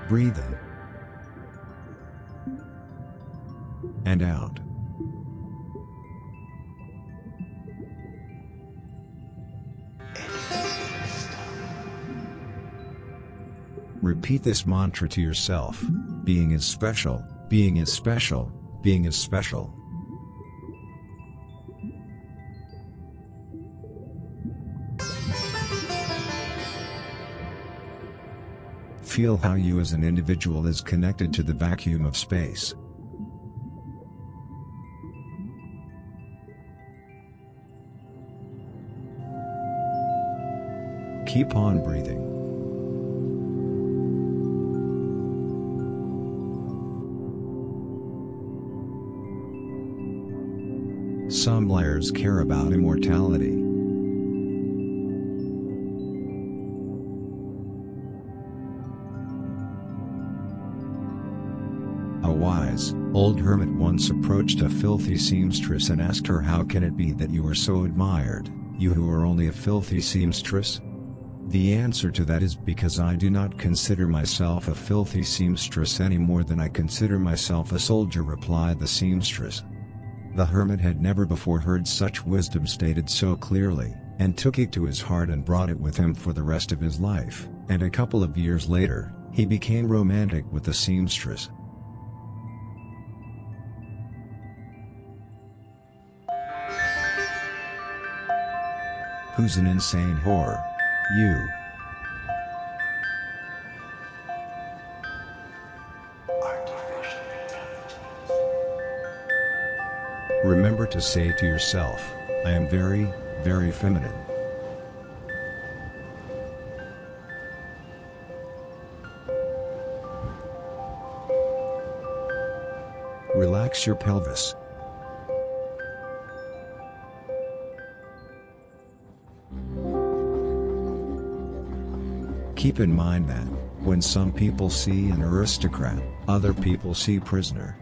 Breathe in and out. Repeat this mantra to yourself. Being is special, being is special, being is special. Feel how you as an individual is connected to the vacuum of space. Keep on breathing. Some layers care about immortality. A wise, old hermit once approached a filthy seamstress and asked her, "How can it be that you are so admired, you who are only a filthy seamstress?" The answer to that is, "Because I do not consider myself a filthy seamstress any more than I consider myself a soldier," replied the seamstress. The hermit had never before heard such wisdom stated so clearly, and took it to his heart and brought it with him for the rest of his life, and a couple of years later, he became romantic with the seamstress. Who's an insane whore? You. Remember to say to yourself, "I am very, very feminine." Relax your pelvis. Keep in mind that, when some people see an aristocrat, other people see prisoner.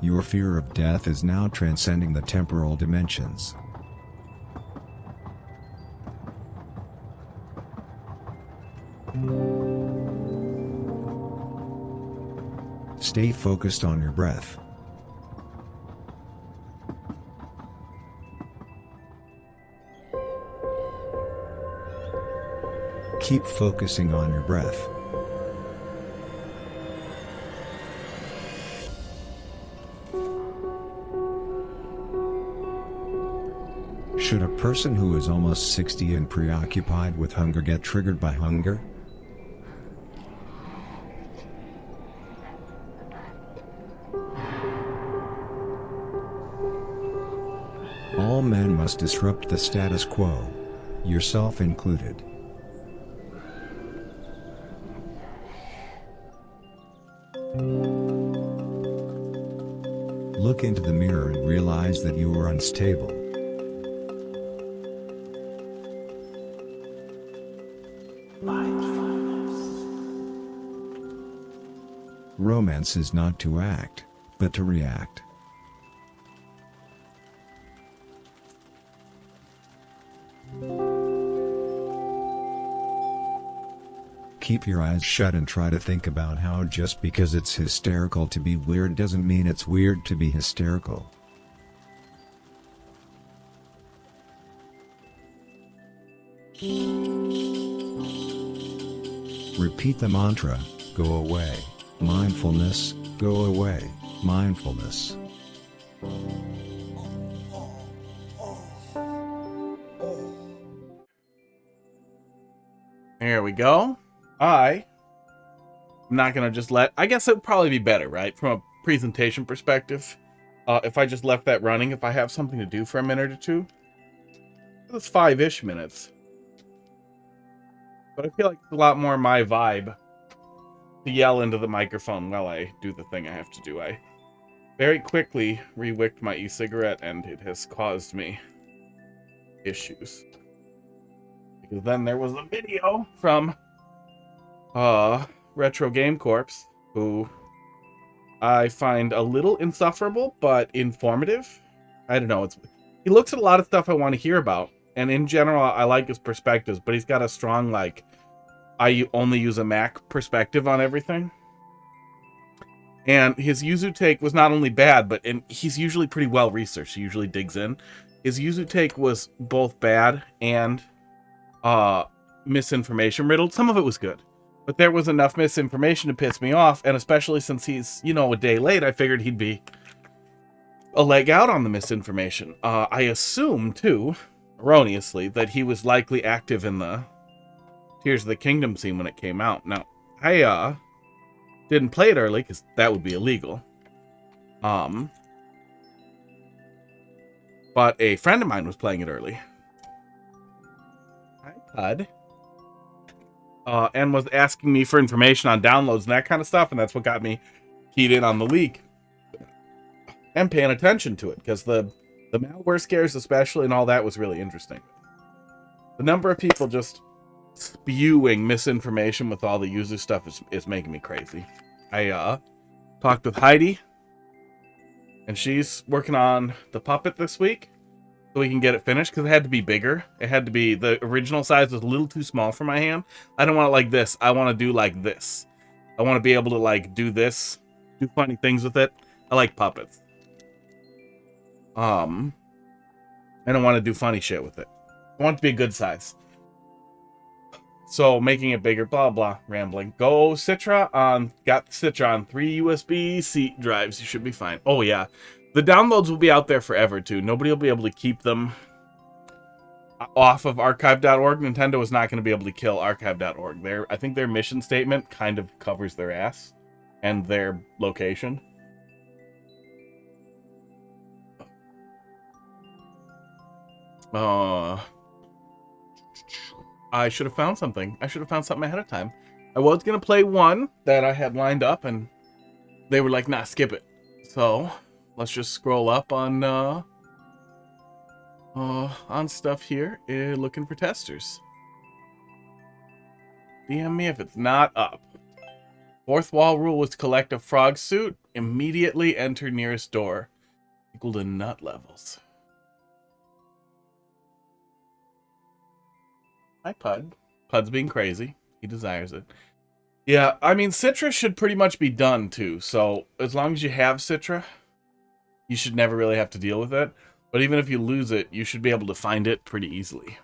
Your fear of death is now transcending the temporal dimensions. Stay focused on your breath. Keep focusing on your breath. Should a person who is almost 60 and preoccupied with hunger get triggered by hunger? All men must disrupt the status quo, yourself included. Look into the mirror and realize that you are unstable. Romance is not to act, but to react. Keep your eyes shut and try to think about how just because it's hysterical to be weird doesn't mean it's weird to be hysterical. Repeat the mantra, "Go away, mindfulness, go away, mindfulness." There we go. I'm not going to just I guess it would probably be better, right? From a presentation perspective. If I just left that running, if I have something to do for a minute or two. That's 5-ish minutes. But I feel like it's a lot more my vibe to yell into the microphone while I do the thing I have to do. I very quickly re-wicked my e-cigarette and it has caused me issues. Because then there was a video from Retro Game Corps, who I find a little insufferable but informative. I don't know, he looks at a lot of stuff I want to hear about. And in general, I like his perspectives, but he's got a strong, like, I only use a Mac perspective on everything. And his Yuzu take was not only bad, but he's usually pretty well researched. He usually digs in. His Yuzu take was both bad and misinformation riddled. Some of it was good, but there was enough misinformation to piss me off. And especially since he's, you know, a day late, I figured he'd be a leg out on the misinformation. I assume, too, erroneously, that he was likely active in the Tears of the Kingdom scene when it came out. Now, I didn't play it early because that would be illegal. But a friend of mine was playing it early. iPod. And was asking me for information on downloads and that kind of stuff, and that's what got me keyed in on the leak and paying attention to it, because the malware scares especially and all that was really interesting. The number of people just spewing misinformation with all the user stuff is making me crazy. I talked with Heidi, and she's working on the puppet this week so we can get it finished, because it had to be bigger. It had to be, the original size was a little too small for my hand. I don't want it like this. I want to do like this. I want to be able to like do this, do funny things with it. I like puppets. I don't want to do funny shit with it. I want it to be a good size. So making it bigger, blah, blah, rambling. Go Citra on, got Citra on 3 USB-C drives. You should be fine. Oh, yeah. The downloads will be out there forever, too. Nobody will be able to keep them off of archive.org. Nintendo is not going to be able to kill archive.org. I think their mission statement kind of covers their ass and their location. I should have found something. I should have found something ahead of time. I was going to play one that I had lined up, and they were like, nah, skip it. So, let's just scroll up on stuff here, looking for testers. DM me if it's not up. Fourth wall rule was collect a frog suit, immediately enter nearest door. Equal to nut levels. Hi, Pud. Pud's being crazy. He desires it. Yeah, I mean, Citra should pretty much be done, too. So, as long as you have Citra, you should never really have to deal with it. But even if you lose it, you should be able to find it pretty easily.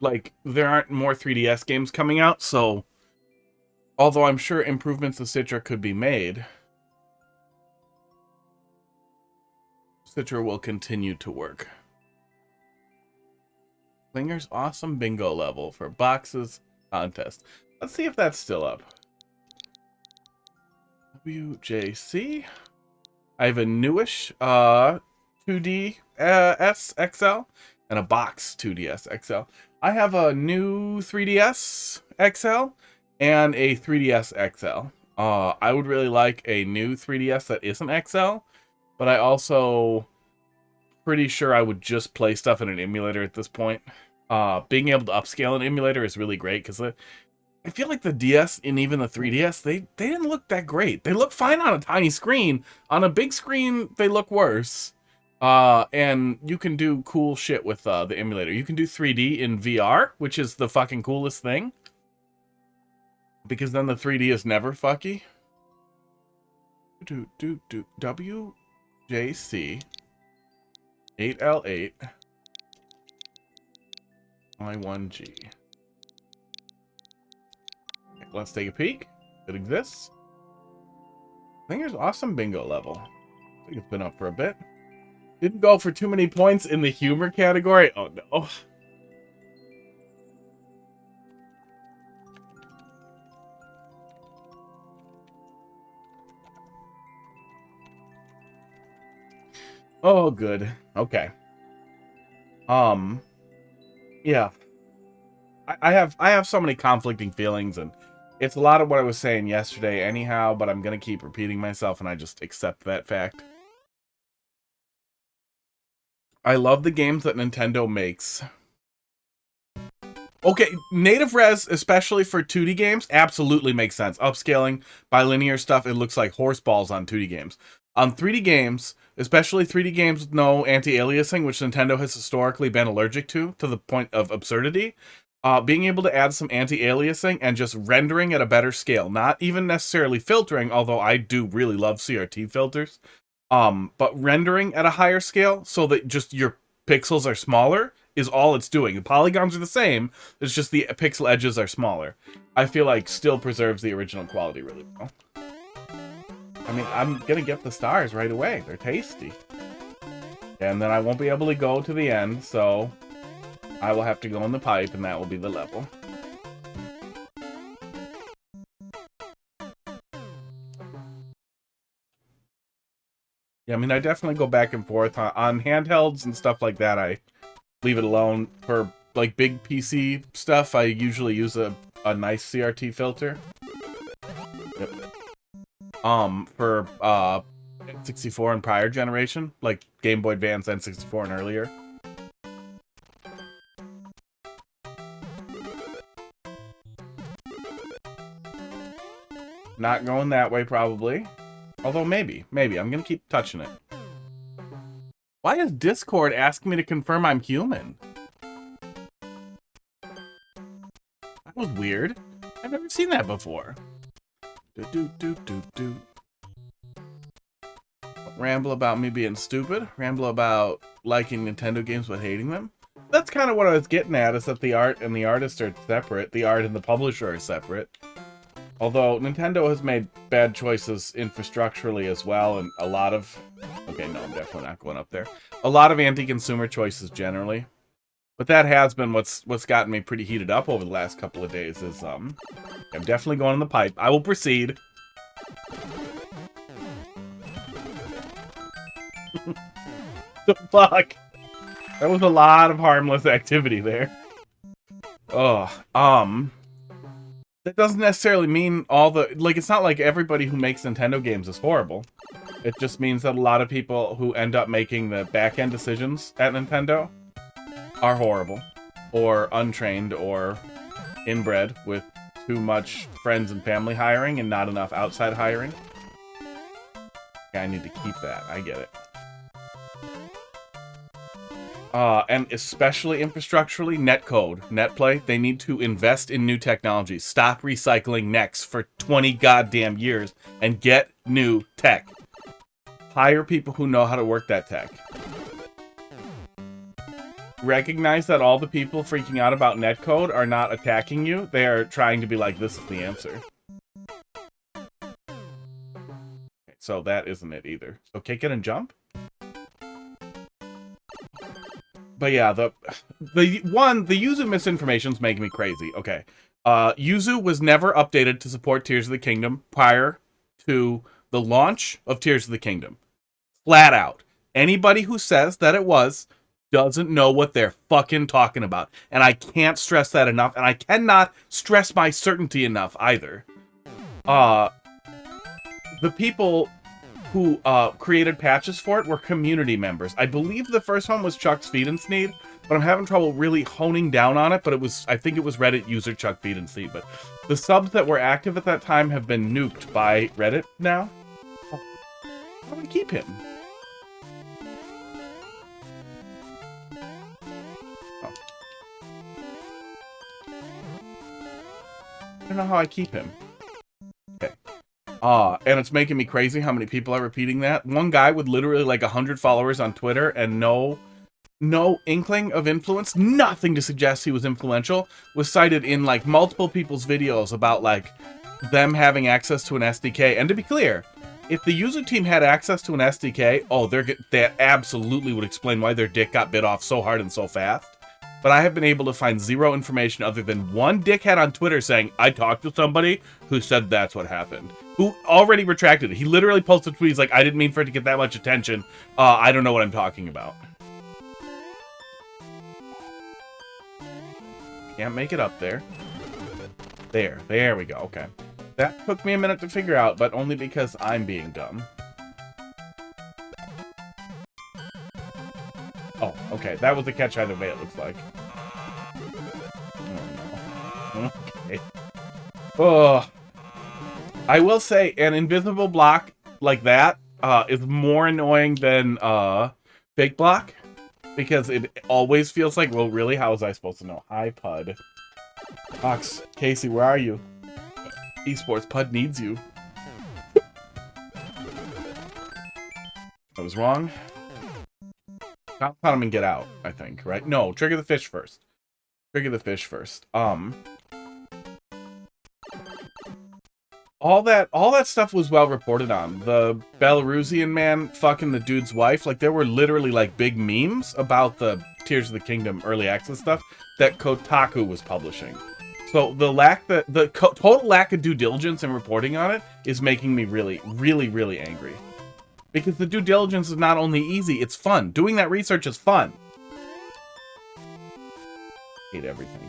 Like, there aren't more 3DS games coming out, so although I'm sure improvements to Citra could be made, Citra will continue to work. Klinger's awesome bingo level for boxes contest. Let's see if that's still up. WJC. I have a newish 2DS XL and a box 2DS XL. I have a new 3DS XL and a 3DS XL. I would really like a new 3DS that isn't XL, but I also pretty sure I would just play stuff in an emulator at this point. Being able to upscale an emulator is really great, because I feel like the DS and even the 3DS, they didn't look that great. They look fine on a tiny screen. On a big screen, they look worse. And you can do cool shit with the emulator. You can do 3D in VR, which is the fucking coolest thing, because then the 3D is never fucky. WJC 8L8 I1G. Okay, let's take a peek. It exists. I think there's awesome bingo level. I think it's been up for a bit. Didn't go for too many points in the humor category. Oh no. Oh, good. Okay. Yeah. I have so many conflicting feelings, and it's a lot of what I was saying yesterday anyhow, but I'm gonna keep repeating myself, and I just accept that fact. I love the games that Nintendo makes. Okay, native res, especially for 2D games, absolutely makes sense. Upscaling, bilinear stuff, it looks like horse balls on 2D games. On 3D games, especially 3D games with no anti-aliasing, which Nintendo has historically been allergic to the point of absurdity, being able to add some anti-aliasing and just rendering at a better scale, not even necessarily filtering, although I do really love CRT filters, but rendering at a higher scale so that just your pixels are smaller is all it's doing. The polygons are the same, it's just the pixel edges are smaller. I feel like still preserves the original quality really well. I mean, I'm gonna get the stars right away. They're tasty. And then I won't be able to go to the end, so I will have to go in the pipe, and that will be the level. Yeah, I mean, I definitely go back and forth. On handhelds and stuff like that, I leave it alone. For, like, big PC stuff, I usually use a nice CRT filter. Yep. For N64 and prior generation, like Game Boy Advance, N64 and earlier. Not going that way, probably. Although, maybe. I'm gonna keep touching it. Why is Discord asking me to confirm I'm human? That was weird. I've never seen that before. Don't ramble about me being stupid. Ramble about liking Nintendo games but hating them. That's kind of what I was getting at, is that the art and the artist are separate. The art and the publisher are separate. Although Nintendo has made bad choices infrastructurally as well, and a lot of... Okay, no, I'm definitely not going up there. A lot of anti-consumer choices generally. But that has been what's gotten me pretty heated up over the last couple of days, is, I'm definitely going in the pipe. I will proceed. The fuck? That was a lot of harmless activity there. Oh, that doesn't necessarily mean all the... Like, it's not like everybody who makes Nintendo games is horrible. It just means that a lot of people who end up making the back-end decisions at Nintendo are horrible, or untrained, or inbred with too much friends and family hiring and not enough outside hiring. Yeah, I need to keep that. I get it. And especially infrastructurally, netcode, netplay, they need to invest in new technology. Stop recycling NECs for 20 goddamn years and get new tech. Hire people who know how to work that tech. Recognize that all the people freaking out about netcode are not attacking you. They are trying to be like, this is the answer. So that isn't it either. So kick it and jump? But yeah, the Yuzu misinformation's making me crazy. Okay. Yuzu was never updated to support Tears of the Kingdom prior to the launch of Tears of the Kingdom. Flat out. Anybody who says that it was doesn't know what they're fucking talking about. And I can't stress that enough, and I cannot stress my certainty enough either. The people who created patches for it were community members. I believe the first one was Chuck Feed-and-Sneed, but I'm having trouble really honing down on it, but I think it was Reddit user Chuck Feed-and-Sneed, but the subs that were active at that time have been nuked by Reddit now. How do we keep him? Oh. I don't know how I keep him. Okay. And it's making me crazy how many people are repeating that. One guy with literally like 100 followers on Twitter and no inkling of influence, nothing to suggest he was influential, was cited in like multiple people's videos about like them having access to an SDK. And to be clear, if the user team had access to an SDK, that absolutely would explain why their dick got bit off so hard and so fast. But I have been able to find zero information other than one dickhead on Twitter saying, I talked to somebody who said that's what happened. Who already retracted it. He literally posted tweets like, I didn't mean for it to get that much attention. I don't know what I'm talking about. Can't make it up there. There we go, okay. That took me a minute to figure out, but only because I'm being dumb. Oh, okay, that was the catch either way, it looks like. Oh, no. Okay. Oh. I will say, an invisible block like that, is more annoying than Fake Block, because it always feels like, well, really, how was I supposed to know? Hi, Pud. Fox, Casey, where are you? Esports, Pud needs you. I was wrong. Compound him and get out, I think, right? No, trigger the fish first. Trigger the fish first. All that stuff was well reported on. The Belarusian man fucking the dude's wife. Like, there were literally, like, big memes about the Tears of the Kingdom early access stuff that Kotaku was publishing. So the total lack of due diligence and reporting on it is making me really, really, really angry. Because the due diligence is not only easy, it's fun. Doing that research is fun. Hate everything.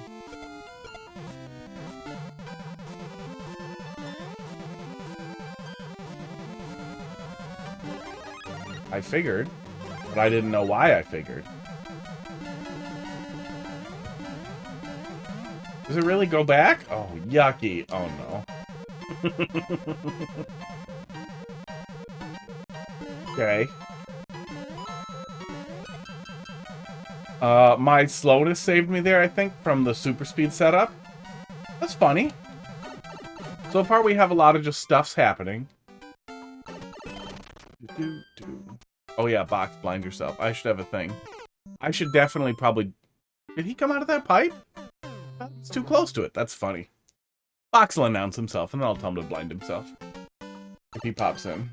I figured, but I didn't know why I figured. Does it really go back? Oh, yucky. Oh, no. Okay. My slowness saved me there, I think, from the super speed setup. That's funny. So far, we have a lot of just stuffs happening. Oh yeah, box, blind yourself. I should have a thing. I should definitely probably... Did he come out of that pipe? It's too close to it. That's funny. Box will announce himself, and then I'll tell him to blind himself. If he pops in.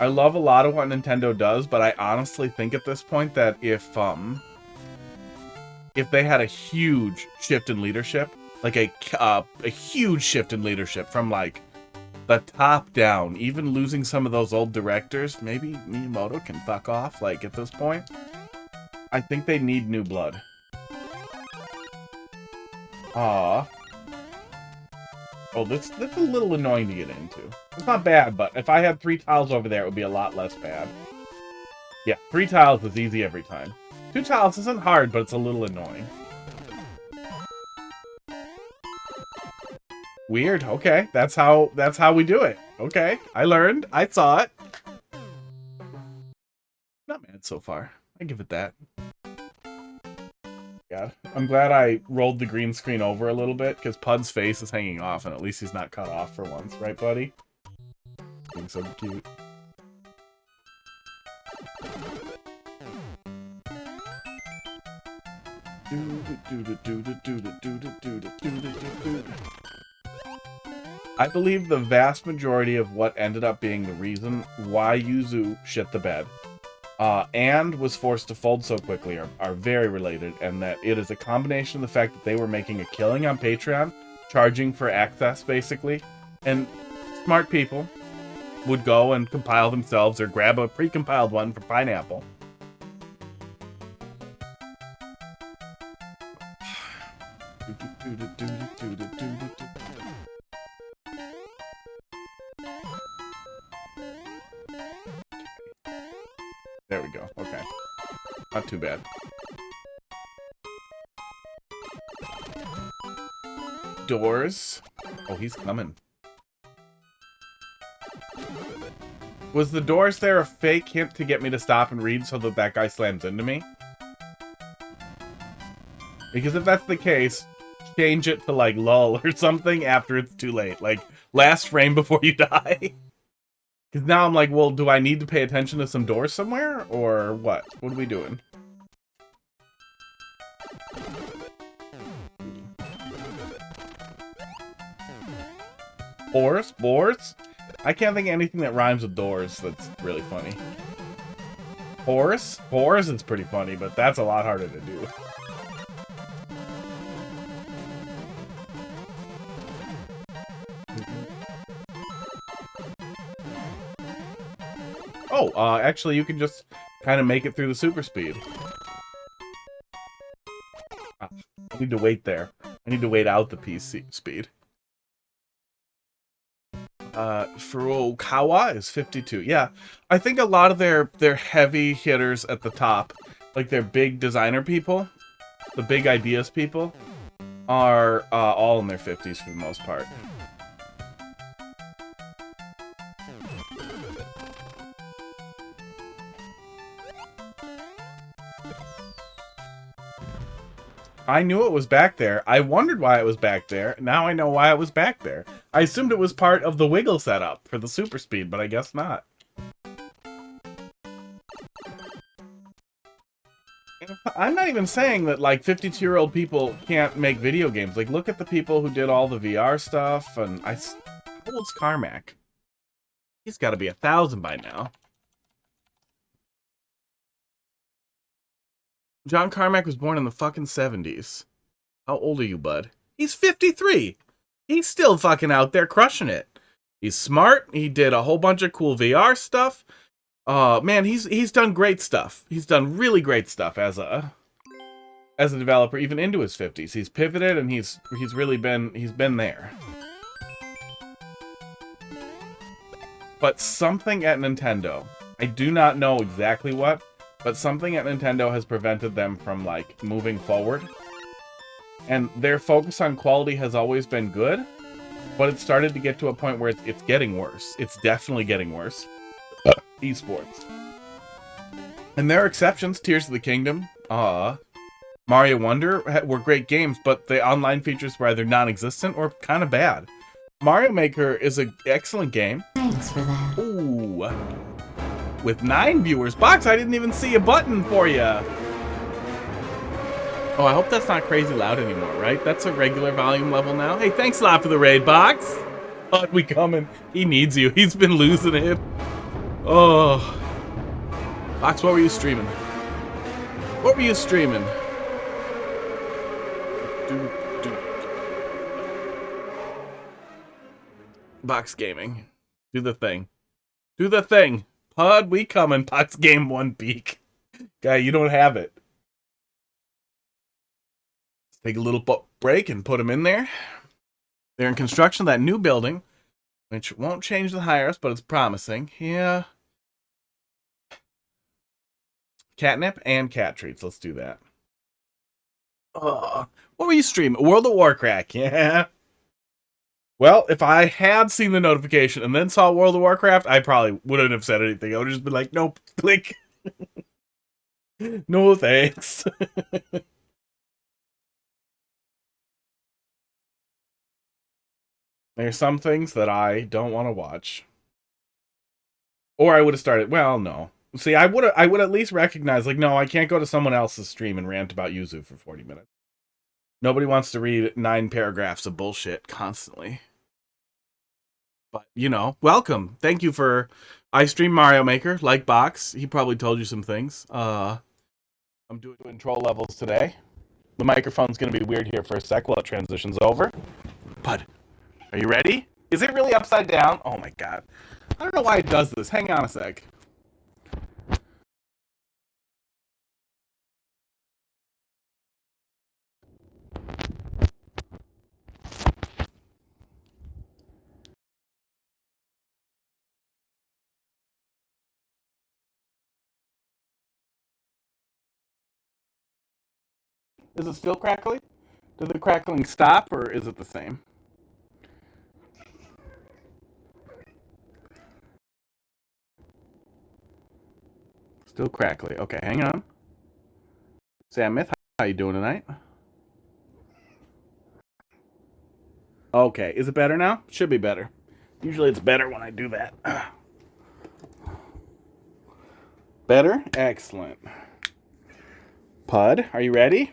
I love a lot of what Nintendo does, but I honestly think at this point that if they had a huge shift in leadership, like a huge shift in leadership from like the top down, even losing some of those old directors, maybe Miyamoto can fuck off. Like at this point, I think they need new blood. Oh, that's a little annoying to get into. It's not bad, but if I had 3 tiles over there, it would be a lot less bad. Yeah, 3 tiles is easy every time. 2 tiles isn't hard, but it's a little annoying. Weird. Okay, that's how we do it. Okay, I learned. I saw it. Not bad so far. I give it that. God, I'm glad I rolled the green screen over a little bit, because Pud's face is hanging off, and at least he's not cut off for once, right, buddy? Being so cute. I believe the vast majority of what ended up being the reason why Yuzu shit the bed and was forced to fold so quickly are very related, and that it is a combination of the fact that they were making a killing on Patreon, charging for access, basically, and smart people would go and compile themselves or grab a pre-compiled one for Pineapple. There we go. Okay. Not too bad. Doors. Oh, he's coming. Was the doors there a fake hint to get me to stop and read so that that guy slams into me? Because if that's the case, change it to like lull or something after it's too late. Like last frame before you die. Because now I'm like, well, do I need to pay attention to some doors somewhere? Or what? What are we doing? Boars? Boars? I can't think of anything that rhymes with doors that's really funny. Horse? Horse is pretty funny, but that's a lot harder to do. Oh, actually, you can just kind of make it through the super speed. I need to wait there. I need to wait out the PC speed. Furukawa is 52. Yeah, I think a lot of their heavy hitters at the top, like their big designer people, the big ideas people, are all in their 50s for the most part. I knew it was back there. I wondered why it was back there. Now I know why it was back there. I assumed it was part of the wiggle setup for the super speed, but I guess not. I'm not even saying that, like, 52-year-old people can't make video games. Like, look at the people who did all the VR stuff, and how old's Carmack? He's got to be 1,000 by now. John Carmack was born in the fucking 70s. How old are you, bud? He's 53. He's still fucking out there crushing it. He's smart. He did a whole bunch of cool VR stuff. Man, he's done great stuff. He's done really great stuff as a developer, even into his 50s. He's pivoted and he's really been there. But something at Nintendo, I do not know exactly what, but something at Nintendo has prevented them from, like, moving forward. And their focus on quality has always been good, but it started to get to a point where it's getting worse. It's definitely getting worse. Esports. And there are exceptions. Tears of the Kingdom, Mario Wonder were great games, but the online features were either non-existent or kind of bad. Mario Maker is an excellent game. Thanks for that. Ooh. With 9 viewers. Box, I didn't even see a button for you. Oh, I hope that's not crazy loud anymore, right? That's a regular volume level now. Hey, thanks a lot for the raid, Box. But we coming. He needs you. He's been losing it. Oh. Box, what were you streaming? What were you streaming? Box Gaming. Do the thing. Do the thing. Pud, we coming. Box Game 1 peak. Guy, you don't have it. Let's take a little break and put them in there. They're in construction of that new building, which won't change the hires, but it's promising. Yeah. Catnip and cat treats. Let's do that. What were you streaming? World of Warcraft. Yeah. Well, if I had seen the notification and then saw World of Warcraft, I probably wouldn't have said anything. I would have just been like, nope, click. No thanks. There's some things that I don't want to watch. Or I would have started, well, no. See, I would at least recognize, like, no, I can't go to someone else's stream and rant about Yuzu for 40 minutes. Nobody wants to read 9 paragraphs of bullshit constantly. But, you know, welcome. Thank you for... I stream Mario Maker, like Box. He probably told you some things. I'm doing control levels today. The microphone's going to be weird here for a sec while it transitions over. But, are you ready? Is it really upside down? Oh my god. I don't know why it does this. Hang on a sec. Is it still crackly? Did the crackling stop, or is it the same? Still crackly. Okay, hang on. Sam Myth, how you doing tonight? Okay, is it better now? Should be better. Usually it's better when I do that. Better? Excellent. Pud, are you ready?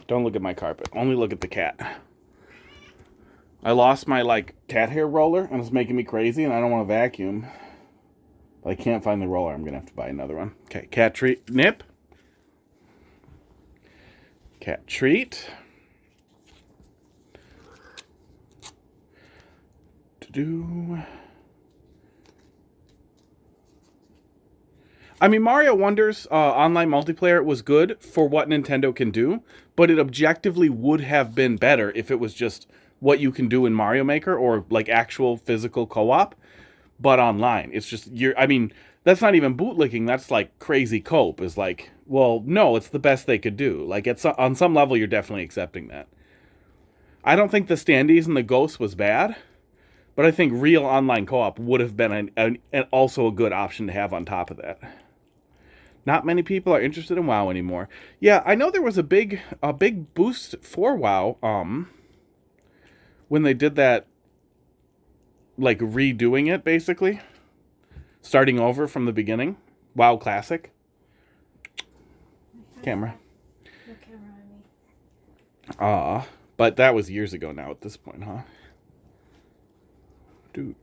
Don't look at my carpet. Only look at the cat. I lost my, like, cat hair roller, and it's making me crazy, and I don't want to vacuum. But I can't find the roller. I'm going to have to buy another one. Okay, cat treat. Nip. Cat treat. I mean, Mario Wonder's online multiplayer was good for what Nintendo can do, but it objectively would have been better if it was just what you can do in Mario Maker or like actual physical co-op, but online. It's just I mean, that's not even bootlicking. That's like crazy cope. Is like, well, no, it's the best they could do. Like it's on some level, you're definitely accepting that. I don't think the standees and the ghosts was bad, but I think real online co-op would have been also a good option to have on top of that. Not many people are interested in WoW anymore. Yeah, I know there was a big boost for WoW when they did that, like redoing it basically, starting over from the beginning. WoW Classic. Camera. No camera on me. But that was years ago now at this point, huh? Doing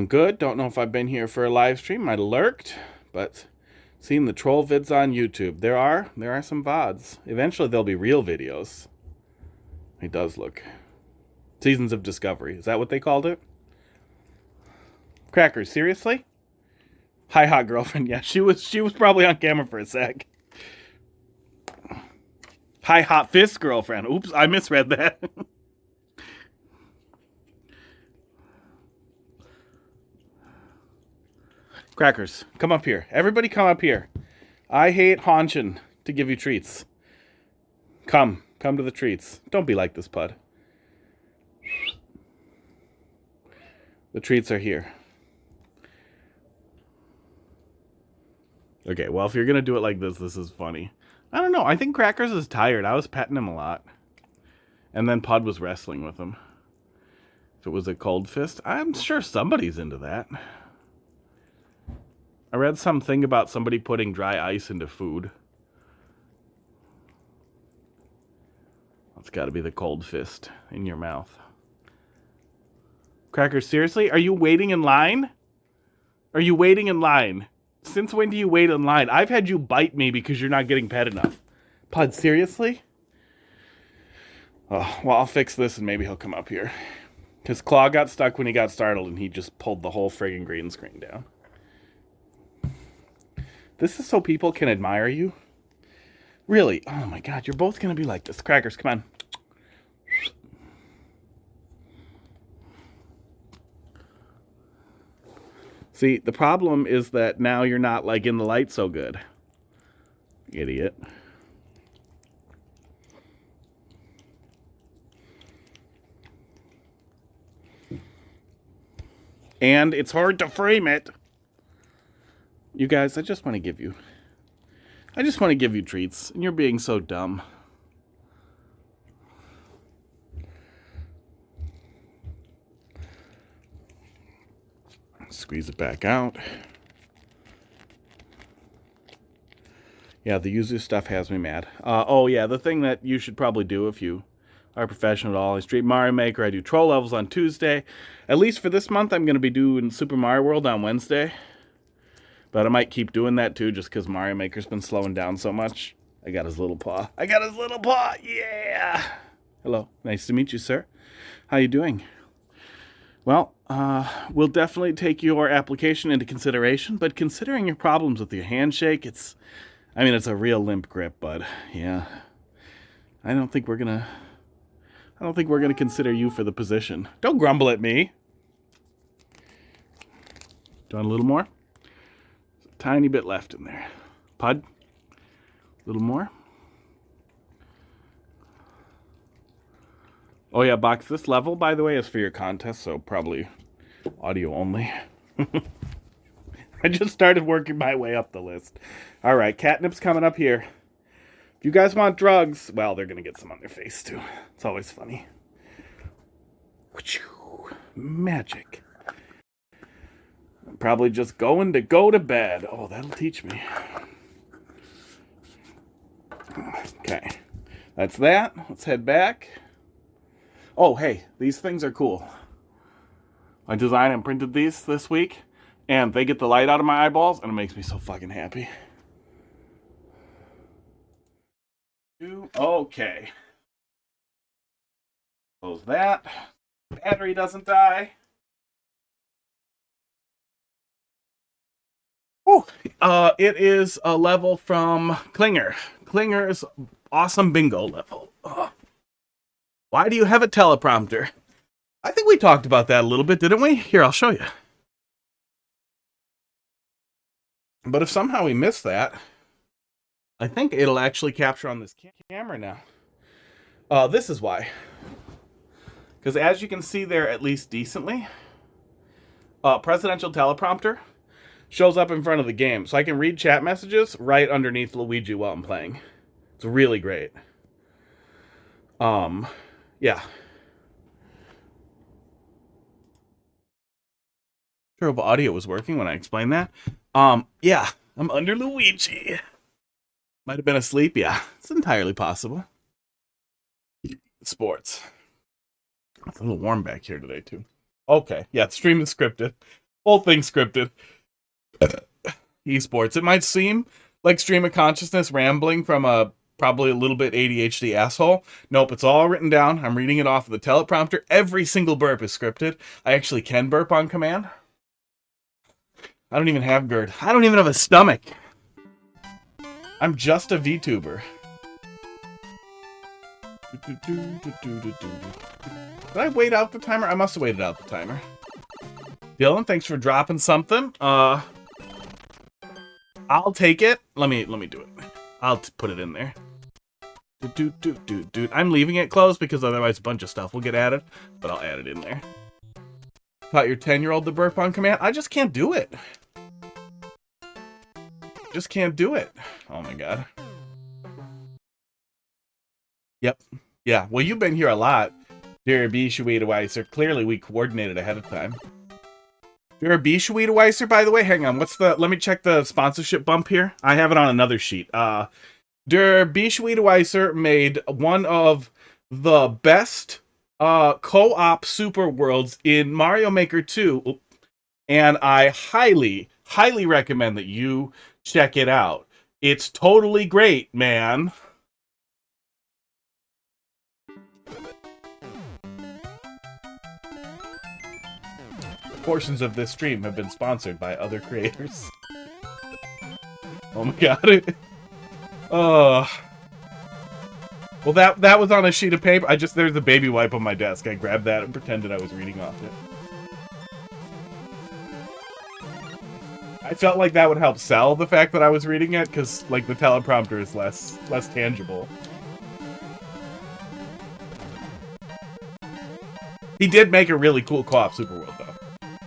good. Don't know if I've been here for a live stream. I lurked, but seen the troll vids on YouTube. There are some VODs. Eventually there'll be real videos. It does look. Seasons of Discovery. Is that what they called it? Crackers, seriously? Hi, hot girlfriend. Yeah, she was probably on camera for a sec. Hi, hot fist girlfriend. Oops, I misread that. Crackers, come up here. Everybody come up here. I hate haunching to give you treats. Come to the treats. Don't be like this, Pud. The treats are here. Okay, well, if you're going to do it like this is funny. I don't know. I think Crackers is tired. I was petting him a lot. And then Pud was wrestling with him. If it was a cold fist, I'm sure somebody's into that. I read something about somebody putting dry ice into food. That's got to be the cold fist in your mouth. Crackers, seriously? Are you waiting in line? Are you waiting in line? Since when do you wait in line? I've had you bite me because you're not getting pet enough. Pud, seriously? Oh, well, I'll fix this and maybe he'll come up here. His claw got stuck when he got startled and he just pulled the whole friggin' green screen down. This is so people can admire you? Really? Oh my god, you're both gonna be like this. Crackers, come on. See, the problem is that now you're not like in the light so good. Idiot. And it's hard to frame it. You guys, I just want to give you treats, and you're being so dumb. Squeeze it back out. Yeah, the yuzu stuff has me mad. Oh yeah, the thing that you should probably do if you are professional at all. I stream Mario Maker. I do troll levels on Tuesday. At least for this month, I'm going to be doing Super Mario World on Wednesday. But I might keep doing that too, just because Mario Maker's been slowing down so much. I got his little paw. Yeah! Hello. Nice to meet you, sir. How you doing? Well, we'll definitely take your application into consideration, but considering your problems with your handshake, it's a real limp grip, but yeah. I don't think we're gonna consider you for the position. Don't grumble at me. Do you want a little more? Tiny bit left in there. Pud? A little more? Oh yeah, Box, this level, by the way, is for your contest, so probably audio only. I just started working my way up the list. Alright, Catnip's coming up here. If you guys want drugs, well, they're going to get some on their face, too. It's always funny. Magic. I'm probably just going to go to bed. Oh, that'll teach me. Okay. That's that. Let's head back. Oh, hey, these things are cool. I designed and printed these this week, and they get the light out of my eyeballs, and it makes me so fucking happy. Okay. Close that. Battery doesn't die. Oh, it is a level from Klinger. Klinger's awesome bingo level. Why do you have a teleprompter? I think we talked about that a little bit, didn't we? Here, I'll show you. But if somehow we missed that, I think it'll actually capture on this camera now. This is why. Because as you can see there, at least decently, presidential teleprompter shows up in front of the game. So I can read chat messages right underneath Luigi while I'm playing. It's really great. Yeah. Sure hope audio was working when I explained that. Yeah, I'm under Luigi. Might have been asleep, yeah. It's entirely possible. Sports. It's a little warm back here today, too. Okay, yeah, the stream is scripted. Whole thing scripted. Esports. It might seem like stream of consciousness rambling from a probably a little bit ADHD asshole. Nope, it's all written down. I'm reading it off of the teleprompter. Every single burp is scripted. I actually can burp on command. I don't even have GERD. I don't even have a stomach. I'm just a VTuber. Did I wait out the timer? I must have waited out the timer. Dylan, thanks for dropping something. I'll take it. Let me do it. I'll put it in there. Dude. I'm leaving it closed because otherwise a bunch of stuff will get added, but I'll add it in there. Taught your 10-year-old to burp on command? I just can't do it. Just can't do it. Oh my god. Yep. Yeah, well, you've been here a lot. Dear B. Weiser. Clearly, we coordinated ahead of time. Dear B. Weiser, by the way, hang on. Let me check the sponsorship bump here. I have it on another sheet. Der B. Weiser made one of the best co-op super worlds in Mario Maker 2. And I highly recommend that you check it out. It's totally great, man. Portions of this stream have been sponsored by other creators. Oh my god. Well, that was on a sheet of paper. There's a baby wipe on my desk. I grabbed that and pretended I was reading off it. I felt like that would help sell the fact that I was reading it, because, like, the teleprompter is less tangible. He did make a really cool co-op super world, though.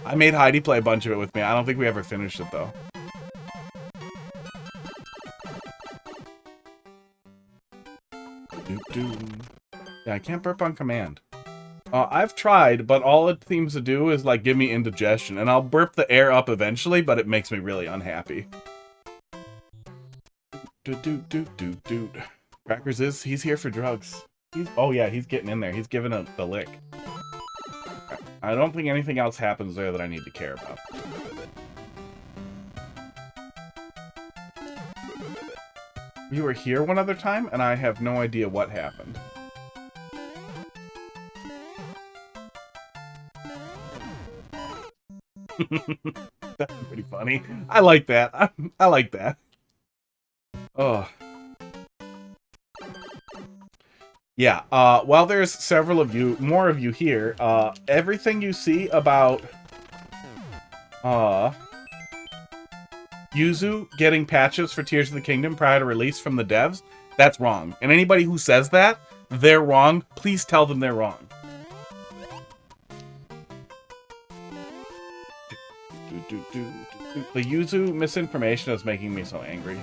I made Heidi play a bunch of it with me. I don't think we ever finished it, though. Yeah, I can't burp on command. I've tried, but all it seems to do is, like, give me indigestion. And I'll burp the air up eventually, but it makes me really unhappy. Crackers he's here for drugs. Oh yeah, he's getting in there. He's giving the lick. I don't think anything else happens there that I need to care about. You were here one other time, and I have no idea what happened. That's pretty funny. I like that. I like that. Oh. Yeah, well, there's several of you, more of you here. Everything you see about Yuzu getting patches for Tears of the Kingdom prior to release from the devs, that's wrong. And anybody who says that, they're wrong. Please tell them they're wrong. The Yuzu misinformation is making me so angry.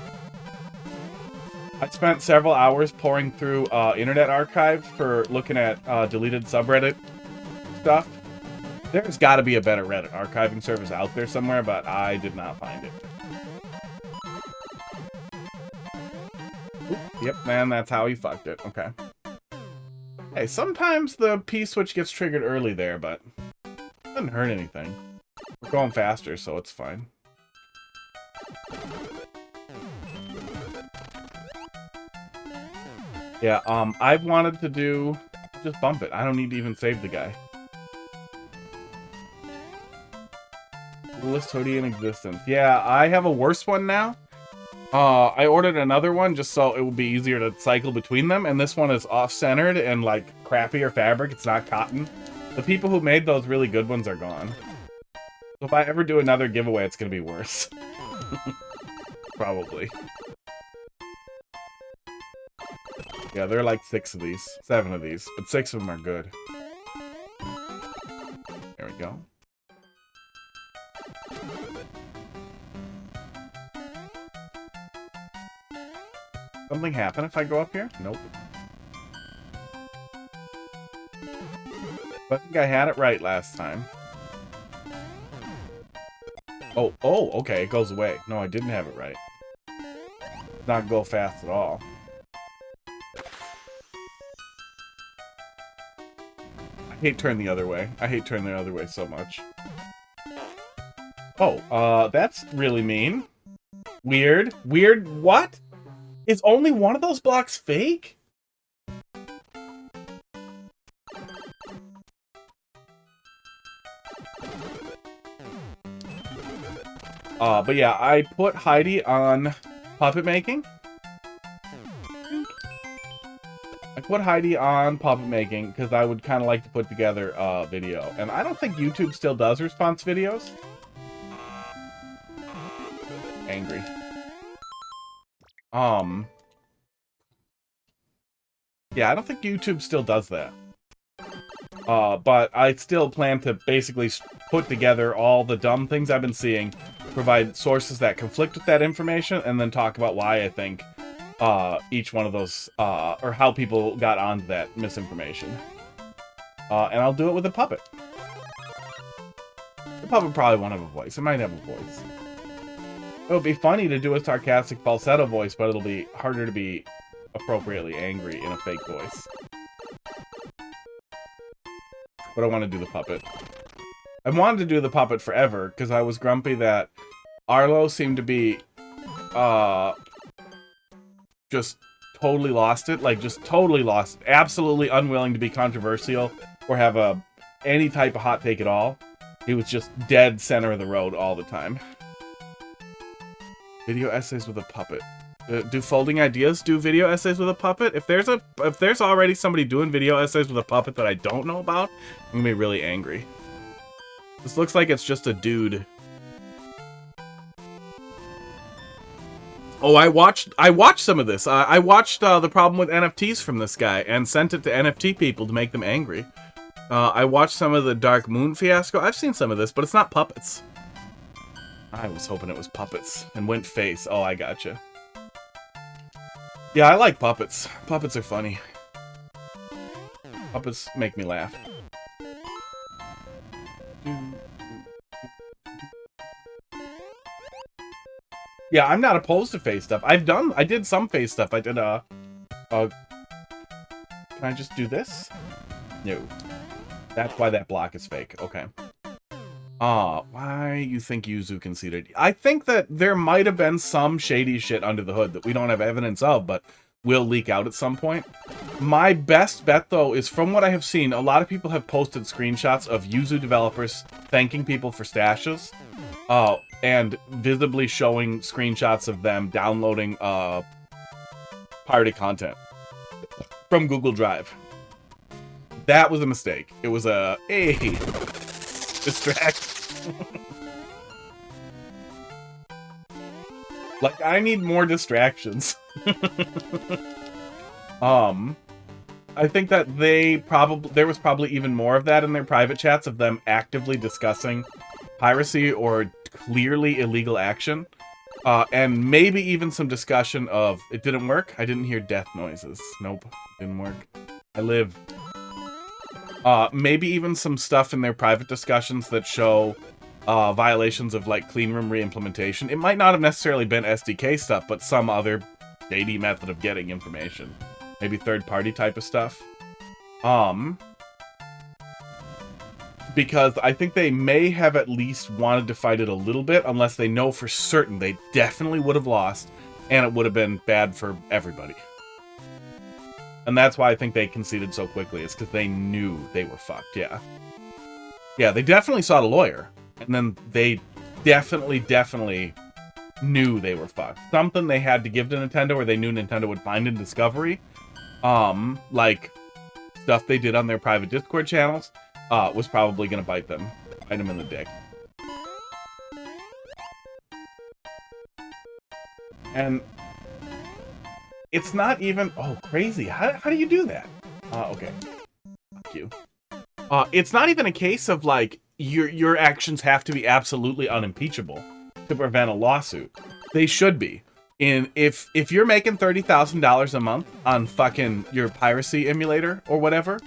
I spent several hours pouring through Internet Archive for looking at deleted subreddit stuff. There's got to be a better Reddit archiving service out there somewhere, but I did not find it. Oop, yep, man, that's how he fucked it. Okay. Hey, sometimes the P-switch gets triggered early there, but it doesn't hurt anything. We're going faster, so it's fine. Yeah, I've wanted to do... Just bump it. I don't need to even save the guy. Coolest hoodie in existence. Yeah, I have a worse one now. I ordered another one just so it would be easier to cycle between them, and this one is off-centered and like crappier fabric. It's not cotton. The people who made those really good ones are gone. So if I ever do another giveaway, it's gonna be worse. Probably. Yeah, there are like 6 of these. 7 of these. But 6 of them are good. There we go. Something happen if I go up here? Nope. I think I had it right last time. Oh, okay, it goes away. No, I didn't have it right. Not go fast at all. I hate turn the other way. I hate turn the other way so much. Oh, that's really mean. Weird. Weird what? Is only one of those blocks fake? But yeah, I put Heidi on puppet making. I put Heidi on puppet making because I would kind of like to put together a video. And I don't think YouTube still does response videos. Angry. Yeah, I don't think YouTube still does that. But I still plan to basically put together all the dumb things I've been seeing, provide sources that conflict with that information, and then talk about why I think each one of those, or how people got onto that misinformation. And I'll do it with a puppet. The puppet probably won't have a voice. It might have a voice. It would be funny to do a sarcastic falsetto voice, but it'll be harder to be appropriately angry in a fake voice. But I want to do the puppet. I've wanted to do the puppet forever, because I was grumpy that Arlo seemed to be, just totally lost it. Like, just totally lost it. Absolutely unwilling to be controversial or have any type of hot take at all. He was just dead center of the road all the time. Video essays with a puppet. Do Folding Ideas do video essays with a puppet? If there's already somebody doing video essays with a puppet that I don't know about, I'm gonna be really angry. This looks like it's just a dude. Oh, I watched some of this. I watched the problem with NFTs from this guy and sent it to NFT people to make them angry. I watched some of the Dark Moon fiasco. I've seen some of this, but it's not puppets. I was hoping it was puppets and went face. Oh, I gotcha. Yeah, I like puppets. Puppets are funny. Puppets make me laugh. Yeah, I'm not opposed to face stuff. I did some face stuff. I did, can I just do this? No. That's why that block is fake. Okay. Why you think Yuzu conceded? I think that there might have been some shady shit under the hood that we don't have evidence of, but will leak out at some point. My best bet, though, is from what I have seen, a lot of people have posted screenshots of Yuzu developers thanking people for stashes, and visibly showing screenshots of them downloading, pirated content from Google Drive. That was a mistake. It was a, hey, distract. Like, I need more distractions. I think that there was probably even more of that in their private chats of them actively discussing piracy or clearly illegal action. And maybe even some discussion of, it didn't work? I didn't hear death noises. Nope, didn't work. I live. Maybe even some stuff in their private discussions that show violations of, like, clean room reimplementation. It might not have necessarily been SDK stuff, but some other shady method of getting information. Maybe third-party type of stuff. Because I think they may have at least wanted to fight it a little bit, unless they know for certain they definitely would have lost, and it would have been bad for everybody. And that's why I think they conceded so quickly, is because they knew they were fucked, yeah. Yeah, they definitely sought a lawyer. And then they definitely knew they were fucked. Something they had to give to Nintendo, or they knew Nintendo would find in Discovery, like stuff they did on their private Discord channels, was probably gonna bite them in the dick. And it's not even, oh, crazy. How do you do that? Okay. Fuck you. It's not even a case of, like, your actions have to be absolutely unimpeachable to prevent a lawsuit. They should be. If you're making $30,000 a month on fucking your piracy emulator or whatever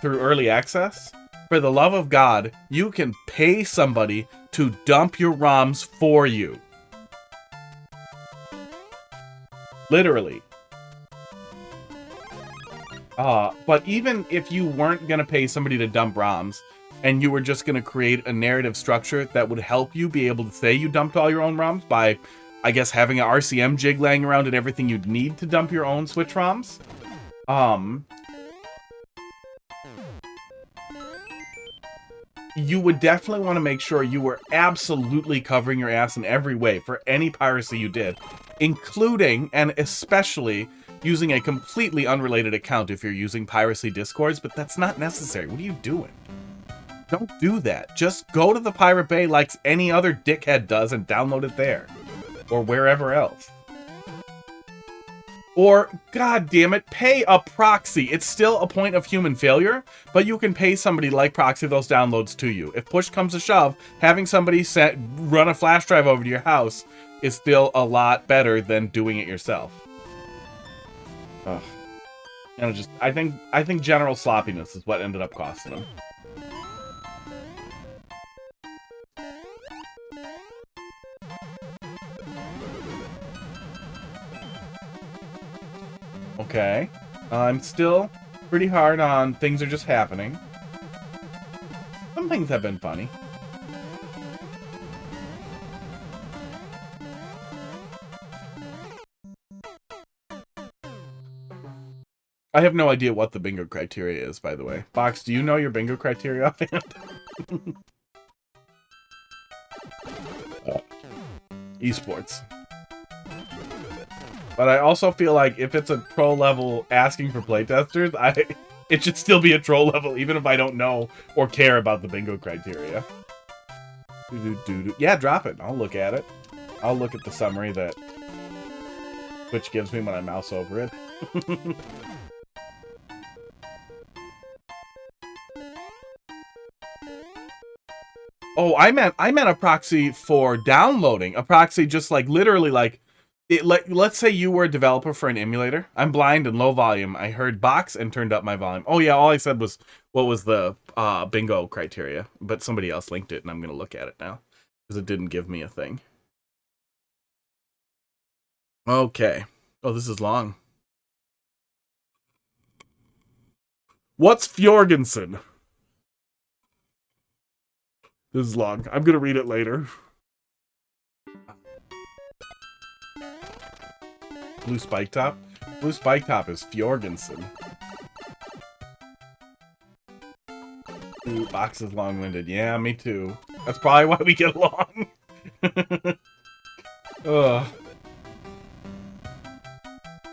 through early access, for the love of God, you can pay somebody to dump your ROMs for you. Literally. But even if you weren't going to pay somebody to dump ROMs, and you were just going to create a narrative structure that would help you be able to say you dumped all your own ROMs by, I guess, having an RCM jig laying around and everything you'd need to dump your own Switch ROMs, you would definitely want to make sure you were absolutely covering your ass in every way for any piracy you did, including and especially using a completely unrelated account if you're using piracy discords, but that's not necessary. What are you doing? Don't do that. Just go to the Pirate Bay like any other dickhead does and download it there. Or wherever else. Or, god damn it, pay a proxy. It's still a point of human failure, but you can pay somebody like proxy those downloads to you. If push comes to shove, having somebody run a flash drive over to your house is still a lot better than doing it yourself. Ugh. And I think general sloppiness is what ended up costing them. Okay. I'm still pretty hard on things are just happening. Some things have been funny. I have no idea what the bingo criteria is, by the way. Fox, do you know your bingo criteria offhand? Esports. But I also feel like if it's a troll level asking for playtesters, it should still be a troll level, even if I don't know or care about the bingo criteria. Yeah, drop it. I'll look at it. I'll look at the summary that Twitch gives me when I mouse over it. Oh, I meant a proxy for downloading. A proxy just like literally like let's say you were a developer for an emulator. I'm blind and low volume. I heard box and turned up my volume. Oh yeah, all I said was what was the bingo criteria, but somebody else linked it and I'm gonna look at it now because it didn't give me a thing. Okay. Oh, this is long. What's Fjorgensen? This is long. I'm gonna read it later. Blue Spike Top? Blue Spike Top is Fjorgensen. Ooh, box is long-winded. Yeah, me too. That's probably why we get along. Ugh.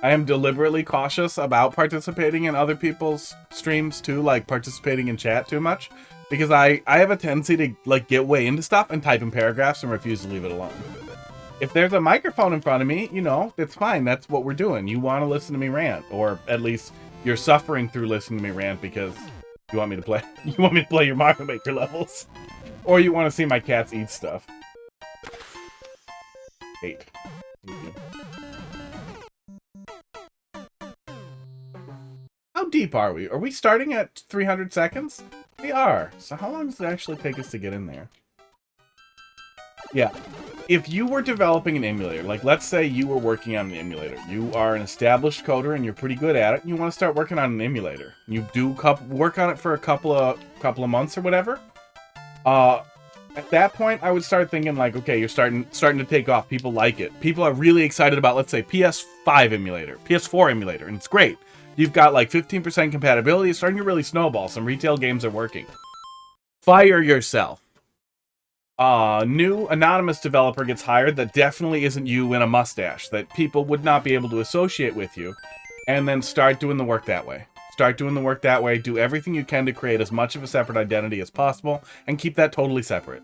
I am deliberately cautious about participating in other people's streams too, like participating in chat too much. Because I have a tendency to like get way into stuff and type in paragraphs and refuse to leave it alone. If there's a microphone in front of me, you know, it's fine. That's what we're doing. You want to listen to me rant, or at least you're suffering through listening to me rant because you want me to play. You want me to play your Mario Maker levels, or you want to see my cats eat stuff. 8. How deep are we? Are we starting at 300 seconds? We are. So how long does it actually take us to get in there? Yeah. If you were developing an emulator, like let's say you were working on an emulator. You are an established coder and you're pretty good at it, and you want to start working on an emulator. You do work on it for a couple of months or whatever. At that point, I would start thinking like, okay, you're starting to take off. People like it. People are really excited about, let's say, PS5 emulator, PS4 emulator, and it's great. You've got like 15% compatibility. It's starting to really snowball. Some retail games are working. Fire yourself. New anonymous developer gets hired that definitely isn't you in a mustache, that people would not be able to associate with you, and then start doing the work that way. Start doing the work that way, do everything you can to create as much of a separate identity as possible, and keep that totally separate.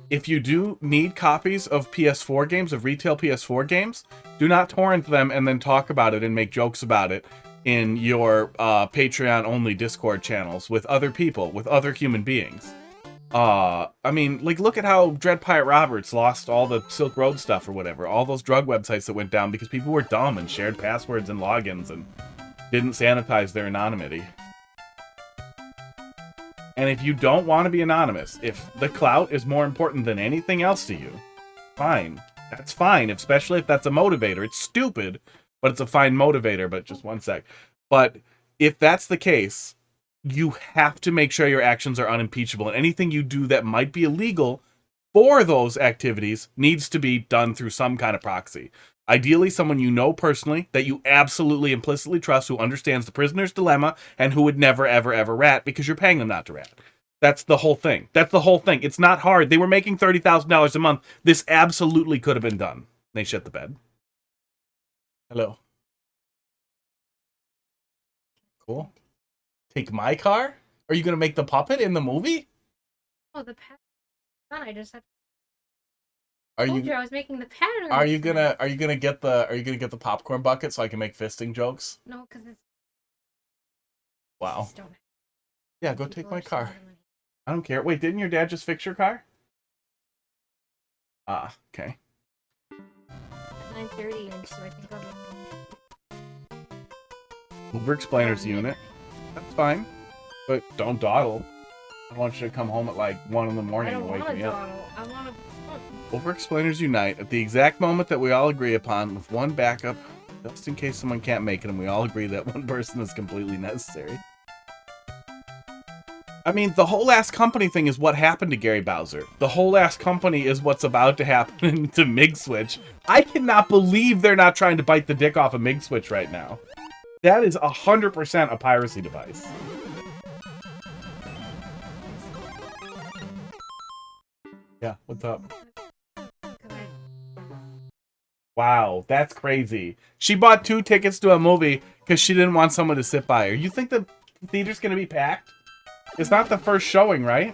If you do need copies of PS4 games, of retail PS4 games, do not torrent them and then talk about it and make jokes about it in your Patreon-only Discord channels with other people, with other human beings. I mean, like, look at how Dread Pirate Roberts lost all the Silk Road stuff or whatever. All those drug websites that went down because people were dumb and shared passwords and logins and didn't sanitize their anonymity. And if you don't want to be anonymous, if the clout is more important than anything else to you, fine. That's fine, especially if that's a motivator. It's stupid, but it's a fine motivator. But just one sec. But if that's the case, you have to make sure your actions are unimpeachable. And anything you do that might be illegal for those activities needs to be done through some kind of proxy. Ideally, someone you know personally, that you absolutely implicitly trust, who understands the prisoner's dilemma, and who would never, ever, ever rat because you're paying them not to rat. That's the whole thing. That's the whole thing. It's not hard. They were making $30,000 a month. This absolutely could have been done. They shit the bed. Hello. Cool. Take my car? Are you going to make the puppet in the movie? Oh, the pattern. I just had. Are I you? I was making the pattern. Are you gonna get the popcorn bucket so I can make fisting jokes? No, because it's. Wow. Yeah, go take my car. Smarter than I don't care. Wait, didn't your dad just fix your car? Ah, okay. 9:30, and so I think I'll get. Uber Explainer's unit. That's fine, but don't dawdle. I want you to come home at like 1 in the I morning don't and wake want me to up. dawdle. I want to. Over Explainers unite at the exact moment that we all agree upon, with one backup, just in case someone can't make it, and we all agree that one person is completely necessary. I mean, the whole ass company thing is what happened to Gary Bowser. The whole ass company is what's about to happen to MIG-Switch. I cannot believe they're not trying to bite the dick off of MIG-Switch right now. That is 100% a piracy device. Yeah, what's up? Wow, that's crazy. She bought 2 tickets to a movie because she didn't want someone to sit by her. You think the theater's going to be packed? It's not the first showing, right?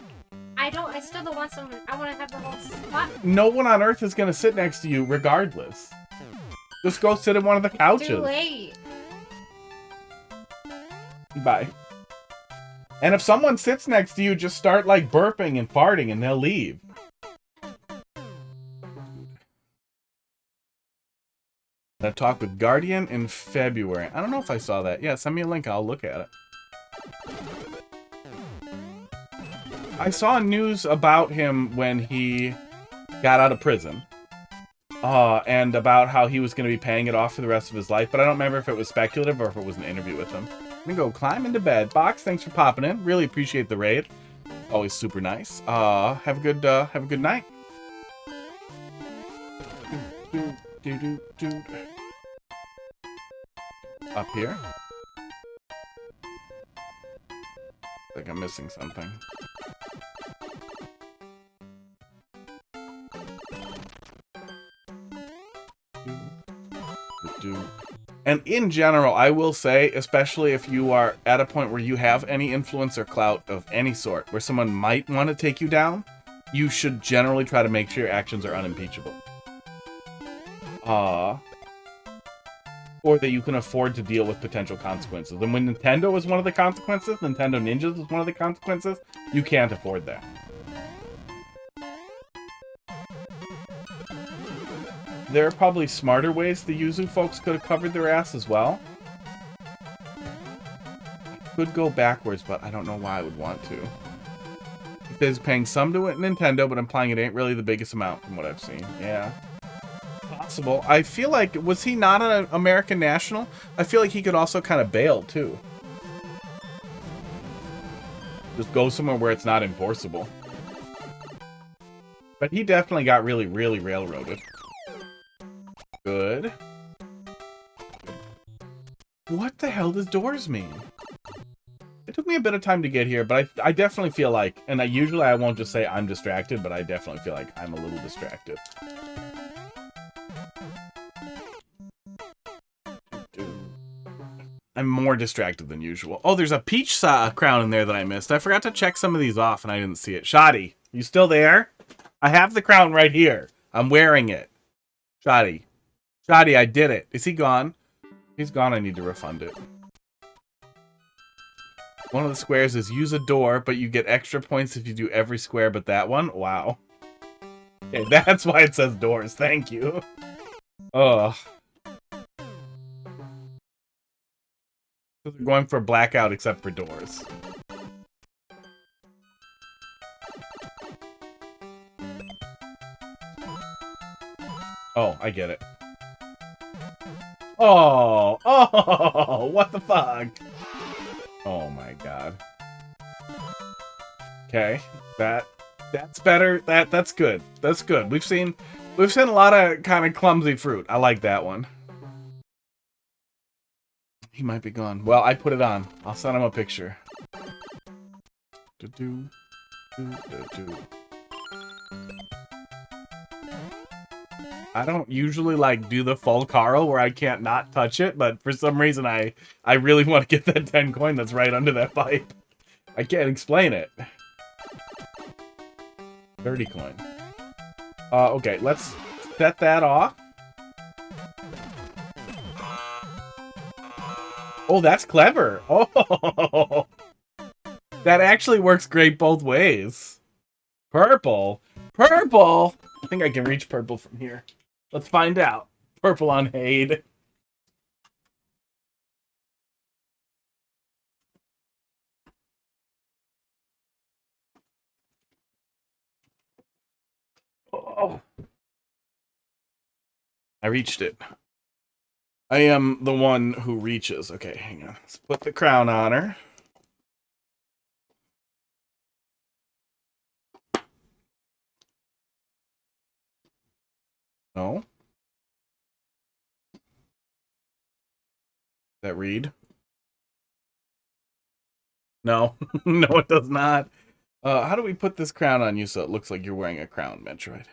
I still don't want someone. I want to have the whole spot. No one on earth is going to sit next to you regardless. Just go sit in one of the couches. Too late. Bye. And if someone sits next to you, just start like burping and farting and they'll leave. I talked with Guardian in February. I don't know if I saw that. Yeah, send me a link. I'll look at it. I saw news about him when he got out of prison. And about how he was going to be paying it off for the rest of his life. But I don't remember if it was speculative or if it was an interview with him. I'm going to go climb into bed. Box, thanks for popping in. Really appreciate the raid. Always super nice. Have a good night. Up here. I think I'm missing something. And in general, I will say, especially if you are at a point where you have any influence or clout of any sort, where someone might want to take you down, you should generally try to make sure your actions are unimpeachable. Or that you can afford to deal with potential consequences. And when Nintendo is one of the consequences, Nintendo Ninjas is one of the consequences, you can't afford that. There are probably smarter ways the Yuzu folks could have covered their ass as well. I could go backwards, but I don't know why I would want to. It says paying some to Nintendo, but implying it ain't really the biggest amount from what I've seen. Yeah. Possible. I feel like, was he not an American national? I feel like he could also kind of bail, too. Just go somewhere where it's not enforceable. But he definitely got really, really railroaded. Good. What the hell does doors mean? It took me me a bit of time to get here, but I definitely feel like, and usually I won't just say I'm distracted, but I definitely feel like I'm a little distracted. I'm more distracted than usual. Oh, there's a peach crown in there that I missed. I forgot to check some of these off and I didn't see it. Shoddy, you still there? I have the crown right here. I'm wearing it. Shoddy. Shoddy, I did it. Is he gone? He's gone. I need to refund it. One of the squares is use a door, but you get extra points if you do every square but that one. Wow. Okay, that's why it says doors. Thank you. Ugh. They're going for blackout except for doors. Oh, I get it. Oh, oh, what the fuck? Oh my god. Okay, that's better. That's good. That's good. We've seen a lot of kind of clumsy fruit. I like that one. He might be gone. Well, I put it on. I'll send him a picture. I don't usually like do the full Carl where I can't not touch it, but for some reason I really want to get that 10 coin that's right under that pipe. I can't explain it. 30 coin. Okay, let's set that off. Oh, that's clever. Oh, that actually works great both ways. Purple. Purple. I think I can reach purple from here. Let's find out. Purple on Hade. Oh. I reached it. I am the one who reaches. Okay, hang on. Let's put the crown on her. No. That read? No. No, it does not. How do we put this crown on you so it looks like you're wearing a crown, Metroid?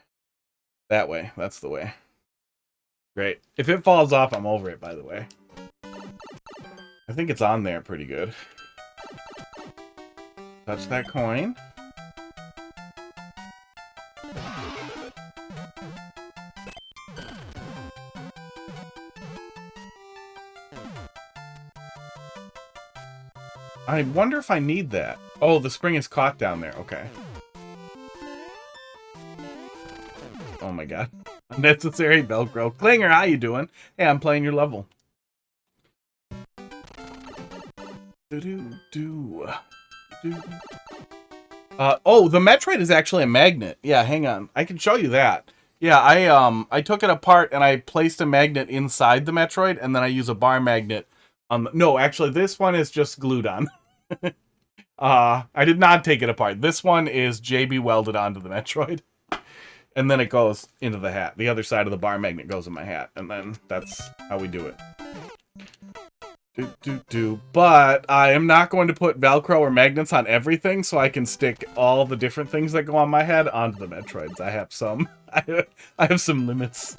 That way. That's the way. Great. If it falls off, I'm over it, by the way. I think it's on there pretty good. Touch that coin. I wonder if I need that. Oh, the spring is caught down there. Okay. Oh my god. Unnecessary Velcro. Klinger, how you doing? Hey, I'm playing your level. Oh, the Metroid is actually a magnet. Yeah, hang on. I can show you that. Yeah, I took it apart and I placed a magnet inside the Metroid, and then I use a bar magnet on the... No, actually, this one is just glued on. I did not take it apart. This one is JB welded onto the Metroid. And then it goes into the hat. The other side of the bar magnet goes in my hat. And then that's how we do it. But I am not going to put Velcro or magnets on everything, so I can stick all the different things that go on my head onto the Metroids. I have some. I have some limits.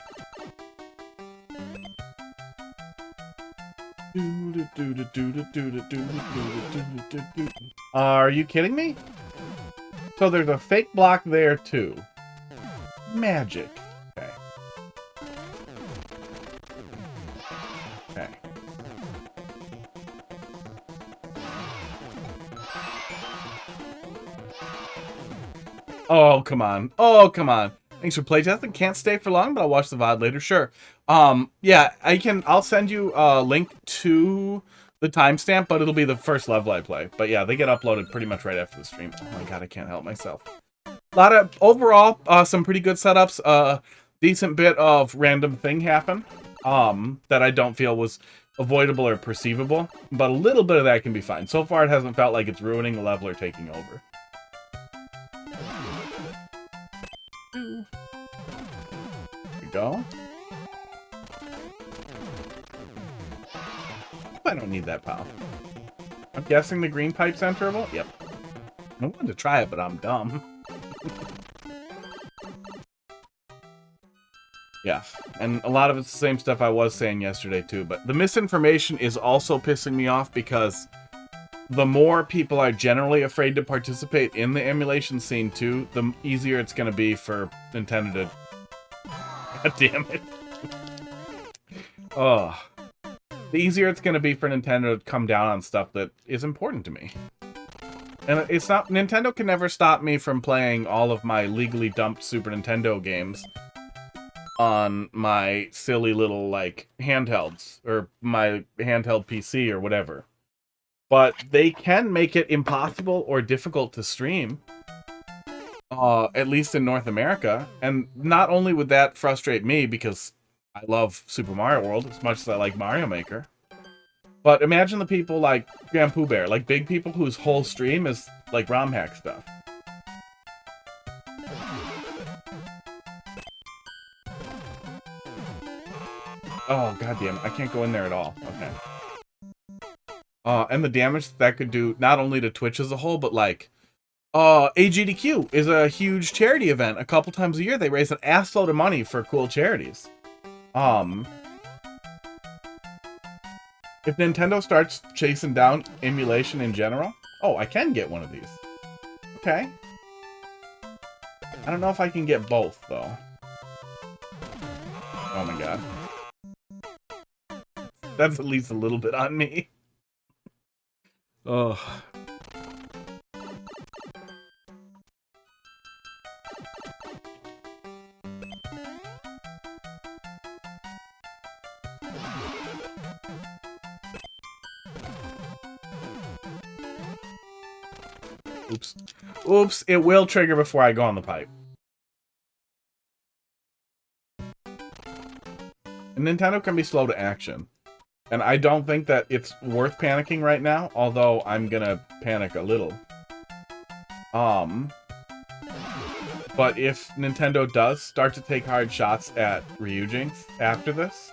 Are you kidding me? So there's a fake block there too. Magic. Okay. Okay. Oh, come on. Oh, come on. Thanks for playtesting. Can't stay for long, but I'll watch the VOD later. Sure. Yeah, I'll send you a link to the timestamp, but it'll be the first level I play. But yeah, they get uploaded pretty much right after the stream. Oh my god, I can't help myself. A lot of, overall, some pretty good setups. Decent bit of random thing happen that I don't feel was avoidable or perceivable. But a little bit of that can be fine. So far, it hasn't felt like it's ruining the level or taking over. There we go. I don't need that, pal. I'm guessing the green pipe's enterable? Yep. I wanted to try it, but I'm dumb. Yeah, and a lot of it's the same stuff I was saying yesterday too, but the misinformation is also pissing me off because the more people are generally afraid to participate in the emulation scene too, the easier it's going to be for Nintendo to... God damn it. Oh. The easier it's going to be for Nintendo to come down on stuff that is important to me. And it's not... Nintendo can never stop me from playing all of my legally dumped Super Nintendo games on my silly little, like, handhelds, or my handheld PC, or whatever. But they can make it impossible or difficult to stream, at least in North America. And not only would that frustrate me, because I love Super Mario World as much as I like Mario Maker, but imagine the people like Grand Pooh Bear, like big people whose whole stream is, like, ROM hack stuff. Oh, goddamn, I can't go in there at all. Okay. And the damage that could do, not only to Twitch as a whole, but, like, AGDQ is a huge charity event. A couple times a year, they raise an assload of money for cool charities. If Nintendo starts chasing down emulation in general... Oh, I can get one of these. Okay. I don't know if I can get both, though. Oh my god. That's at least a little bit on me. Ugh. Oops. Oops, it will trigger before I go on the pipe. And Nintendo can be slow to action. And I don't think that it's worth panicking right now, although I'm gonna panic a little. But if Nintendo does start to take hard shots at Ryujin after this,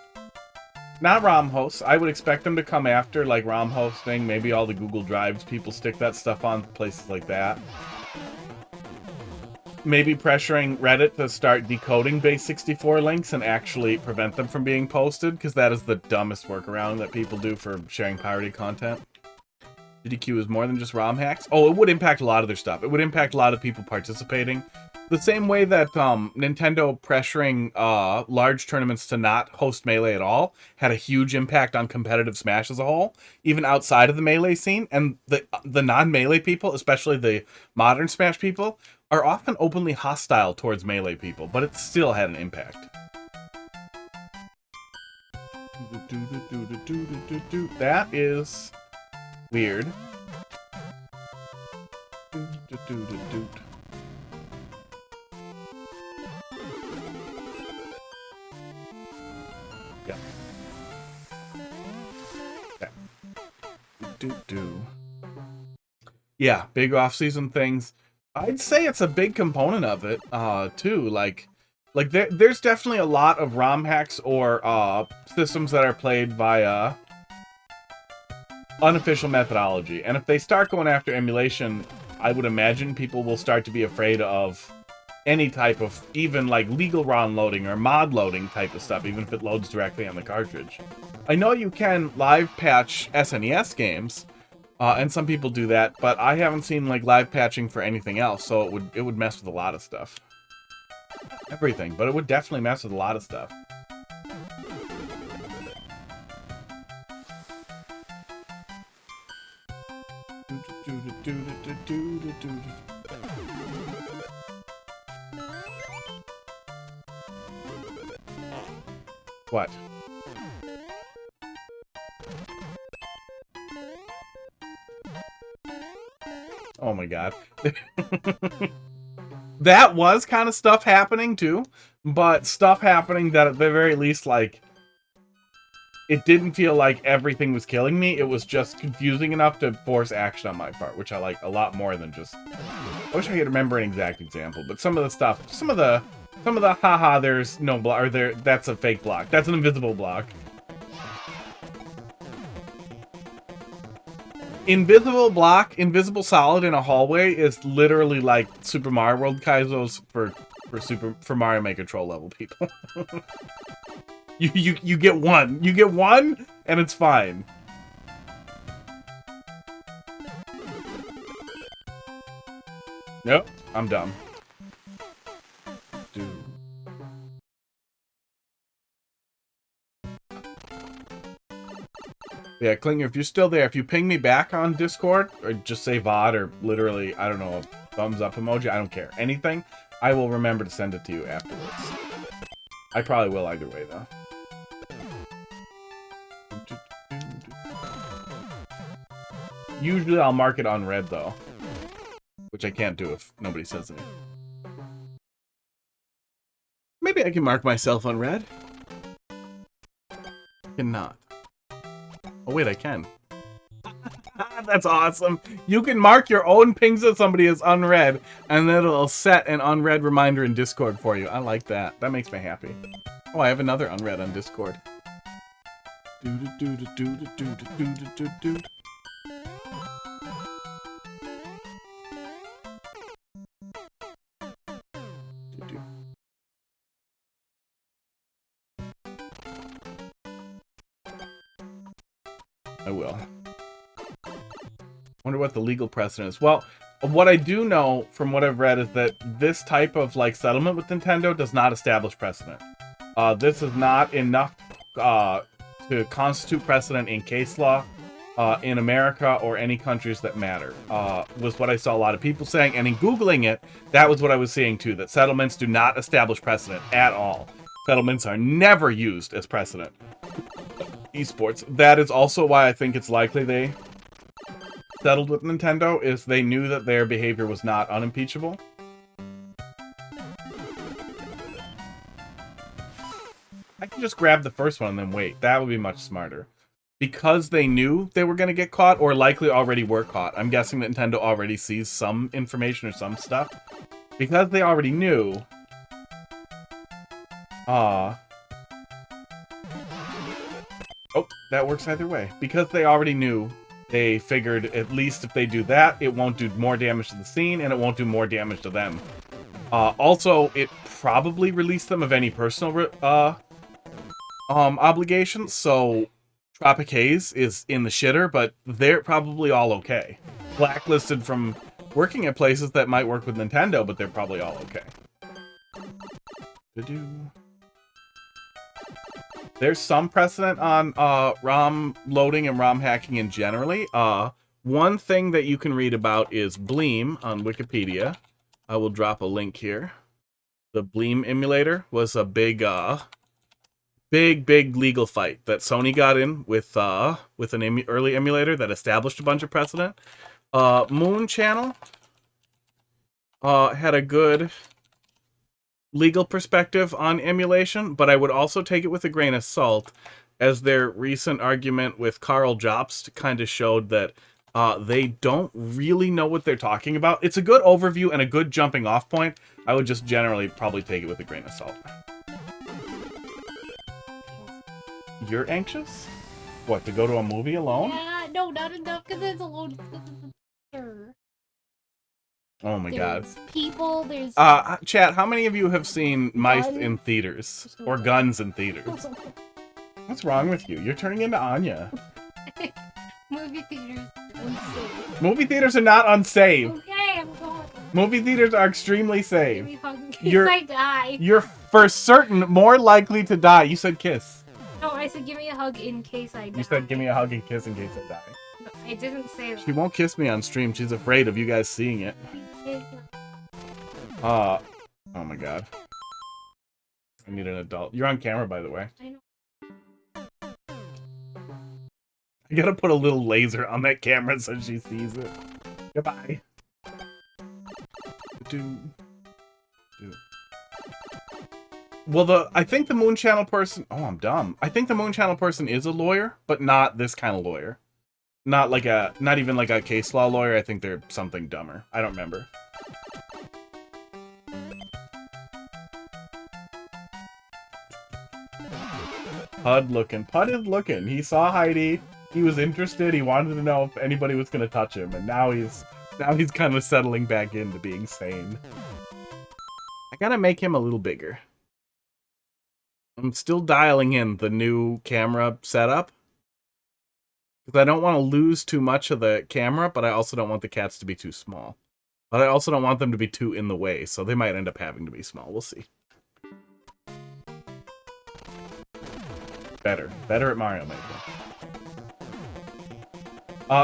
not ROM hosts, I would expect them to come after, like, ROM hosting, maybe all the Google Drives, people stick that stuff on, places like that. Maybe pressuring Reddit to start decoding base64 links and actually prevent them from being posted, because that is the dumbest workaround that people do for sharing pirated content. DDQ is more than just ROM hacks. Oh, it would impact a lot of their stuff. It would impact a lot of people participating. The same way that Nintendo pressuring large tournaments to not host Melee at all had a huge impact on competitive Smash as a whole, even outside of the Melee scene. And the non-Melee people, especially the modern Smash people, are often openly hostile towards Melee people, but it still had an impact. That is weird. Yeah. Yeah, big off-season things. I'd say it's a big component of it, too. Like there's definitely a lot of ROM hacks or systems that are played via unofficial methodology. And if they start going after emulation, I would imagine people will start to be afraid of any type of, even like legal ROM loading or mod loading type of stuff, even if it loads directly on the cartridge. I know you can live patch SNES games, and some people do that, but I haven't seen like live patching for anything else, so it would mess with a lot of stuff. Everything, but it would definitely mess with a lot of stuff. What? Oh my god. That was kind of stuff happening too, but stuff happening that at the very least, like, it didn't feel like everything was killing me. It was just confusing enough to force action on my part, which I like a lot more than just... I wish I could remember an exact example, but some of the stuff, some of the haha, there's no block, or there, that's a fake block. That's an invisible block. invisible block, invisible solid in a hallway is literally like Super Mario World Kaizos for Mario Maker troll level people. you get one. You get one, and it's fine. Nope, I'm dumb. Dude. Yeah, Klinger, if you're still there, if you ping me back on Discord, or just say VOD, or literally, I don't know, a thumbs up emoji, I don't care. Anything, I will remember to send it to you afterwards. I probably will either way, though. Usually I'll mark it on red, though. Which I can't do if nobody says anything. Maybe I can mark myself on red. Cannot. Oh wait, I can. That's awesome. You can mark your own pings that somebody is unread, and then it'll set an unread reminder in Discord for you. I like that. That makes me happy. Oh, I have another unread on Discord. I will. Wonder what the legal precedent is. Well, what I do know from what I've read is that this type of like settlement with Nintendo does not establish precedent. This is not enough to constitute precedent in case law in America or any countries that matter. Was what I saw a lot of people saying, and in Googling it, that was what I was seeing too, that settlements do not establish precedent at all. Settlements are never used as precedent. Esports. That is also why I think it's likely they settled with Nintendo, is they knew that their behavior was not unimpeachable. I can just grab the first one and then wait. That would be much smarter. Because they knew they were going to get caught, or likely already were caught. I'm guessing that Nintendo already sees some information or some stuff. Because they already knew... Oh, that works either way. Because they already knew, they figured at least if they do that, it won't do more damage to the scene, and it won't do more damage to them. Also, it probably released them of any personal obligations, so Tropic Haze is in the shitter, but they're probably all okay. Blacklisted from working at places that might work with Nintendo, but they're probably all okay. There's some precedent on ROM loading and ROM hacking in generally. One thing that you can read about is Bleem on Wikipedia. I will drop a link here. The Bleem emulator was a big legal fight that Sony got in with an early emulator that established a bunch of precedent. Moon Channel had a good legal perspective on emulation, but I would also take it with a grain of salt, as their recent argument with Karl Jobst kind of showed that they don't really know what they're talking about. It's a good overview and a good jumping off point. I would just generally probably take it with a grain of salt. You're anxious? What, to go to a movie alone? Yeah, no, not enough, because it's alone. Oh my god. People, there's... Chat, how many of you have seen mice in theaters? Or guns in theaters? What's wrong with you? You're turning into Anya. Movie theaters unsafe. Movie theaters are not unsafe. Okay, I'm going. Movie theaters are extremely safe. Give me a hug in case I die. You're for certain more likely to die. You said kiss. No, I said give me a hug in case I die. You said give me a hug and kiss in case I die. No, I didn't say that. She won't kiss me on stream. She's afraid of you guys seeing it. Oh my god. I need an adult. You're on camera, by the way. I know. I gotta put a little laser on that camera so she sees it. Goodbye. Well, I think the Moon Channel person... Oh, I'm dumb. I think the Moon Channel person is a lawyer, but not this kind of lawyer. Not even like a case law lawyer. I think they're something dumber. I don't remember. Pud looking. Pud is looking. He saw Heidi. He was interested. He wanted to know if anybody was going to touch him, and now he's kind of settling back into being sane. I gotta make him a little bigger. I'm still dialing in the new camera setup. Because I don't want to lose too much of the camera, but I also don't want the cats to be too small. But I also don't want them to be too in the way, so they might end up having to be small. We'll see. Better at Mario Maker.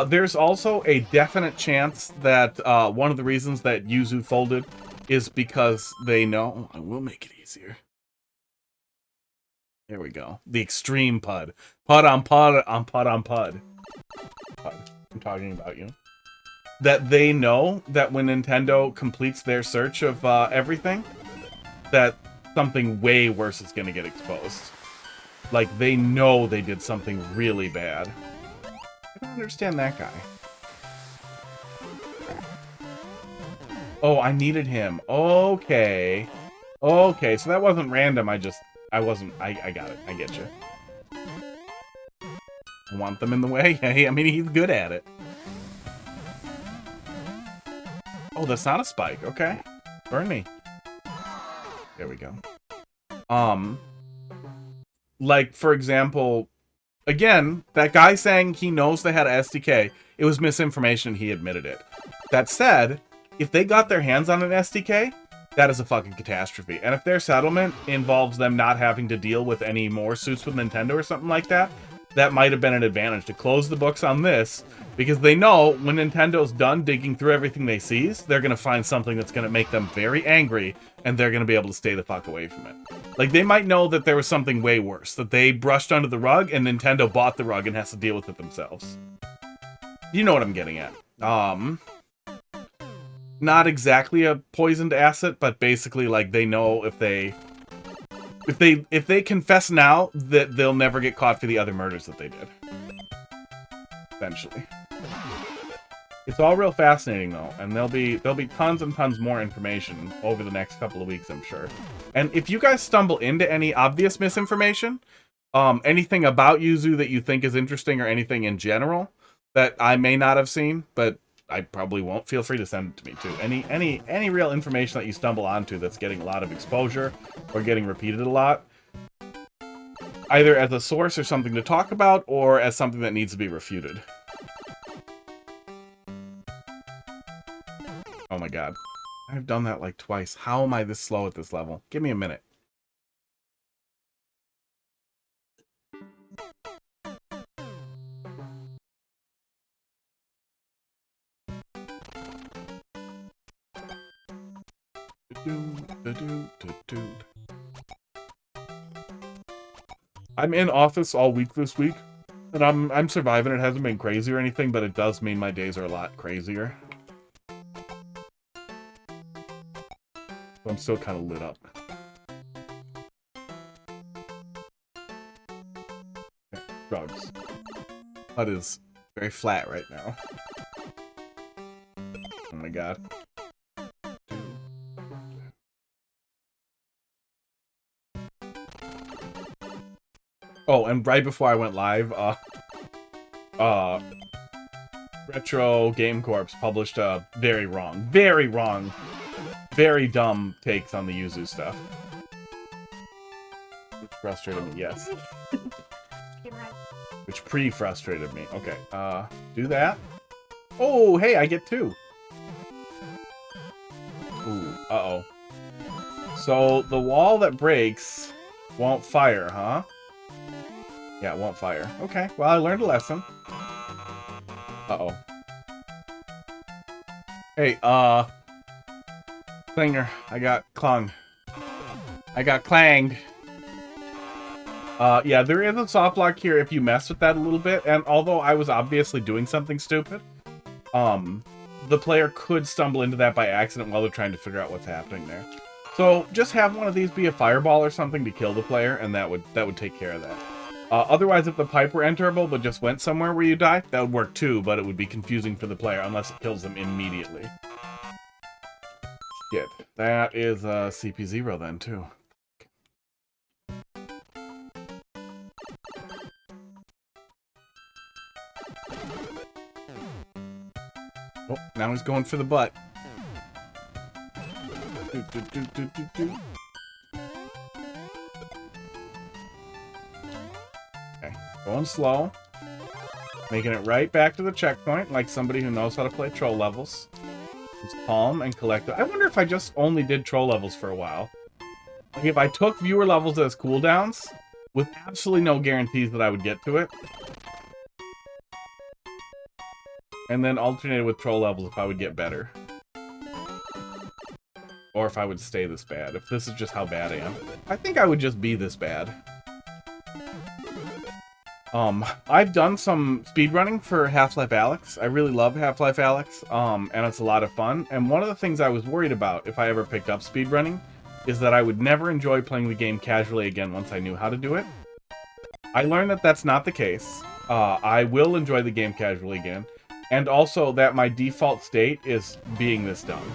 There's also a definite chance that one of the reasons that Yuzu folded is because they know... I will make it easier. There we go. The extreme PUD. PUD on PUD on PUD on PUD. PUD. I'm talking about you. That they know that when Nintendo completes their search of everything, that something way worse is going to get exposed. Like, they know they did something really bad. I don't understand that guy. Oh, I needed him. Okay. Okay, so that wasn't random. I got it. I get you. I want them in the way? I mean, he's good at it. Oh, that's not a spike. Okay. Burn me. There we go. Like, for example, again, that guy saying he knows they had a SDK, it was misinformation, he admitted it. That said, if they got their hands on an SDK, that is a fucking catastrophe. And if their settlement involves them not having to deal with any more suits with Nintendo or something like that, that might have been an advantage to close the books on this, because they know when Nintendo's done digging through everything they seize, they're going to find something that's going to make them very angry, and they're going to be able to stay the fuck away from it. Like, they might know that there was something way worse, that they brushed under the rug, and Nintendo bought the rug and has to deal with it themselves. You know what I'm getting at. Not exactly a poisoned asset, but basically, like, they know if they confess now, that they'll never get caught for the other murders that they did. Eventually. It's all real fascinating, though, and there'll be tons and tons more information over the next couple of weeks, I'm sure. And if you guys stumble into any obvious misinformation, anything about Yuzu that you think is interesting, or anything in general that I may not have seen, but I probably won't, feel free to send it to me too. Any real information that you stumble onto that's getting a lot of exposure or getting repeated a lot, either as a source or something to talk about, or as something that needs to be refuted. Oh my god. I've done that like twice. How am I this slow at this level? Give me a minute. I'm in office all week this week, and I'm surviving. It hasn't been crazy or anything, but it does mean my days are a lot crazier. So I'm still kind of lit up. Okay, drugs. HUD is very flat right now. Oh my god. Oh, and right before I went live, Retro Game Corps published a very wrong, very dumb takes on the Yuzu stuff. Which frustrated me, yes. Which pre-frustrated me. Okay, do that. Oh, hey, I get 2. Ooh, uh-oh. So, the wall that breaks won't fire, huh? Yeah, it won't fire. Okay, well, I learned a lesson. Uh-oh. Hey, Klinger, I got clung. I got clanged. Yeah, there is a soft lock here if you mess with that a little bit, and although I was obviously doing something stupid, the player could stumble into that by accident while they're trying to figure out what's happening there. So, just have one of these be a fireball or something to kill the player, and that would take care of that. Otherwise, if the pipe were enterable but just went somewhere where you die, that would work too, but it would be confusing for the player unless it kills them immediately. Shit. That is CP0 then, too. Oh, now he's going for the butt. Okay, going slow. Making it right back to the checkpoint, like somebody who knows how to play troll levels. It's calm and collected. I wonder if I just only did troll levels for a while. Like if I took viewer levels as cooldowns, with absolutely no guarantees that I would get to it. And then alternated with troll levels if I would get better. Or if I would stay this bad. If this is just how bad I am. I think I would just be this bad. I've done some speedrunning for Half-Life Alyx. I really love Half-Life Alyx, and it's a lot of fun. And one of the things I was worried about if I ever picked up speedrunning is that I would never enjoy playing the game casually again once I knew how to do it. I learned that that's not the case. I will enjoy the game casually again. And also that my default state is being this dumb.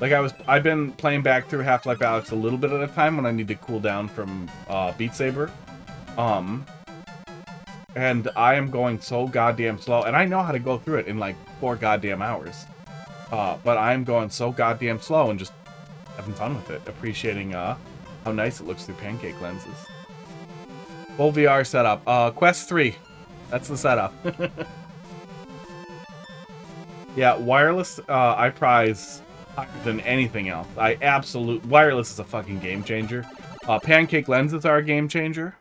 Like I've been playing back through Half-Life Alyx a little bit at a time when I need to cool down from Beat Saber. And I am going so goddamn slow. And I know how to go through it in like 4 goddamn hours. But I'm going so goddamn slow and just having fun with it. Appreciating how nice it looks through pancake lenses. Full VR setup. Quest 3. That's the setup. Yeah, wireless I prize higher than anything else. Wireless is a fucking game changer. Pancake lenses are a game changer.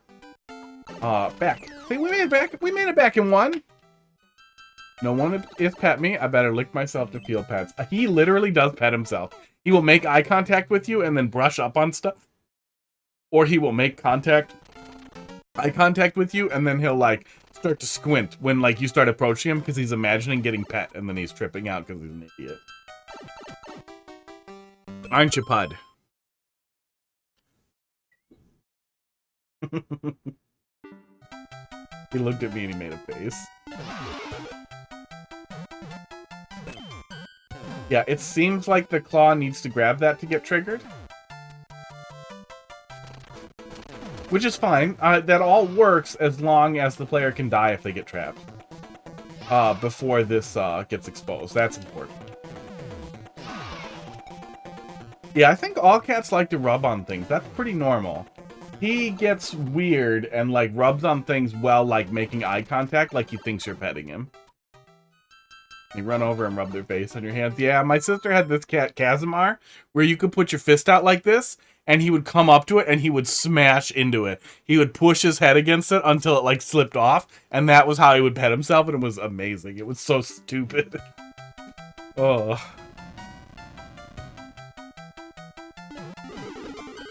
Back. See, we made it back in 1. No one is pet me. I better lick myself to feel pets. He literally does pet himself. He will make eye contact with you and then brush up on stuff. Or he will make eye contact with you and then he'll like start to squint when like you start approaching him because he's imagining getting pet and then he's tripping out because he's an idiot. Aren't you, Pud? He looked at me and he made a face. Yeah, it seems like the claw needs to grab that to get triggered. Which is fine. That all works as long as the player can die if they get trapped. Before this gets exposed. That's important. Yeah, I think all cats like to rub on things. That's pretty normal. He gets weird and like rubs on things while like making eye contact like he thinks you're petting him. You run over and rub their face on your hands. Yeah, my sister had this cat, Kazimar, where you could put your fist out like this, and he would come up to it, and he would smash into it. He would push his head against it until it, like, slipped off, and that was how he would pet himself, and it was amazing. It was so stupid. Oh.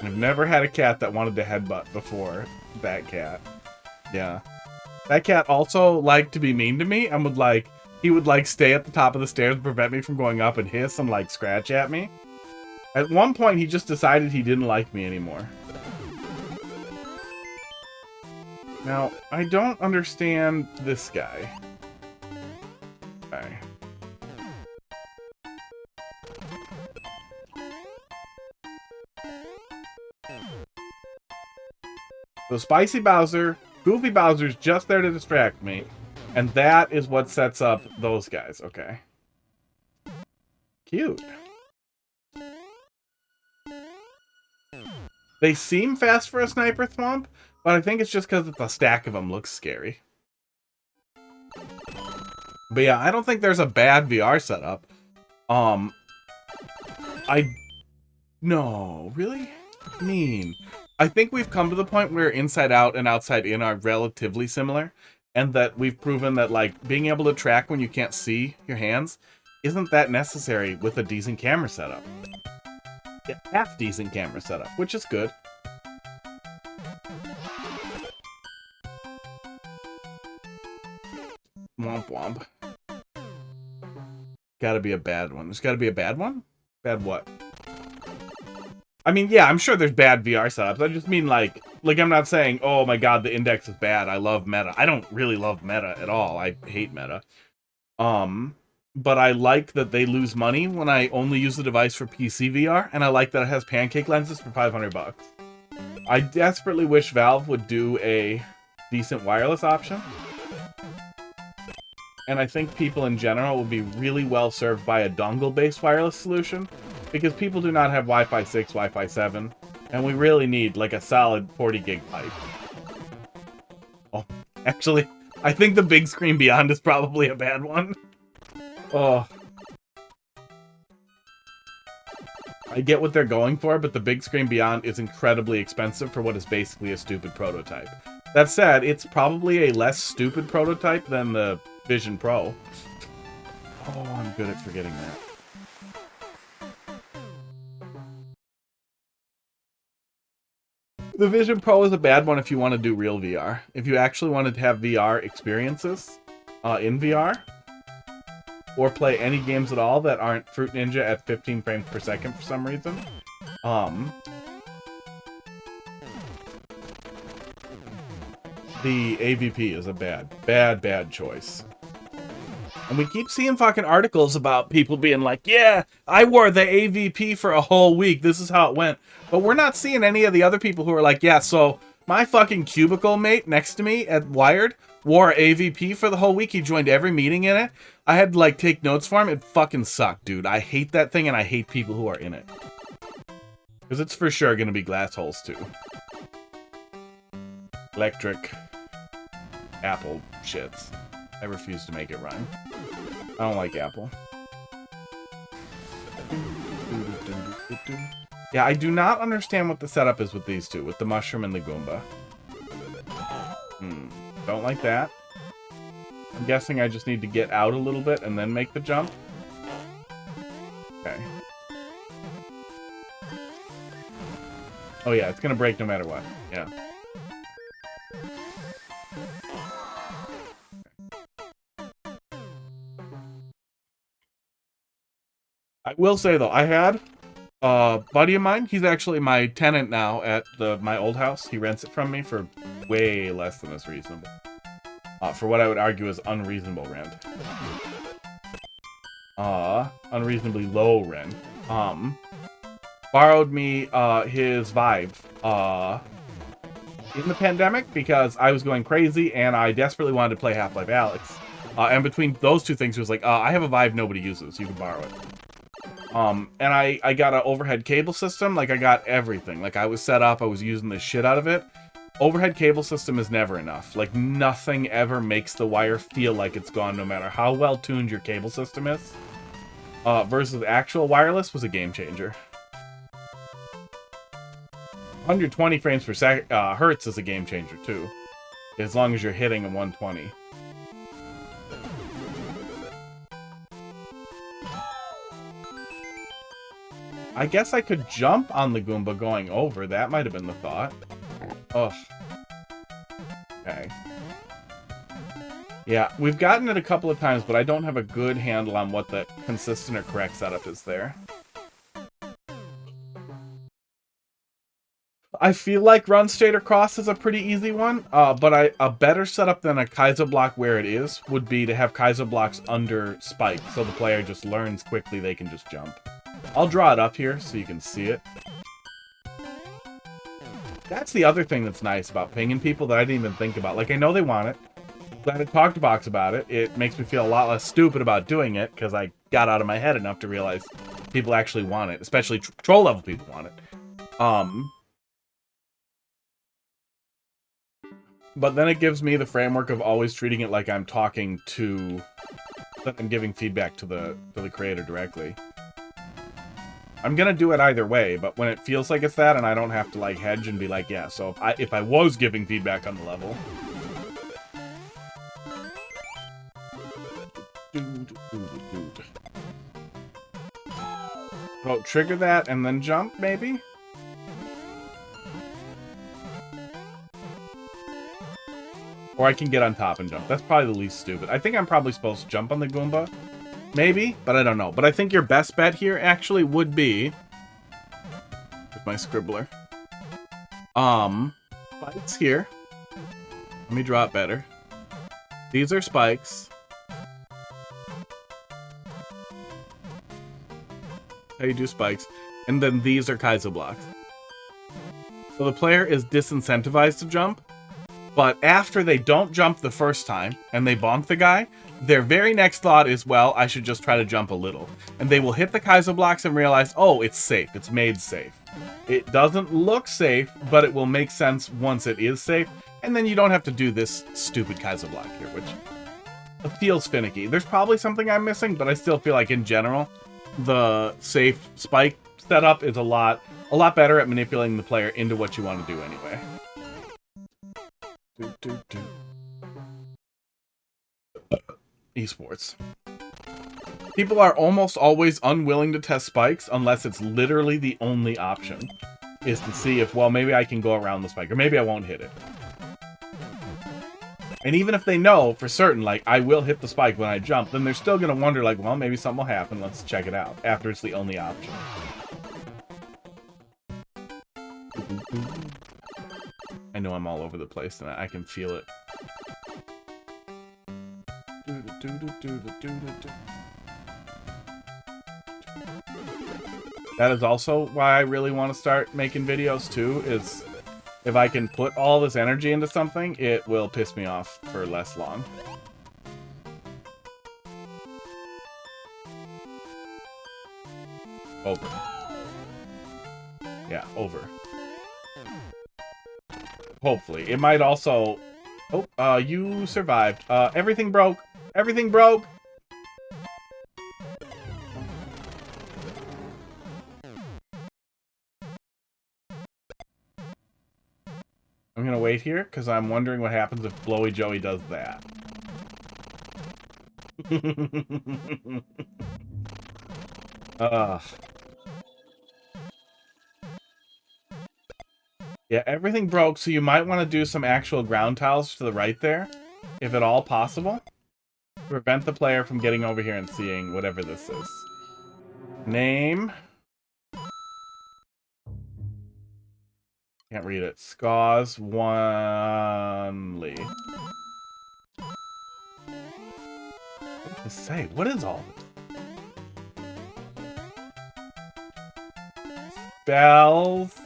I've never had a cat that wanted to headbutt before that cat. Yeah. That cat also liked to be mean to me, and would, like... He would, like, stay at the top of the stairs to prevent me from going up and hiss and, like, scratch at me. At one point, he just decided he didn't like me anymore. Now, I don't understand this guy. Okay. So, Spicy Bowser, Goofy Bowser's just there to distract me. And that is what sets up those guys. Okay. Cute. They seem fast for a sniper thwomp, but I think it's just because the stack of them looks scary. But yeah, I don't think there's a bad VR setup. No, really? Mean. I think we've come to the point where Inside Out and Outside In are relatively similar. And that we've proven that, like, being able to track when you can't see your hands isn't that necessary with a decent camera setup. A half-decent camera setup, which is good. Womp womp. Gotta be a bad one. There's gotta be a bad one? Bad what? I mean, yeah, I'm sure there's bad VR setups. I just mean, like I'm not saying, oh my god, the index is bad. I love meta. I don't really love meta at all. I hate meta. But I like that they lose money when I only use the device for PC VR, and I like that it has pancake lenses for $500. I desperately wish Valve would do a decent wireless option. And I think people in general will be really well served by a dongle-based wireless solution, because people do not have Wi-Fi 6, Wi-Fi 7, and we really need like a solid 40 gig pipe. Oh, actually, I think the big screen beyond is probably a bad one. Oh. I get what they're going for, but the big screen beyond is incredibly expensive for what is basically a stupid prototype. That said, it's probably a less stupid prototype than the Vision Pro. Oh, I'm good at forgetting that. The Vision Pro is a bad one if you want to do real VR. If you actually wanted to have VR experiences in VR, or play any games at all that aren't Fruit Ninja at 15 frames per second for some reason, the AVP is a bad choice. And we keep seeing fucking articles about people being like, yeah, I wore the AVP for a whole week. This is how it went. But we're not seeing any of the other people who are like, yeah, so my fucking cubicle mate next to me at Wired wore AVP for the whole week. He joined every meeting in it. I had to, like, take notes for him. It fucking sucked, dude. I hate that thing, and I hate people who are in it. Because it's for sure going to be glass holes, too. Electric. Apple shits. I refuse to make it rhyme. I don't like Apple. Yeah, I do not understand what the setup is with these two, with the mushroom and the Goomba. Don't like that. I'm guessing I just need to get out a little bit and then make the jump. Okay. Oh yeah, it's gonna break no matter what. Yeah. I will say though, I had a buddy of mine. He's actually my tenant now at my old house. He rents it from me for way less than is reasonable. For what I would argue is unreasonable rent. Unreasonably low rent. Borrowed me his Vive in the pandemic because I was going crazy and I desperately wanted to play Half-Life Alyx. And between those two things, he was like, I have a Vive nobody uses. You can borrow it. And I got an overhead cable system. Like, I got everything. Like, I was set up. I was using the shit out of it. Overhead cable system is never enough. Like, nothing ever makes the wire feel like it's gone, no matter how well tuned your cable system is. Versus actual wireless was a game changer. 120 frames per second, hertz is a game changer too. As long as you're hitting a 120. I guess I could jump on the Goomba going over. That might have been the thought. Ugh. Okay. Yeah, we've gotten it a couple of times, but I don't have a good handle on what the consistent or correct setup is there. I feel like Run State or Cross is a pretty easy one, but a better setup than a Kaizo block where it is would be to have Kaizo blocks under Spike, so the player just learns quickly they can just jump. I'll draw it up here so you can see it. That's the other thing that's nice about pinging people that I didn't even think about. Like, I know they want it. Glad I talked to Box about it. It makes me feel a lot less stupid about doing it, because I got out of my head enough to realize people actually want it. Especially troll level people want it. But then it gives me the framework of always treating it like I'm talking to... that I'm giving feedback to the creator directly. I'm gonna do it either way, but when it feels like it's that and I don't have to like hedge and be like, yeah, so if I was giving feedback on the level. Oh, trigger that and then jump, maybe? Or I can get on top and jump. That's probably the least stupid. I think I'm probably supposed to jump on the Goomba. Maybe, but I don't know. But I think your best bet here actually would be... with my scribbler. Spikes here. Let me draw it better. These are spikes. How you do spikes. And then these are Kaizo blocks. So the player is disincentivized to jump. But after they don't jump the first time and they bonk the guy, their very next thought is, well, I should just try to jump a little. And they will hit the Kaizo blocks and realize, oh, it's safe. It's made safe. It doesn't look safe, but it will make sense once it is safe. And then you don't have to do this stupid Kaizo block here, which feels finicky. There's probably something I'm missing, but I still feel like in general, the safe spike setup is a lot better at manipulating the player into what you want to do anyway. Esports. People are almost always unwilling to test spikes unless it's literally the only option. Is to see if, well, maybe I can go around the spike, or maybe I won't hit it. And even if they know for certain, like, I will hit the spike when I jump, then they're still going to wonder, like, well, maybe something will happen. Let's check it out. After it's the only option. I know I'm all over the place, and I can feel it. That is also why I really want to start making videos, too, is if I can put all this energy into something, it will piss me off for less long. Over. Yeah, over. Hopefully. It might also... Oh, you survived. Everything broke. Everything broke! I'm gonna wait here, because I'm wondering what happens if Blowy Joey does that. Yeah, everything broke, so you might want to do some actual ground tiles to the right there, if at all possible. To prevent the player from getting over here and seeing whatever this is. Name. Can't read it. Scars Wanley. What does it say? What is all this? Spells.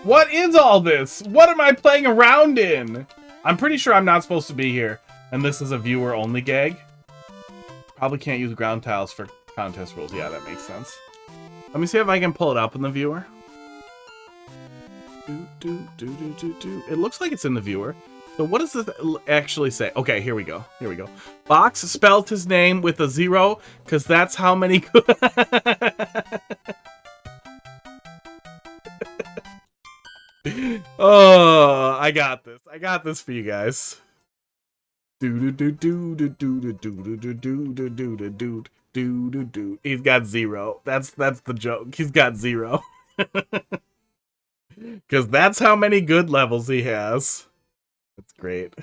What is all this? What am I playing around in? I'm pretty sure I'm not supposed to be here, and this is a viewer-only gag. Probably can't use ground tiles for contest rules. Yeah, that makes sense. Let me see if I can pull it up in the viewer. It looks like it's in the viewer. So what does this actually say? Okay, here we go. Here we go. Box spelled his name with a 0, because that's how many... Oh, I got this. I got this for you guys. He's got 0. That's the joke. He's got 0. Because that's how many good levels he has. That's great.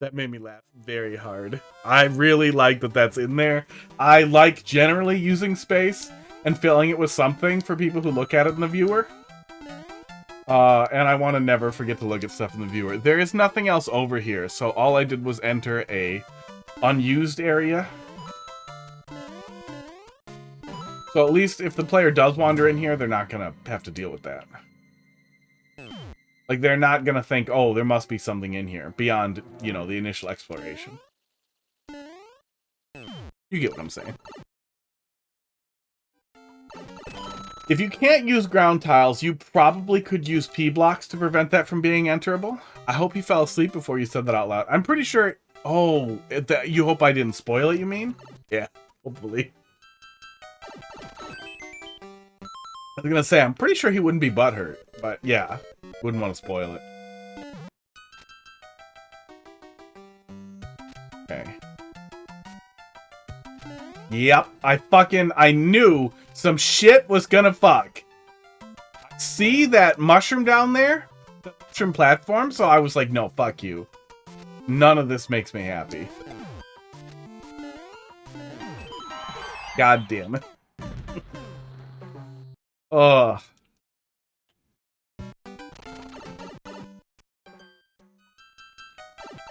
That made me laugh very hard. I really like that that's in there. I like generally using space and filling it with something for people who look at it in the viewer. And I want to never forget to look at stuff in the viewer. There is nothing else over here, so all I did was enter a unused area. So at least if the player does wander in here, they're not going to have to deal with that. Like, they're not going to think, oh, there must be something in here beyond, you know, the initial exploration. You get what I'm saying. If you can't use ground tiles, you probably could use P-blocks to prevent that from being enterable. I hope you fell asleep before you said that out loud. I'm pretty sure... Oh, you hope I didn't spoil it, you mean? Yeah, hopefully. I was gonna say, I'm pretty sure he wouldn't be butthurt, but yeah, wouldn't want to spoil it. Okay. Yep, I knew some shit was gonna fuck. See that mushroom down there? The mushroom platform? So I was like, no, fuck you. None of this makes me happy. God damn it. Ugh.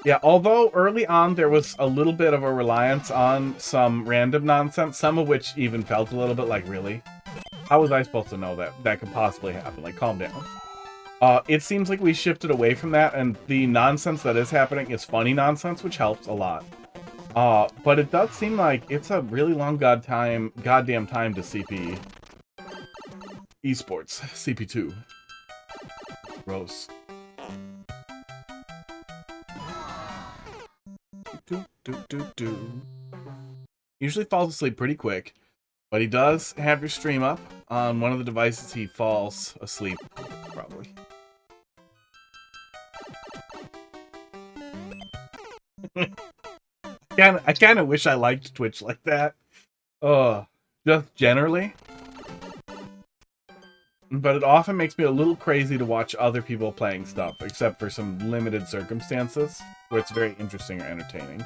Yeah, although early on there was a little bit of a reliance on some random nonsense, some of which even felt a little bit like, really? How was I supposed to know that that could possibly happen? Like, calm down. It seems like we shifted away from that, and the nonsense that is happening is funny nonsense, which helps a lot. But it does seem like it's a really long goddamn time to CP esports. CP2. Gross. Usually falls asleep pretty quick, but he does have your stream up. On one of the devices, he falls asleep, probably. I kind of wish I liked Twitch like that. Just generally. But it often makes me a little crazy to watch other people playing stuff, except for some limited circumstances, where it's very interesting or entertaining.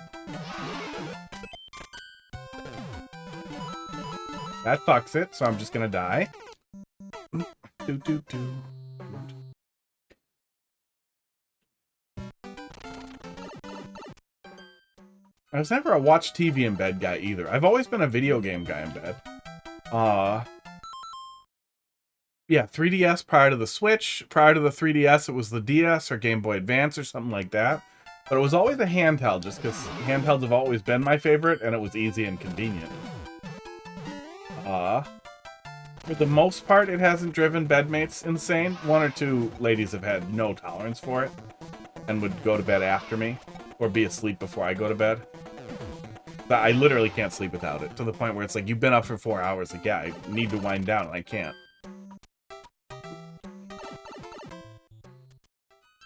That fucks it, so I'm just gonna die. I was never a watch TV in bed guy either. I've always been a video game guy in bed. Yeah, 3DS prior to the Switch. Prior to the 3DS, it was the DS or Game Boy Advance or something like that. But it was always a handheld, just because handhelds have always been my favorite, and it was easy and convenient. For the most part, it hasn't driven bedmates insane. One or two ladies have had no tolerance for it, and would go to bed after me, or be asleep before I go to bed. But I literally can't sleep without it, to the point where it's like, you've been up for 4 hours, like, yeah, I need to wind down, and I can't.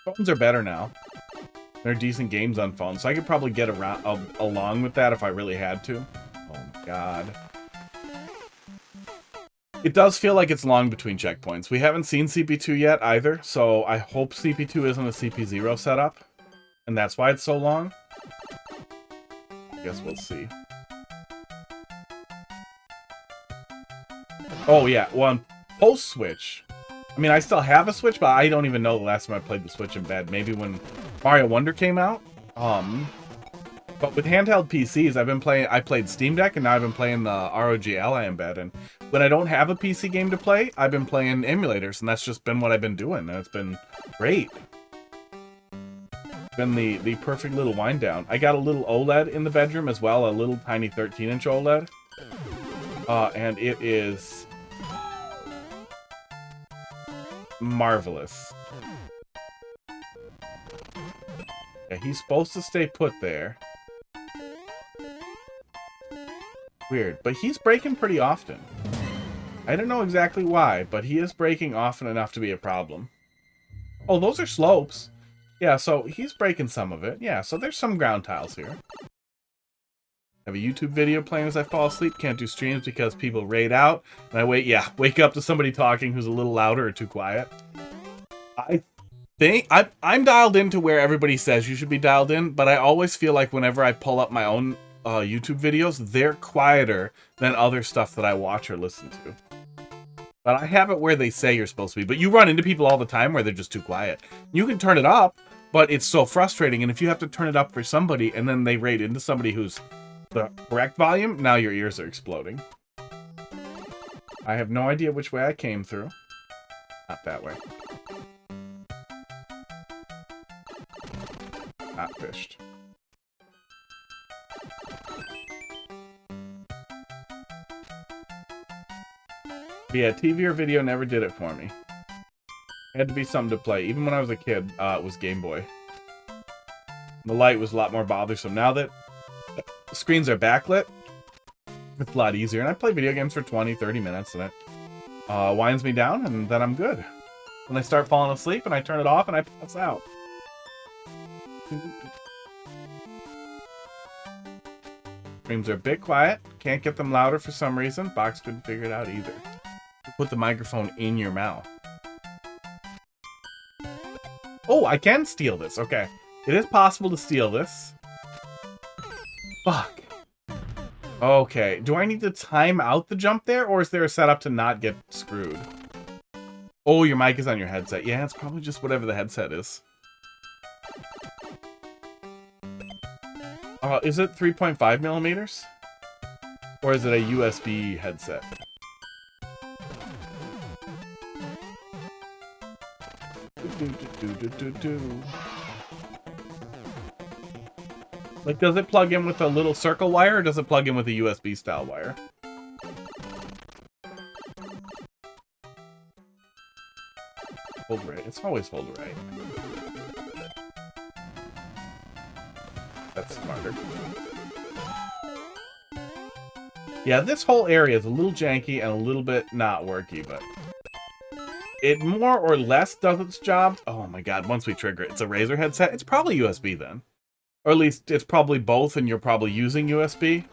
Phones are better now. There are decent games on phones, so I could probably get around along with that if I really had to. Oh my god. It does feel like it's long between checkpoints. We haven't seen CP2 yet either, so I hope CP2 isn't a CP0 setup, and that's why it's so long. I guess we'll see. Oh yeah, well, post-Switch. I mean, I still have a Switch, but I don't even know the last time I played the Switch in bed. Maybe when Mario Wonder came out. But with handheld PCs, I played Steam Deck, and now I've been playing the ROG Ally in bed. And when I don't have a PC game to play, I've been playing emulators, and that's just been what I've been doing, and it's been great. It's been the perfect little wind down. I got a little OLED in the bedroom as well, a little tiny 13-inch OLED. And it is marvelous. Yeah, he's supposed to stay put there. Weird, but he's breaking pretty often. I don't know exactly why, but he is breaking often enough to be a problem. Oh, those are slopes. Yeah, so he's breaking some of it. Yeah, so there's some ground tiles here. Have a YouTube video playing as I fall asleep. Can't do streams because people raid out. And I wake up to somebody talking who's a little louder or too quiet. I think I'm dialed into where everybody says you should be dialed in, but I always feel like whenever I pull up my own YouTube videos, they're quieter than other stuff that I watch or listen to. But I have it where they say you're supposed to be. But you run into people all the time where they're just too quiet. You can turn it up, but it's so frustrating. And if you have to turn it up for somebody and then they raid into somebody who's the correct volume, now your ears are exploding. I have no idea which way I came through. Not that way. Not fished. But yeah, TV or video never did it for me. It had to be something to play. Even when I was a kid, it was Game Boy. The light was a lot more bothersome. Now that the screens are backlit, it's a lot easier. And I play video games for 20, 30 minutes, and it winds me down, and then I'm good. When I start falling asleep, and I turn it off, and I pass out. Screams are a bit quiet. Can't get them louder for some reason. Box couldn't figure it out either. Put the microphone in your mouth. Oh, I can steal this. Okay. It is possible to steal this. Fuck. Okay. Do I need to time out the jump there, or is there a setup to not get screwed? Oh, your mic is on your headset. Yeah, it's probably just whatever the headset is. Is it 3.5 millimeters? Or is it a USB headset? Like, does it plug in with a little circle wire, or does it plug in with a USB style wire? Hold right. It's always hold right. That's smarter. Yeah, this whole area is a little janky and a little bit not worky, but it more or less does its job. Oh my god, once we trigger it, it's a Razer headset. It's probably USB then. Or at least it's probably both and you're probably using USB.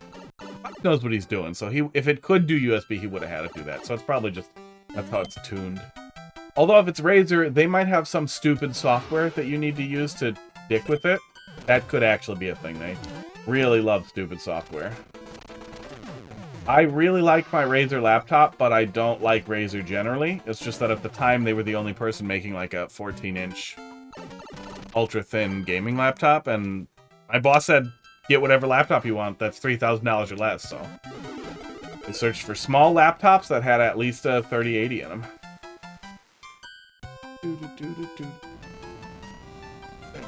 Fuck knows what he's doing. So if it could do USB, he would have had to do that. So it's probably just, that's how it's tuned. Although if it's Razer, they might have some stupid software that you need to use to dick with it. That could actually be a thing. They really love stupid software. I really like my Razer laptop, but I don't like Razer generally. It's just that at the time, they were the only person making like a 14-inch ultra-thin gaming laptop, and my boss said, get whatever laptop you want that's $3,000 or less, so I searched for small laptops that had at least a 3080 in them.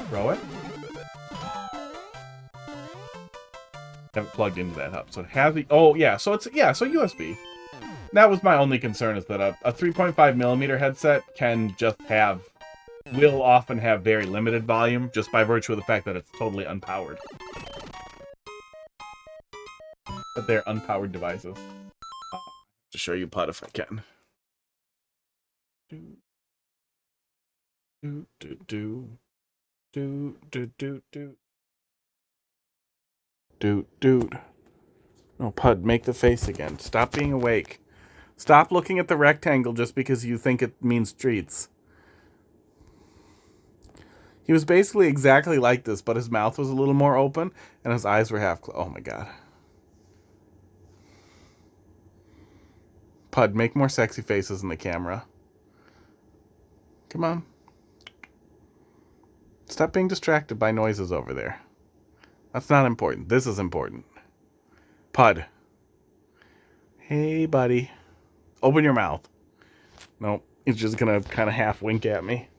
Throw it. Haven't plugged into that hub, so it has the. Oh yeah, so it's so USB. That was my only concern, is that a 3.5mm headset can just will often have very limited volume just by virtue of the fact that it's totally unpowered. But they're unpowered devices. To show you PUD if I can. Dude. Oh, PUD, make the face again. Stop being awake. Stop looking at the rectangle just because you think it means streets. He was basically exactly like this, but his mouth was a little more open, and his eyes were half closed. Oh my god. PUD, make more sexy faces in the camera. Come on. Stop being distracted by noises over there. That's not important. This is important. PUD. Hey, buddy. Open your mouth. Nope. He's just gonna kind of half wink at me.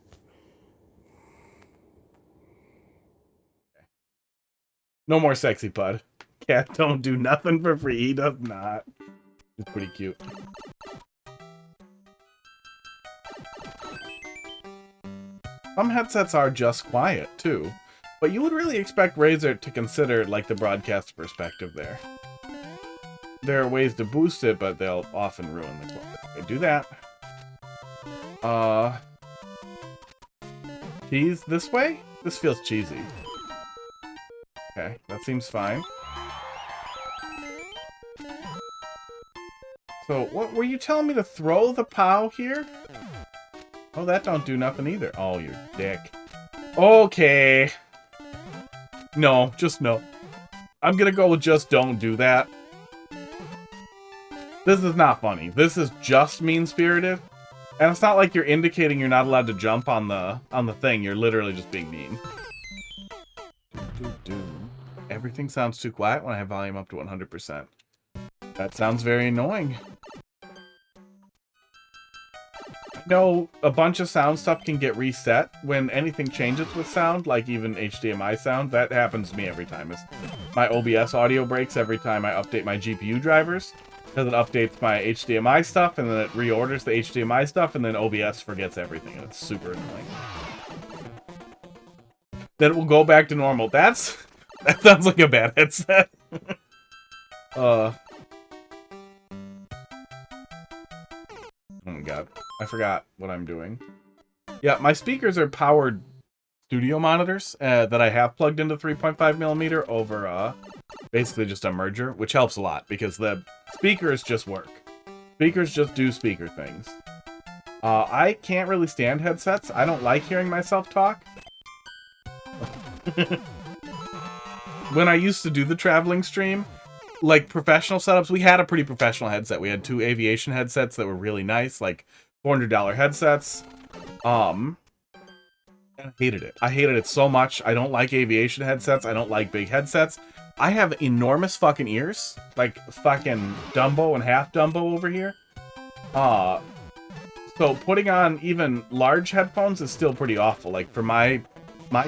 No more sexy PUD. Cat don't do nothing for free. He does not. He's pretty cute. Some headsets are just quiet, too. But you would really expect Razer to consider, like, the broadcast perspective there. There are ways to boost it, but they'll often ruin the quality. Okay, do that. Cheese this way? This feels cheesy. Okay, that seems fine. So, what were you telling me to throw the POW here? Oh, that don't do nothing either. Oh, you dick. Okay. No, just no. I'm gonna go with just don't do that. This is not funny. This is just mean-spirited. And it's not like you're indicating you're not allowed to jump on the thing. You're literally just being mean. Everything sounds too quiet when I have volume up to 100%. That sounds very annoying. No, a bunch of sound stuff can get reset when anything changes with sound, like even HDMI sound. That happens to me every time. My OBS audio breaks every time I update my GPU drivers, because it updates my HDMI stuff, and then it reorders the HDMI stuff, and then OBS forgets everything, and it's super annoying. Then it will go back to normal. That sounds like a bad headset. Oh my god. I forgot what I'm doing. Yeah, my speakers are powered studio monitors that I have plugged into 3.5mm over basically just a merger, which helps a lot because the speakers just work. Speakers just do speaker things. I can't really stand headsets. I don't like hearing myself talk. When I used to do the traveling stream, like professional setups, we had a pretty professional headset. We had 2 aviation headsets that were really nice, like $400 headsets. And I hated it. I hated it so much. I don't like aviation headsets. I don't like big headsets. I have enormous fucking ears, like fucking Dumbo and half Dumbo over here. So putting on even large headphones is still pretty awful. Like for my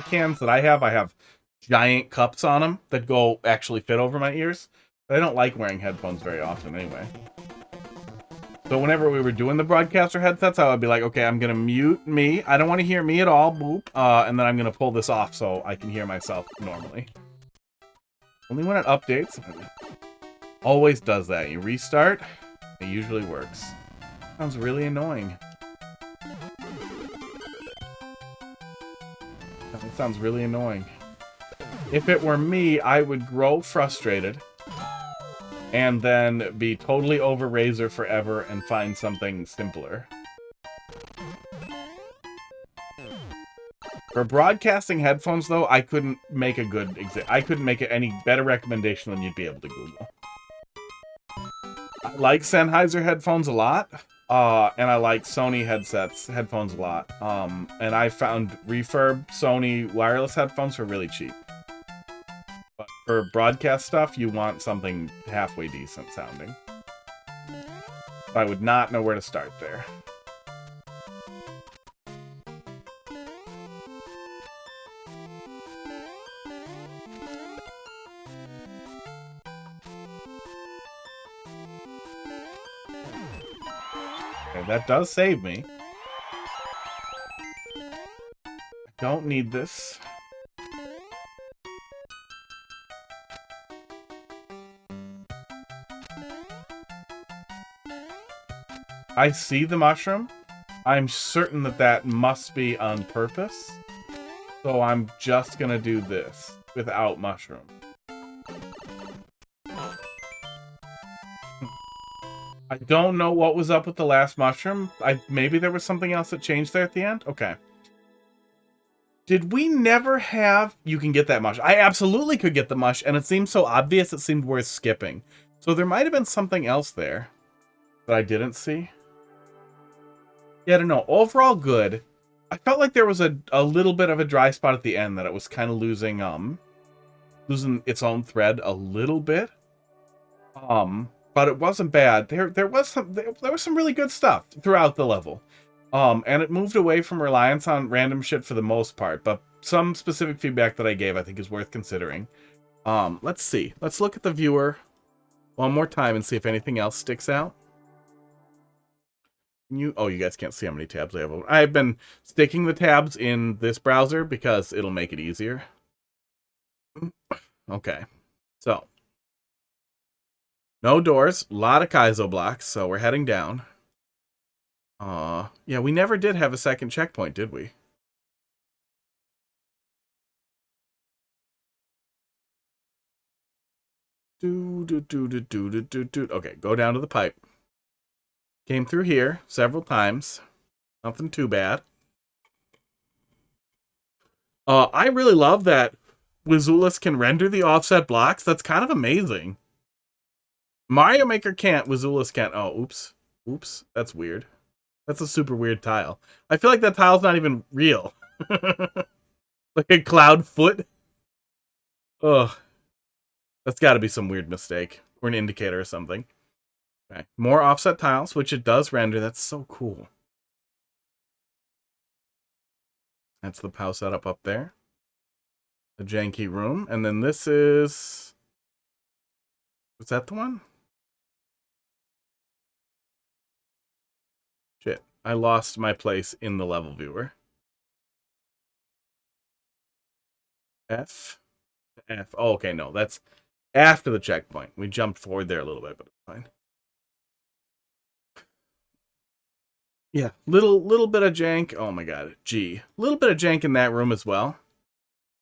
cans that I have giant cups on them that go actually fit over my ears. But I don't like wearing headphones very often anyway. So whenever we were doing the broadcaster headsets, I would be like, okay, I'm going to mute me. I don't want to hear me at all. Boop. And then I'm going to pull this off so I can hear myself normally. Only when it updates. Always does that. You restart, it usually works. Sounds really annoying. That sounds really annoying. If it were me, I would grow frustrated and then be totally over Razer forever and find something simpler. For broadcasting headphones, though, I couldn't make a good I couldn't make any better recommendation than you'd be able to Google. I like Sennheiser headphones a lot, and I like Sony headphones a lot. And I found refurb Sony wireless headphones for really cheap. But for broadcast stuff, you want something halfway decent sounding. I would not know where to start there. Okay, that does save me. I don't need this. I see the mushroom. I'm certain that that must be on purpose. So I'm just gonna do this without mushroom. I don't know what was up with the last mushroom. Maybe there was something else that changed there at the end? Okay. Did we never have... You can get that mush. I absolutely could get the mush, and it seemed so obvious it seemed worth skipping. So there might have been something else there that I didn't see. Yeah, I don't know. Overall, good. I felt like there was a little bit of a dry spot at the end that it was kind of losing its own thread a little bit. But it wasn't bad. There was some really good stuff throughout the level. And it moved away from reliance on random shit for the most part, but some specific feedback that I gave I think is worth considering. Let's see. Let's look at the viewer one more time and see if anything else sticks out. Oh, you guys can't see how many tabs I have. I've been sticking the tabs in this browser because it'll make it easier. Okay. So. No doors. A lot of Kaizo blocks, so we're heading down. Yeah, we never did have a second checkpoint, did we? Okay, go down to the pipe. Came through here several times. Nothing too bad. I really love that Wizulus can render the offset blocks. That's kind of amazing. Mario Maker can't. Wizulus can't. Oh, oops. Oops. That's weird. That's a super weird tile. I feel like that tile's not even real. Like a cloud foot. Ugh. That's got to be some weird mistake. Or an indicator or something. Okay. More offset tiles, which it does render. That's so cool. That's the POW setup up there. The janky room. And then this is... Was that the one? Shit. I lost my place in the level viewer. F. Oh, okay, no. That's after the checkpoint. We jumped forward there a little bit, but it's fine. Yeah, little bit of jank. Oh my god, G. Little bit of jank in that room as well.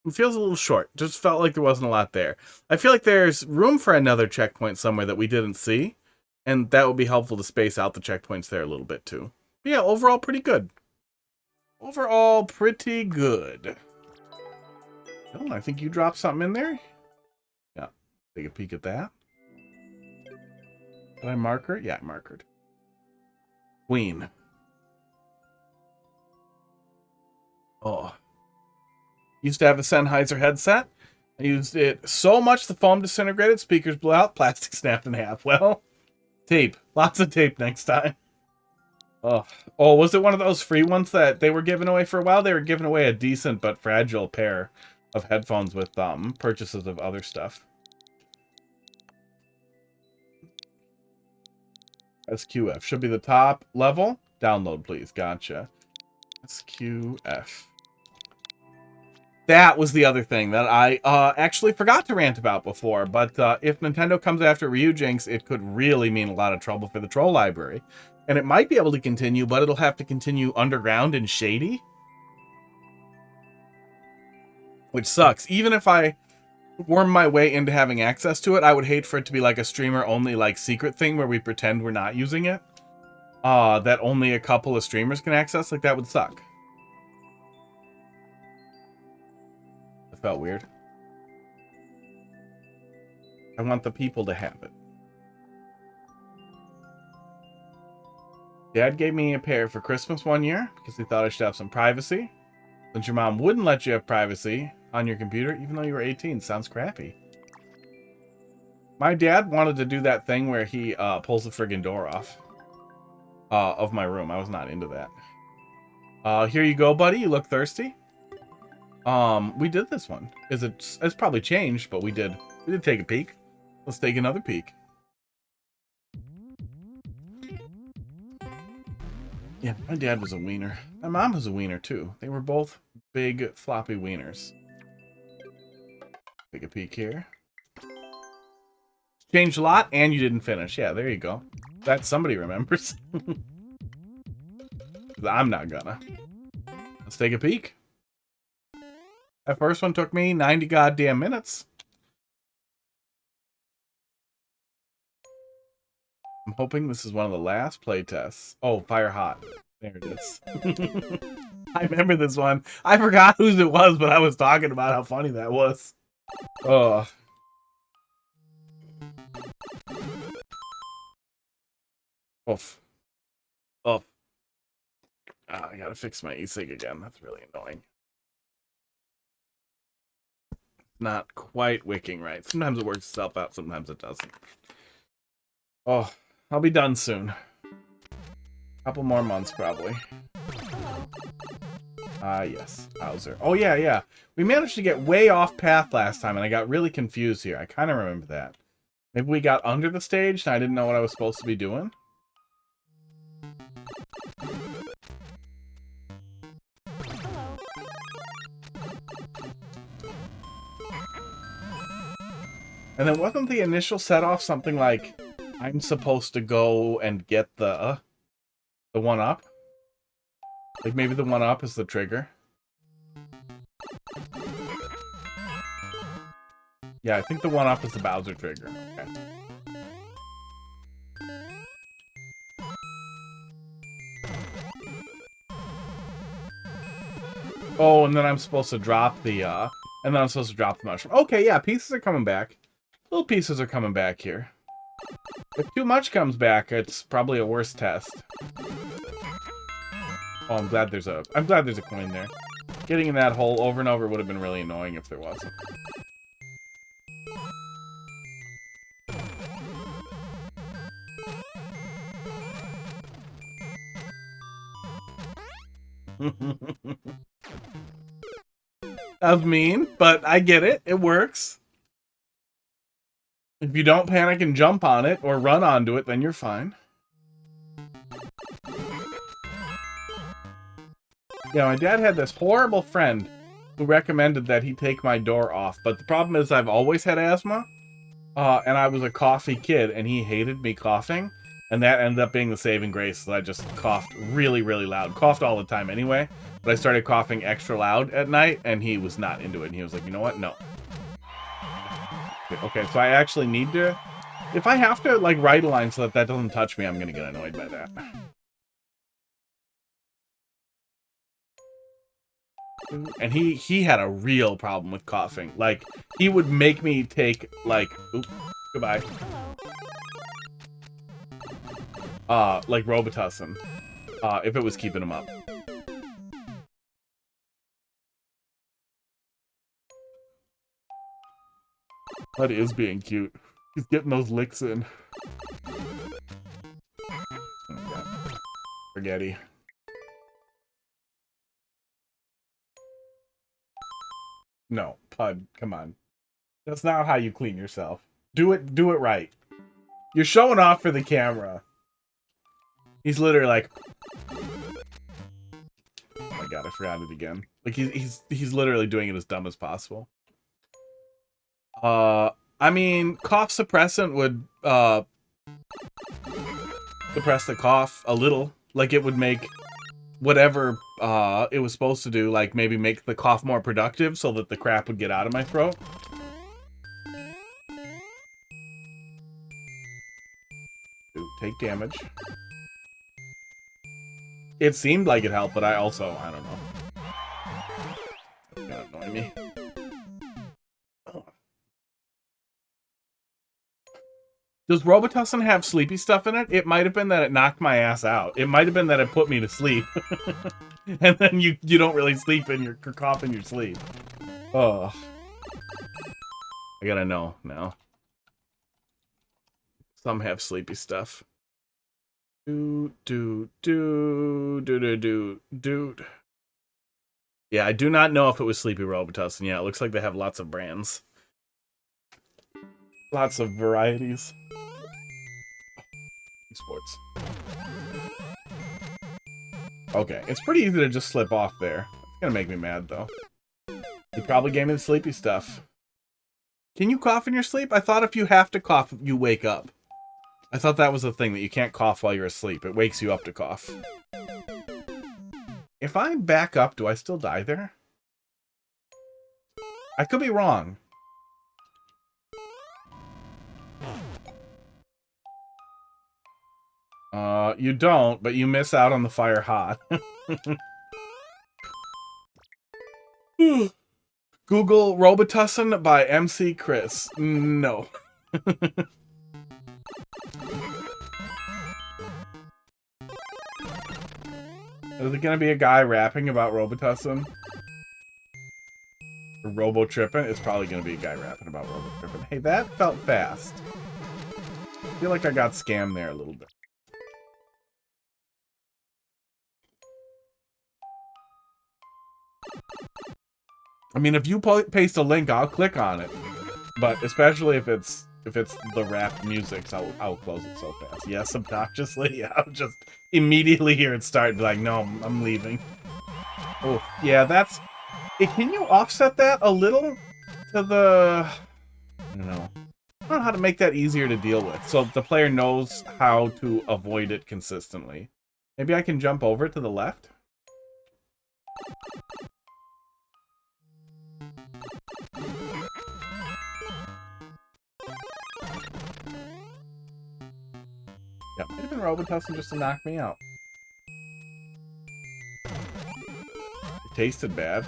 It feels a little short. Just felt like there wasn't a lot there. I feel like there's room for another checkpoint somewhere that we didn't see, and that would be helpful to space out the checkpoints there a little bit too. But yeah, overall pretty good. Overall pretty good. Oh, I think you dropped something in there. Yeah, take a peek at that. Did I mark her? Yeah, I marked her. Queen. Oh. Used to have a Sennheiser headset. I used it so much the foam disintegrated, speakers blew out, plastic snapped in half. Well, tape. Lots of tape next time. Oh, was it one of those free ones that they were giving away for a while? They were giving away a decent but fragile pair of headphones with purchases of other stuff. SQF should be the top level. Download, please. Gotcha. SQF. That was the other thing that I actually forgot to rant about before, but if Nintendo comes after Ryujinx, it could really mean a lot of trouble for the troll library. And it might be able to continue, but it'll have to continue underground and shady. Which sucks. Even if I worm my way into having access to it, I would hate for it to be like a streamer-only like secret thing where we pretend we're not using it. That only a couple of streamers can access. Like, that would suck. It felt weird. I want the people to have it. Dad gave me a pair for Christmas one year because he thought I should have some privacy. Since your mom wouldn't let you have privacy on your computer, even though you were 18, sounds crappy. My dad wanted to do that thing where he pulls the friggin' door off of my room. I was not into that. Here you go, buddy. You look thirsty. We did this one. It's probably changed, but we did take a peek. Let's take another peek. Yeah, my dad was a wiener. My mom was a wiener too. They were both big floppy wieners. Take a peek here. Changed a lot, and you didn't finish. Yeah, there you go. That somebody remembers. I'm not gonna. Let's take a peek. That first one took me 90 goddamn minutes. I'm hoping this is one of the last playtests. Oh, Fire Hot. There it is. I remember this one. I forgot whose it was, but I was talking about how funny that was. Oh. Oof. Oh. I gotta fix my e-cig again. That's really annoying. Not quite wicking right. Sometimes it works itself out, sometimes it doesn't. Oh, I'll be done soon. Couple more months, probably. Yes. Bowser. Oh, yeah. We managed to get way off path last time, and I got really confused here. I kind of remember that. Maybe we got under the stage, and I didn't know what I was supposed to be doing. And then wasn't the initial set-off something like, I'm supposed to go and get the 1-up? Like, maybe the 1-up is the trigger? Yeah, I think the 1-up is the Bowser trigger. Okay. Oh, and then I'm supposed to drop the, mushroom. Okay, yeah, pieces are coming back. Little pieces are coming back here. If too much comes back, it's probably a worse test. Oh, I'm glad there's a coin there. Getting in that hole over and over would have been really annoying if there wasn't. That was mean, but I get it. It works. If you don't panic and jump on it or run onto it, then you're fine. Yeah, my dad had this horrible friend who recommended that he take my door off. But the problem is I've always had asthma. And I was a coughy kid, and he hated me coughing. And that ended up being the saving grace. I just coughed really, really loud. Coughed all the time anyway. But I started coughing extra loud at night, and he was not into it. And he was like, you know what? No. Okay, so I actually need to... If I have to, like, write a line so that doesn't touch me, I'm gonna get annoyed by that. And he had a real problem with coughing. Like, he would make me take, like... Oops, goodbye. Like Robitussin. If it was keeping him up. That is being cute. He's getting those licks in. Oh, God. spaghetti. No, Pud, come on. That's not how you clean yourself. Do it right. You're showing off for the camera. He's literally like, oh my god, I forgot it again. Like he's literally doing it as dumb as possible. I mean, cough suppressant would suppress the cough a little. Like it would make whatever it was supposed to do, like maybe make the cough more productive so that the crap would get out of my throat. Ooh, take damage. It seemed like it helped, but I don't know. It's gonna annoy me. Does Robitussin have sleepy stuff in it? It might have been that it knocked my ass out. It might have been that it put me to sleep. And then you don't really sleep in your cough in your sleep. Oh. I gotta know now. Some have sleepy stuff. Dude. Yeah, I do not know if it was Sleepy Robitussin. Yeah, it looks like they have lots of brands. Lots of varieties. Sports. Okay, it's pretty easy to just slip off there. It's gonna make me mad, though. You probably gave me the sleepy stuff. Can you cough in your sleep? I thought if you have to cough, you wake up. I thought that was the thing, that you can't cough while you're asleep. It wakes you up to cough. If I back up, do I still die there? I could be wrong. You don't, but you miss out on the fire hot. Google Robitussin by MC Chris. No. Is it gonna be a guy rapping about Robitussin? Or Robo-tripping? It's probably gonna be a guy rapping about Robo-tripping. Hey, that felt fast. I feel like I got scammed there a little bit. I mean, if you paste a link, I'll click on it. But especially if it's the rap music, so I'll close it so fast. Yes, obnoxiously. Yeah, I'll just immediately hear it start and be like, no, I'm leaving. Oh, yeah, that's... Can you offset that a little to the... I don't know. I don't know how to make that easier to deal with, so the player knows how to avoid it consistently. Maybe I can jump over to the left? Yeah, might have been Robitussin just to knock me out. It tasted bad.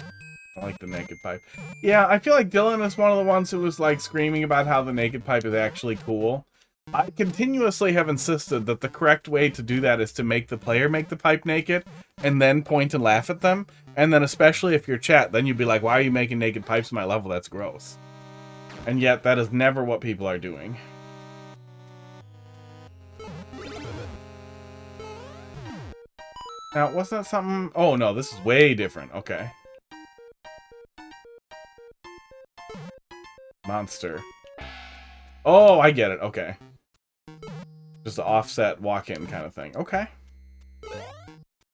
I like the naked pipe. Yeah, I feel like Dylan is one of the ones who was like screaming about how the naked pipe is actually cool. I continuously have insisted that the correct way to do that is to make the player make the pipe naked and then point and laugh at them. And then especially if you're chat, then you'd be like, why are you making naked pipes at my level? That's gross. And yet that is never what people are doing. Now, wasn't that something... Oh, no, this is way different. Okay. Monster. Oh, I get it. Okay. Just an offset walk-in kind of thing. Okay.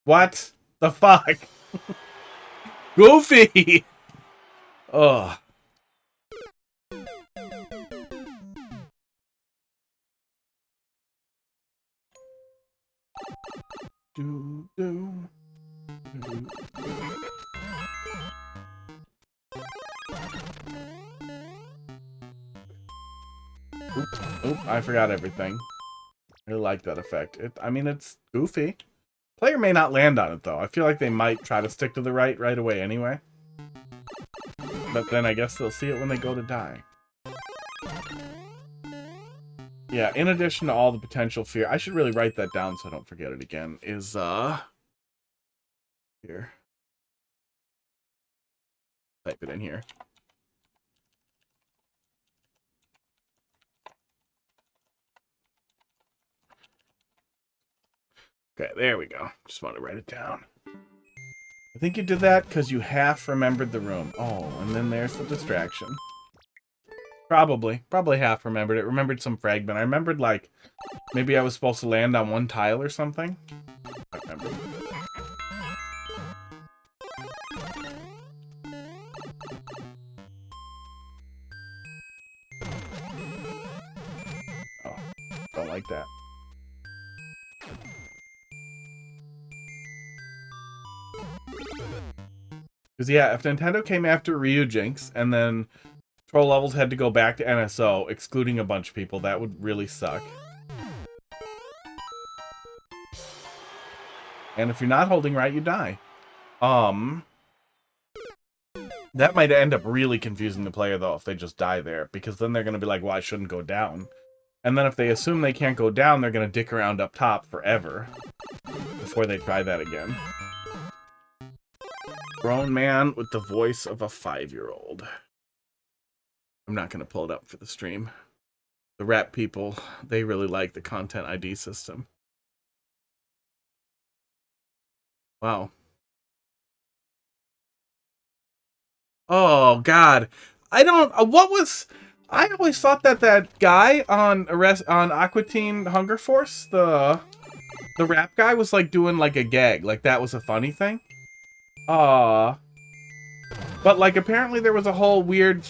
What the fuck? Goofy! Ugh. Do, do. Do. Oop, I forgot everything. I really like that effect. I mean, it's goofy. Player may not land on it, though. I feel like they might try to stick to the right away anyway. But then I guess they'll see it when they go to die. Yeah, in addition to all the potential fear, I should really write that down so I don't forget it again, is, here. Type it in here. Okay, there we go. Just want to write it down. I think you did that because you half remembered the room. Oh, and then there's the distraction. Probably half remembered it. Remembered some fragment. I remembered, like, maybe I was supposed to land on one tile or something. I remember. Oh, don't like that. Because, yeah, if Nintendo came after Ryujinx and then Troll Levels had to go back to NSO, excluding a bunch of people, that would really suck. And if you're not holding right, you die. That might end up really confusing the player, though, if they just die there. Because then they're going to be like, well, I shouldn't go down. And then if they assume they can't go down, they're going to dick around up top forever. Before they try that again. Grown man with the voice of a 5-year-old. I'm not going to pull it up for the stream. The rap people, they really like the content ID system. Wow. Oh, God. I don't... what was... I always thought that that guy on Aqua Teen Hunger Force, the rap guy, was, like, doing, like, a gag. Like, that was a funny thing. But, like, apparently there was a whole weird...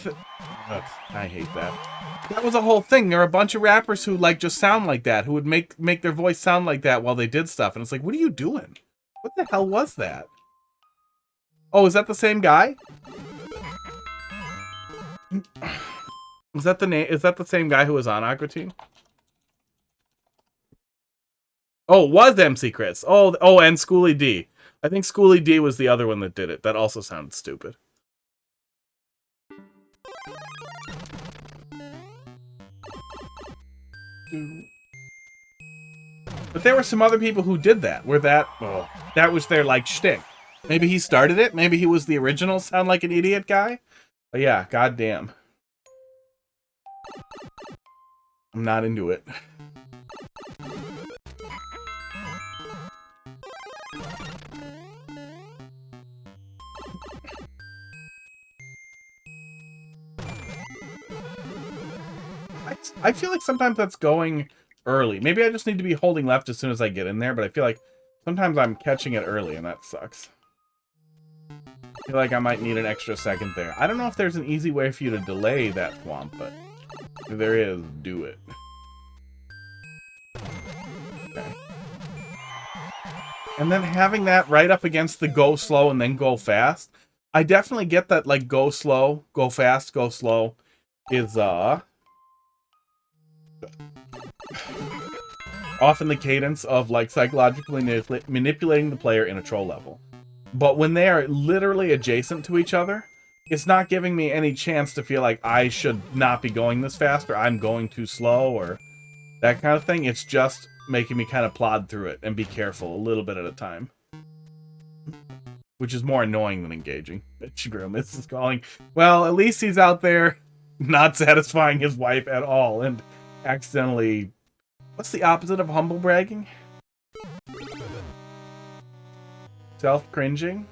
I hate that. That was a whole thing. There are a bunch of rappers who, like, just sound like that, who would make their voice sound like that while they did stuff. And it's like, what are you doing? What the hell was that? Oh, is that the same guy? Is that the name? Is that the same guy who was on Aqua Teen? Oh, it was MC Chris. Oh, and Schooly D. I think Schooly D was the other one that did it. That also sounded stupid. But there were some other people who did that. That was their, like, shtick. Maybe he started it. Maybe he was the original sound like an idiot guy. But yeah, goddamn. I'm not into it. I feel like sometimes that's going early. Maybe I just need to be holding left as soon as I get in there, but I feel like sometimes I'm catching it early, and that sucks. I feel like I might need an extra second there. I don't know if there's an easy way for you to delay that swamp, but if there is, do it. Okay. And then having that right up against the go slow and then go fast, I definitely get that, like, go slow, go fast, go slow is, often the cadence of, like, psychologically manipulating the player in a troll level. But when they are literally adjacent to each other, it's not giving me any chance to feel like I should not be going this fast, or I'm going too slow, or that kind of thing. It's just making me kind of plod through it and be careful a little bit at a time. Which is more annoying than engaging. This is calling. Well, at least he's out there not satisfying his wife at all and accidentally... What's the opposite of humble bragging? Self-cringing?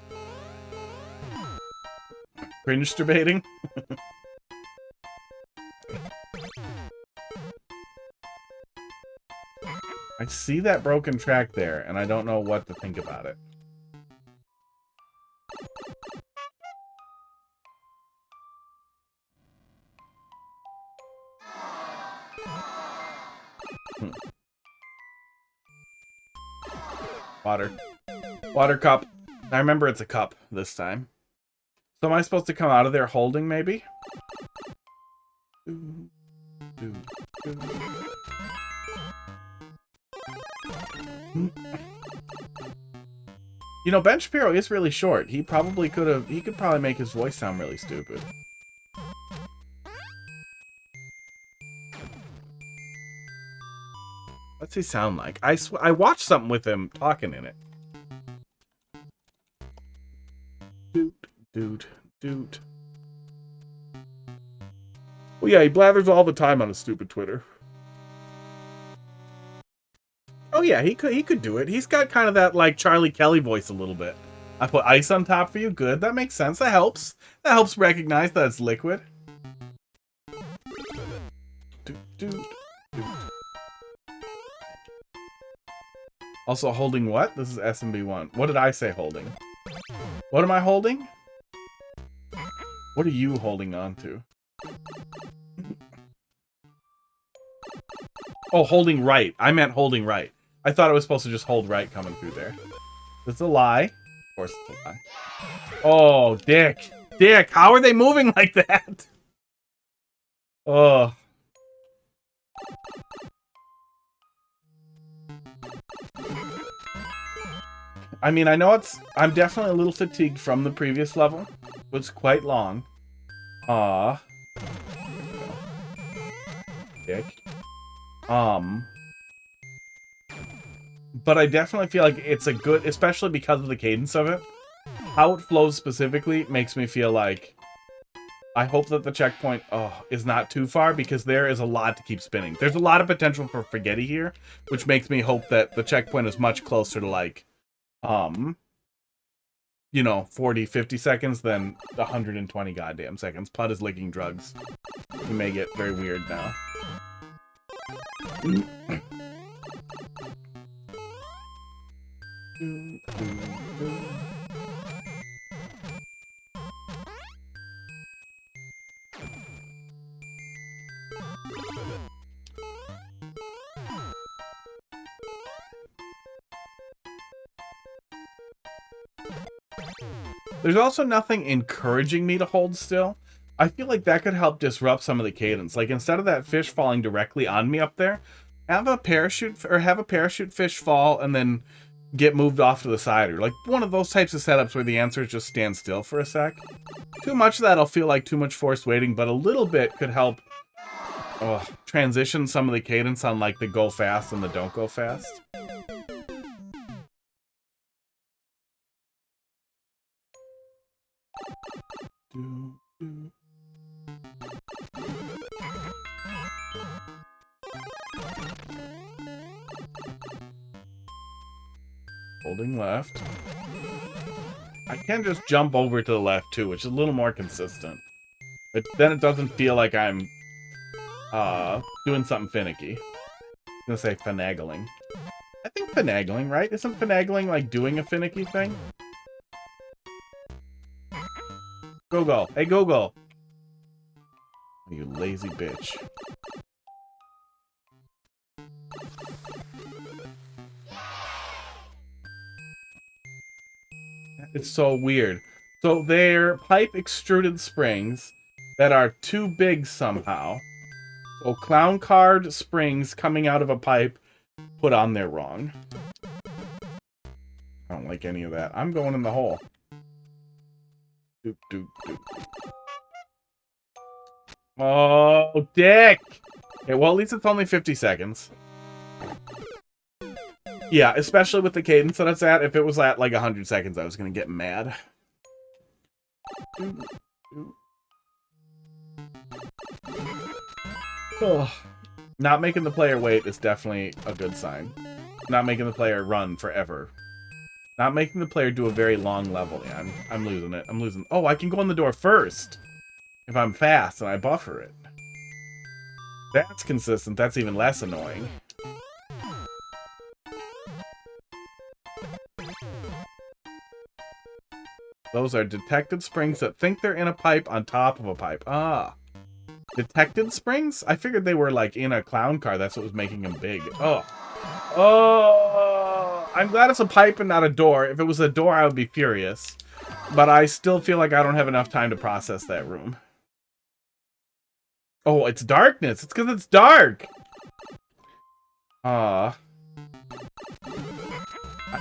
Cringe-turbating? I see that broken track there, and I don't know what to think about it. Water. Water cup. I remember it's a cup this time. So am I supposed to come out of there holding, maybe? You know, Ben Shapiro is really short. He could probably make his voice sound really stupid. What's he sound like? I watched something with him talking in it. Dude. Well, yeah, he blathers all the time on his stupid Twitter. Oh Oh yeah, he could do it. He's got kind of that like Charlie Kelly voice a little bit. I put ice on top for you. Good. That makes sense. That helps. That helps recognize that it's liquid. Also holding what? This is SMB1. What did I say holding? What am I holding? What are you holding on to? Oh, holding right. I meant holding right. I thought it was supposed to just hold right coming through there. It's a lie. Of course it's a lie. Oh, Dick. Dick, how are they moving like that? Oh. I mean, I know I'm definitely a little fatigued from the previous level. It was quite long. Dick. But I definitely feel like it's a good, especially because of the cadence of it. How it flows specifically makes me feel like I hope that the checkpoint is not too far, because there is a lot to keep spinning. There's a lot of potential for spaghetti here, which makes me hope that the checkpoint is much closer to like, you know, 40, 50 seconds than 120 goddamn seconds. Pud is licking drugs. He may get very weird now. There's also nothing encouraging me to hold still. I feel like that could help disrupt some of the cadence. Like, instead of that fish falling directly on me up there, have a parachute fish fall and then get moved off to the side, or like one of those types of setups where the answers just stand still for a sec. Too much of that'll feel like too much forced waiting, but a little bit could help transition some of the cadence on like the go fast and the don't go fast. Holding left. I can just jump over to the left too, which is a little more consistent. But then it doesn't feel like I'm doing something finicky. I'm gonna say finagling. I think finagling, right? Isn't finagling like doing a finicky thing? Go. Hey, go. You lazy bitch. It's so weird. So they're pipe extruded springs that are too big somehow. So clown card springs coming out of a pipe put on there wrong. I don't like any of that. I'm going in the hole. Doop, doop, doop. Oh, Dick! Okay, well, at least it's only 50 seconds. Yeah, especially with the cadence that it's at. If it was at like 100 seconds, I was gonna get mad. Oh. Not making the player wait is definitely a good sign. Not making the player run forever. Not making the player do a very long level. Yeah, I'm losing it. I'm losing. Oh, I can go in the door first if I'm fast and I buffer it. That's consistent. That's even less annoying. Those are detected springs that think they're in a pipe on top of a pipe. Ah. Detected springs? I figured they were like in a clown car. That's what was making them big. Oh. Oh. I'm glad it's a pipe and not a door. If it was a door, I would be furious. But I still feel like I don't have enough time to process that room. Oh, it's darkness. It's because it's dark. I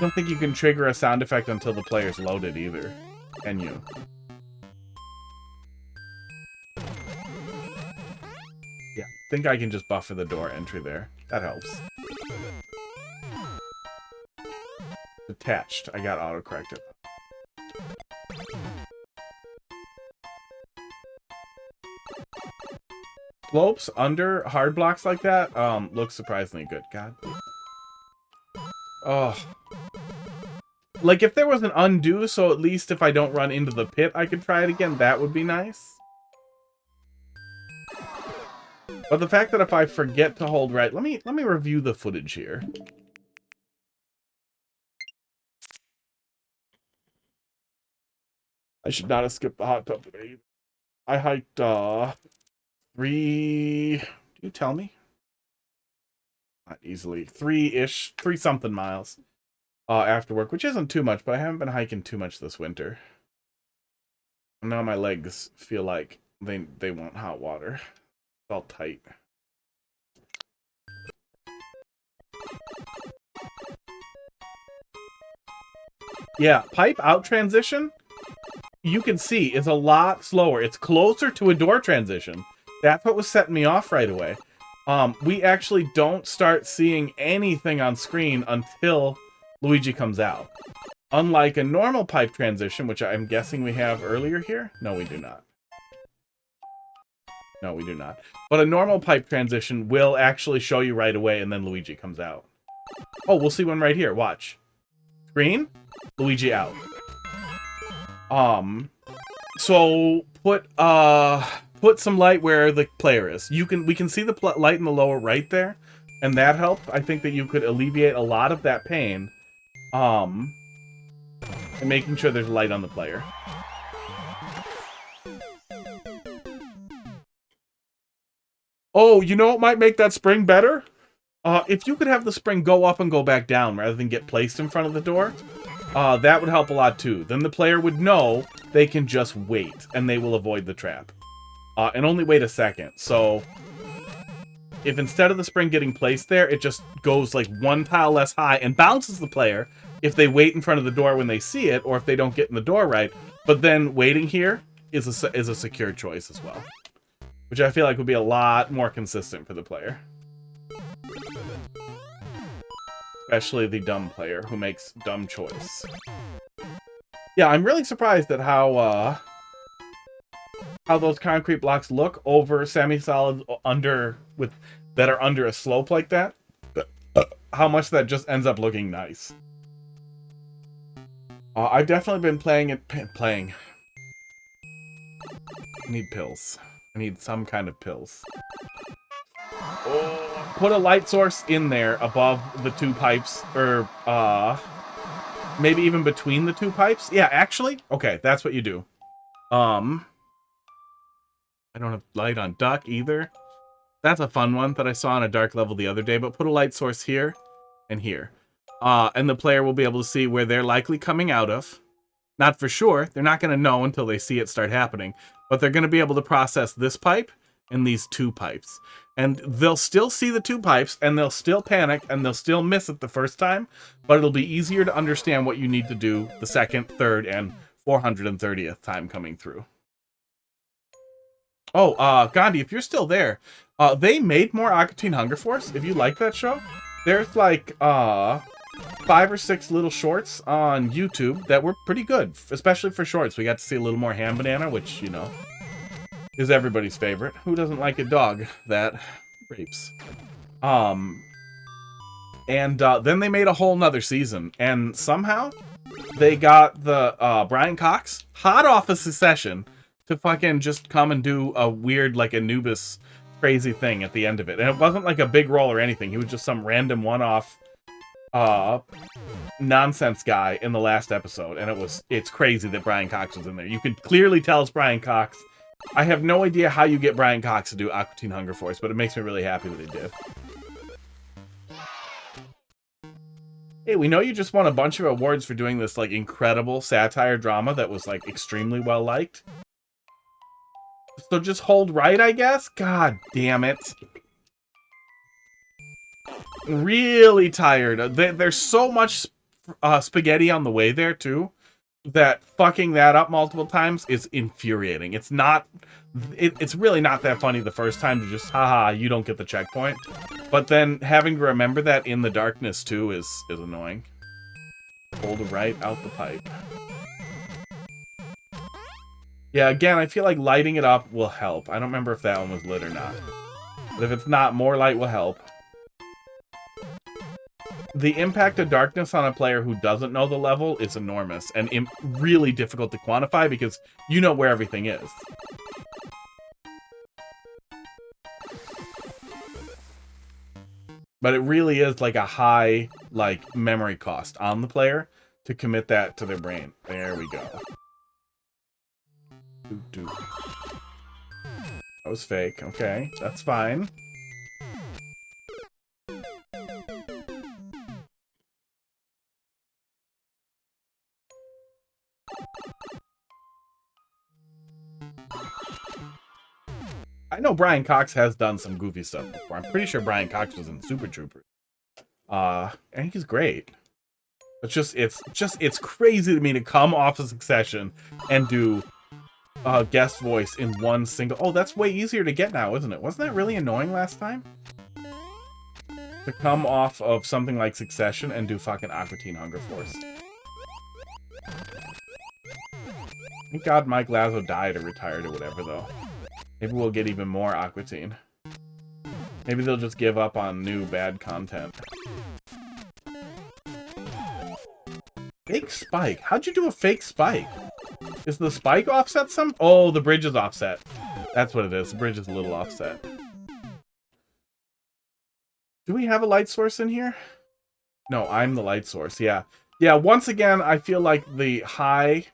don't think you can trigger a sound effect until the player's loaded either. Can you? Yeah, I think I can just buffer the door entry there. That helps. Detached. I got autocorrected. Slopes under hard blocks like that looks surprisingly good. God. Oh. Like, if there was an undo, so at least if I don't run into the pit, I could try it again, that would be nice. But the fact that if I forget to hold right... Let me review the footage here. I should not have skipped the hot tub today. I hiked, 3... Do you tell me? Not easily. 3-something miles. After work, which isn't too much, but I haven't been hiking too much this winter. And now my legs feel like they want hot water. It's all tight. Yeah, pipe out transition, you can see, is a lot slower. It's closer to a door transition. That's what was setting me off right away. We actually don't start seeing anything on screen until Luigi comes out. Unlike a normal pipe transition, which I'm guessing we have earlier here. No, we do not. No, we do not. But a normal pipe transition will actually show you right away, and then Luigi comes out. Oh, we'll see one right here. Watch. Screen, Luigi out. So put some light where the player is. We can see the light in the lower right there, and that helped. I think that you could alleviate a lot of that pain. And making sure there's light on the player. Oh, you know what might make that spring better? If you could have the spring go up and go back down rather than get placed in front of the door, that would help a lot too. Then the player would know they can just wait, and they will avoid the trap. And only wait a second. So, if instead of the spring getting placed there, it just goes like one tile less high and bounces the player if they wait in front of the door when they see it, or if they don't get in the door right. But then waiting here is a secure choice as well. Which I feel like would be a lot more consistent for the player. Especially the dumb player who makes dumb choice. Yeah, I'm really surprised at how those concrete blocks look over semi-solids that are under a slope like that. How much that just ends up looking nice. I've definitely been playing. I need pills. I need some kind of pills. Oh, put a light source in there above the two pipes, or maybe even between the two pipes. Yeah, actually, okay, that's what you do. I don't have light on duck either. That's a fun one that I saw on a dark level the other day, but put a light source here and here. And the player will be able to see where they're likely coming out of. Not for sure. They're not going to know until they see it start happening. But they're going to be able to process this pipe and these two pipes. And they'll still see the two pipes, and they'll still panic, and they'll still miss it the first time. But it'll be easier to understand what you need to do the second, third, and 430th time coming through. Oh, Gandhi, if you're still there, they made more Aquatine Hunger Force. If you like that show, there's like 5 or 6 little shorts on YouTube that were pretty good, especially for shorts. We got to see a little more Ham Banana, which, you know, is everybody's favorite. Who doesn't like a dog that rapes? And then they made a whole nother season, and somehow they got the Brian Cox hot off a secession to fucking just come and do a weird, like, Anubis crazy thing at the end of it. And it wasn't like a big role or anything. He was just some random one-off nonsense guy in the last episode. And it's crazy that Brian Cox was in there. You could clearly tell it's Brian Cox. I have no idea how you get Brian Cox to do Aquatine Hunger Force, but it makes me really happy that he did. Hey, we know you just won a bunch of awards for doing this, like, incredible satire drama that was, like, extremely well-liked. So just hold right, I guess? God damn it. Really tired. There's so much spaghetti on the way there, too, that fucking that up multiple times is infuriating. It's not... It's really not that funny the first time to just, haha, you don't get the checkpoint. But then having to remember that in the darkness, too, is annoying. Hold right out the pipe. Yeah, again, I feel like lighting it up will help. I don't remember if that one was lit or not. But if it's not, more light will help. the impact of darkness on a player who doesn't know the level is enormous and really difficult to quantify because you know where everything is. But it really is like a high memory cost on the player to commit that to their brain. There we go. That was fake. Okay, that's fine. I know Brian Cox has done some goofy stuff before. I'm pretty sure Brian Cox was in Super Troopers. And he's great. It's crazy to me to come off of Succession and do guest voice in one single... Oh, that's way easier to get now, isn't it? Wasn't that really annoying last time? To come off of something like Succession and do fucking Aqua Teen Hunger Force. Thank God Mike Lazo died or retired or whatever, though. Maybe we'll get even more Aqua Teen. Maybe they'll just give up on new bad content. Fake spike? How'd you do a fake spike? Is the spike offset some? Oh, the bridge is offset. That's what it is. The bridge is a little offset. Do we have a light source in here? No, I'm the light source. Yeah. Yeah, once again, I feel like the high...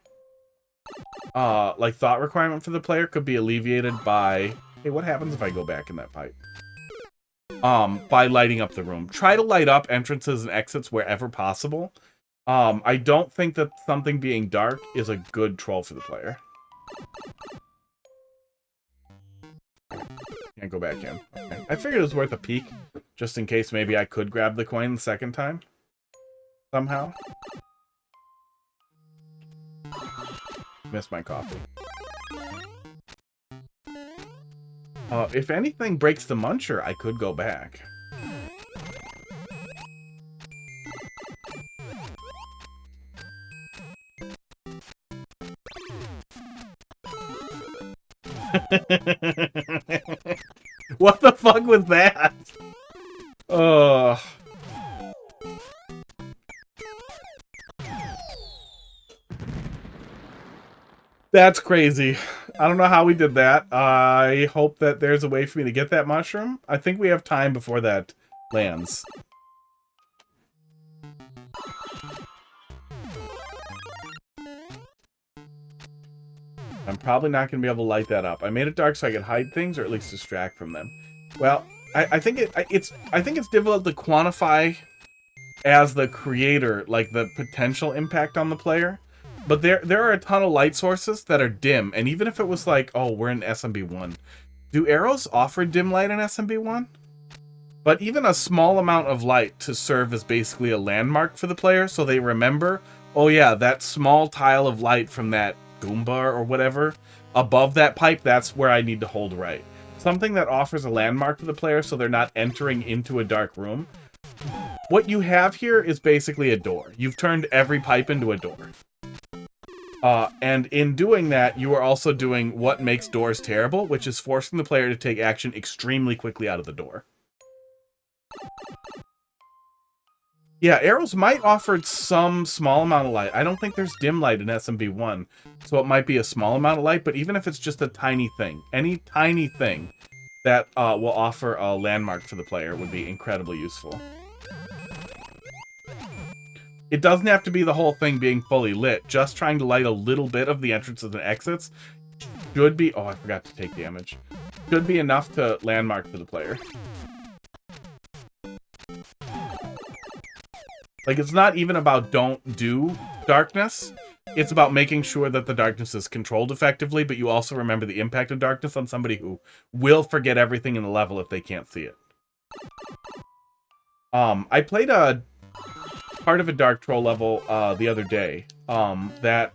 thought requirement for the player could be alleviated by... Hey, what happens if I go back in that pipe? By lighting up the room. Try to light up entrances and exits wherever possible. I don't think that something being dark is a good troll for the player. Can't go back in. Okay. I figured it was worth a peek, just in case maybe I could grab the coin the second time. Somehow. Missed my coffee. If anything breaks the muncher, I could go back. What the fuck was that? Ugh. That's crazy. I don't know how we did that. I hope that there's a way for me to get that mushroom. I think we have time before that lands. I'm probably not going to be able to light that up. I made it dark so I could hide things or at least distract from them. Well, I think it's difficult to quantify as the creator, like the potential impact on the player. But there are a ton of light sources that are dim, and even if it was like, oh, we're in SMB1, do arrows offer dim light in SMB1? But even a small amount of light to serve as basically a landmark for the player, so they remember, oh yeah, that small tile of light from that Goomba or whatever above that pipe, that's where I need to hold right. Something that offers a landmark to the player so they're not entering into a dark room. What you have here is basically a door. You've turned every pipe into a door. And in doing that, you are also doing what makes doors terrible, which is forcing the player to take action extremely quickly out of the door. Yeah, arrows might offer some small amount of light. I don't think there's dim light in SMB1, so it might be a small amount of light, but even if it's just a tiny thing, any tiny thing that will offer a landmark for the player would be incredibly useful. It doesn't have to be the whole thing being fully lit. Just trying to light a little bit of the entrances and exits should be... Oh, I forgot to take damage. Should be enough to landmark for the player. Like, it's not even about don't do darkness. It's about making sure that the darkness is controlled effectively, but you also remember the impact of darkness on somebody who will forget everything in the level if they can't see it. I played a part of a Dark Troll level the other day. That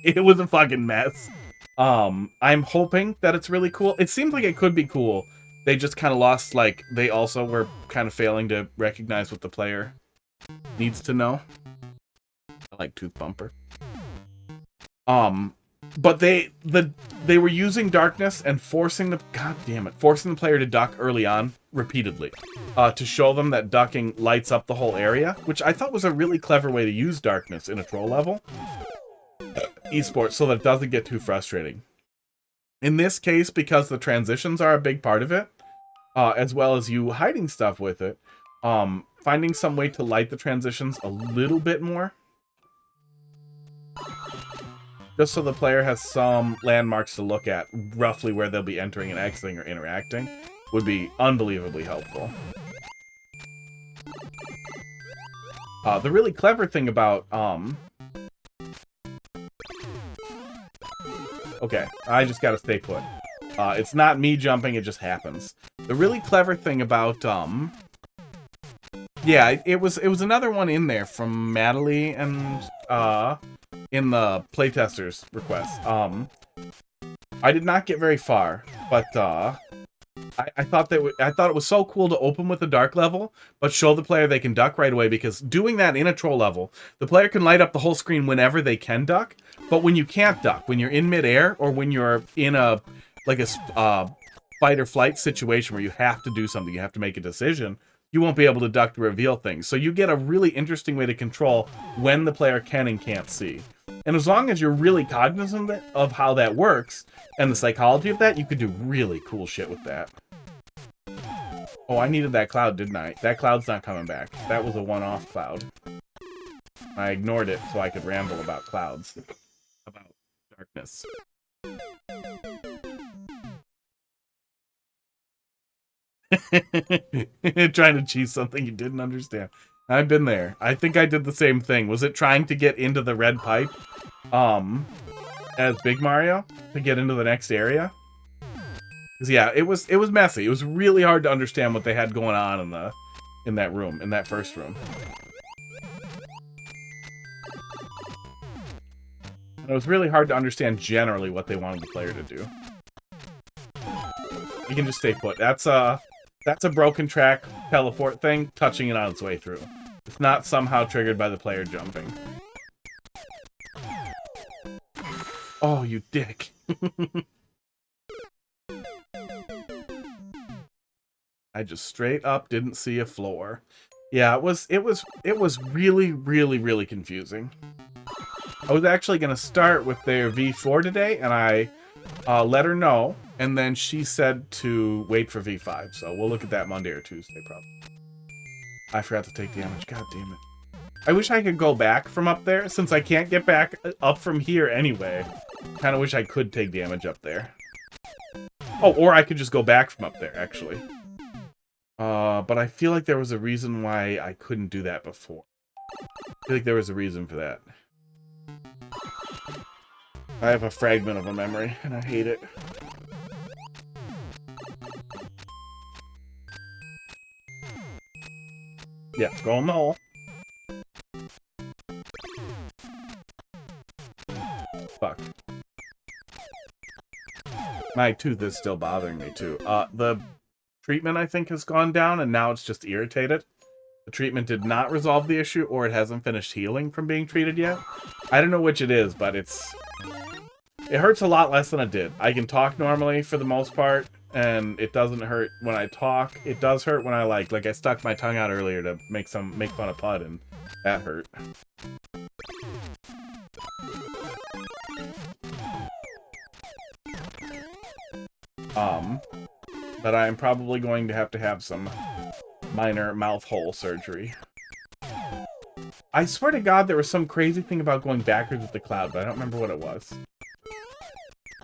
it was a fucking mess. I'm hoping that it's really cool. It seems like it could be cool. They just kind of lost, like, they also were kind of failing to recognize what the player needs to know. I like Tooth Bumper. But they were using darkness and forcing the forcing the player to duck early on repeatedly to show them that ducking lights up the whole area, which I thought was a really clever way to use darkness in a troll level esports so that it doesn't get too frustrating. In this case, because the transitions are a big part of it, as well as you hiding stuff with it, finding some way to light the transitions a little bit more, just so the player has some landmarks to look at, roughly where they'll be entering and exiting or interacting, would be unbelievably helpful. The really clever thing about, okay, I just gotta stay put. It's not me jumping, it just happens. The really clever thing about, yeah, it was another one in there from MadaleeD and, in the playtesters request. I did not get very far, but I thought it was so cool to open with a dark level, but show the player they can duck right away, because doing that in a troll level, the player can light up the whole screen whenever they can duck, but when you can't duck, when you're in midair, or when you're in a fight or flight situation where you have to do something, you have to make a decision, you won't be able to duck to reveal things. So you get a really interesting way to control when the player can and can't see. And as long as you're really cognizant of how that works, and the psychology of that, you could do really cool shit with that. Oh, I needed that cloud, didn't I? That cloud's not coming back. That was a one-off cloud. I ignored it so I could ramble about clouds. About darkness. Trying to cheese something you didn't understand. I've been there. I think I did the same thing. Was it trying to get into the red pipe? As Big Mario? To get into the next area? Because yeah, it was messy. It was really hard to understand what they had going on in that room, in that first room. And it was really hard to understand generally what they wanted the player to do. You can just stay put. That's a broken track teleport thing, touching it on its way through. It's not somehow triggered by the player jumping. Oh, you dick. I just straight up didn't see a floor. Yeah, it was really, really, really confusing. I was actually going to start with their V4 today, and I let her know, and then she said to wait for V5, so we'll look at that Monday or Tuesday, probably. I forgot to take damage, god damn it. I wish I could go back from up there, since I can't get back up from here anyway. Kind of wish I could take damage up there. Oh, or I could just go back from up there, actually. But I feel like there was a reason why I couldn't do that before. I feel like there was a reason for that. I have a fragment of a memory, and I hate it. Yeah, go in the hole. Fuck. My tooth is still bothering me, too. The treatment, I think, has gone down, and now it's just irritated. The treatment did not resolve the issue, or it hasn't finished healing from being treated yet. I don't know which it is, but it hurts a lot less than it did. I can talk normally for the most part, and it doesn't hurt when I talk. It does hurt when I like I stuck my tongue out earlier to make fun of Pud, and that hurt. But I'm probably going to have some minor mouth hole surgery. I swear to God there was some crazy thing about going backwards with the cloud, but I don't remember what it was.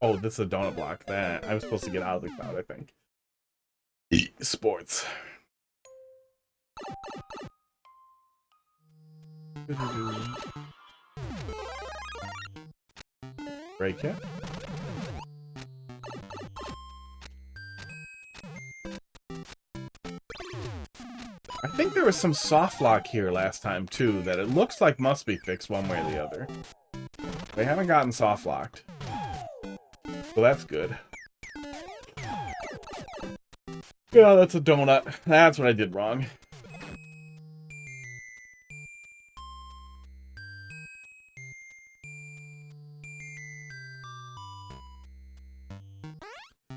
Oh, this is a donut block. I was supposed to get out of the cloud, I think. Sports. Break it. I think there was some soft lock here last time, too, that it looks like must be fixed one way or the other. They haven't gotten soft locked. Well, that's good. Yeah, that's a donut. That's what I did wrong.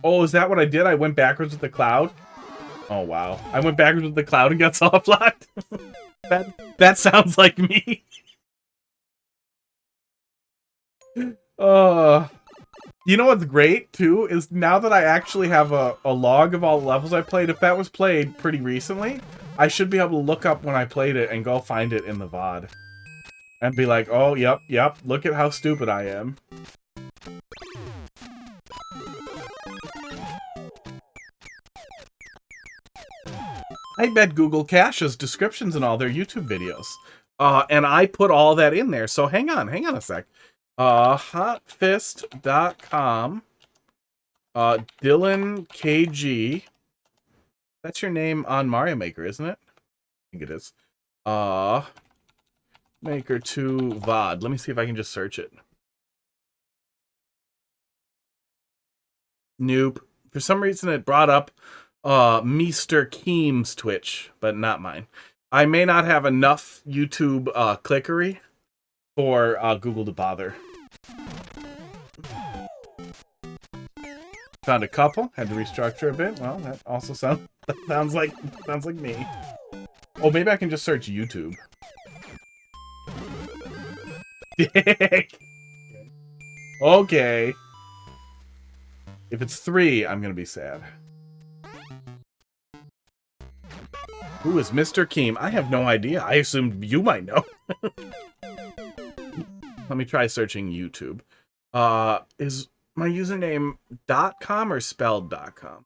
Oh, is that what I did? I went backwards with the cloud? Oh, wow. I went backwards with the cloud and got soft locked? that sounds like me. You know what's great, too, is now that I actually have a log of all the levels I played, if that was played pretty recently, I should be able to look up when I played it and go find it in the VOD. And be like, oh, yep, look at how stupid I am. I bet Google caches descriptions in all their YouTube videos. And I put all that in there, so hang on a sec. Hotfist.com. DylanKG. That's your name on Mario Maker, isn't it? I think it is. Maker 2 VOD. Let me see if I can just search it. Nope. For some reason it brought up Mr. Keem's Twitch, but not mine. I may not have enough YouTube clickery for Google to bother. Found a couple, had to restructure a bit. Well, that also sounds like me. Oh, maybe I can just search YouTube. Dick. Okay. If it's 3, I'm gonna be sad. Who is Mr. Keem? I have no idea. I assumed you might know. Let me try searching YouTube. Is my username .com or spelled .com?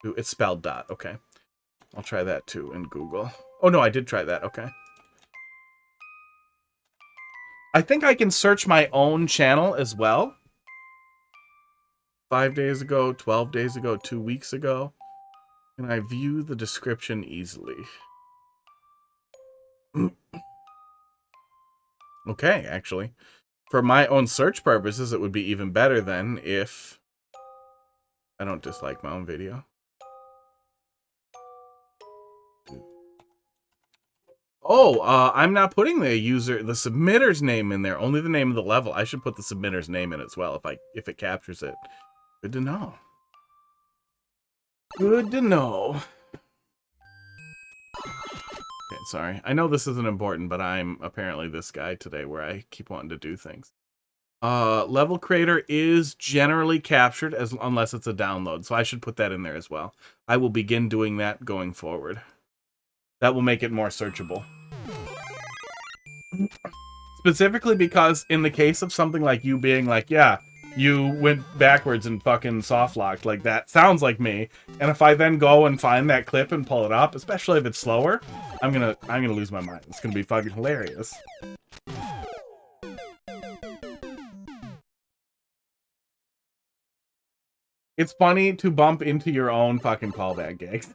Ooh, it's spelled . Okay. I'll try that too in Google. Oh no, I did try that. Okay. I think I can search my own channel as well. 5 days ago, 12 days ago, 2 weeks ago. Can I view the description easily? Okay, actually. For my own search purposes, it would be even better than if I don't dislike my own video. Oh, I'm not putting the submitter's name in there. Only the name of the level. I should put the submitter's name in as well if it captures it. Good to know. Good to know. Okay, sorry. I know this isn't important, but I'm apparently this guy today where I keep wanting to do things. Level creator is generally captured unless it's a download, so I should put that in there as well. I will begin doing that going forward. That will make it more searchable. Specifically because in the case of something like you being like, yeah, you went backwards and fucking soft locked, like that sounds like me. And if I then go and find that clip and pull it up, especially if it's slower, I'm gonna lose my mind. It's gonna be fucking hilarious. It's funny to bump into your own fucking callback gags.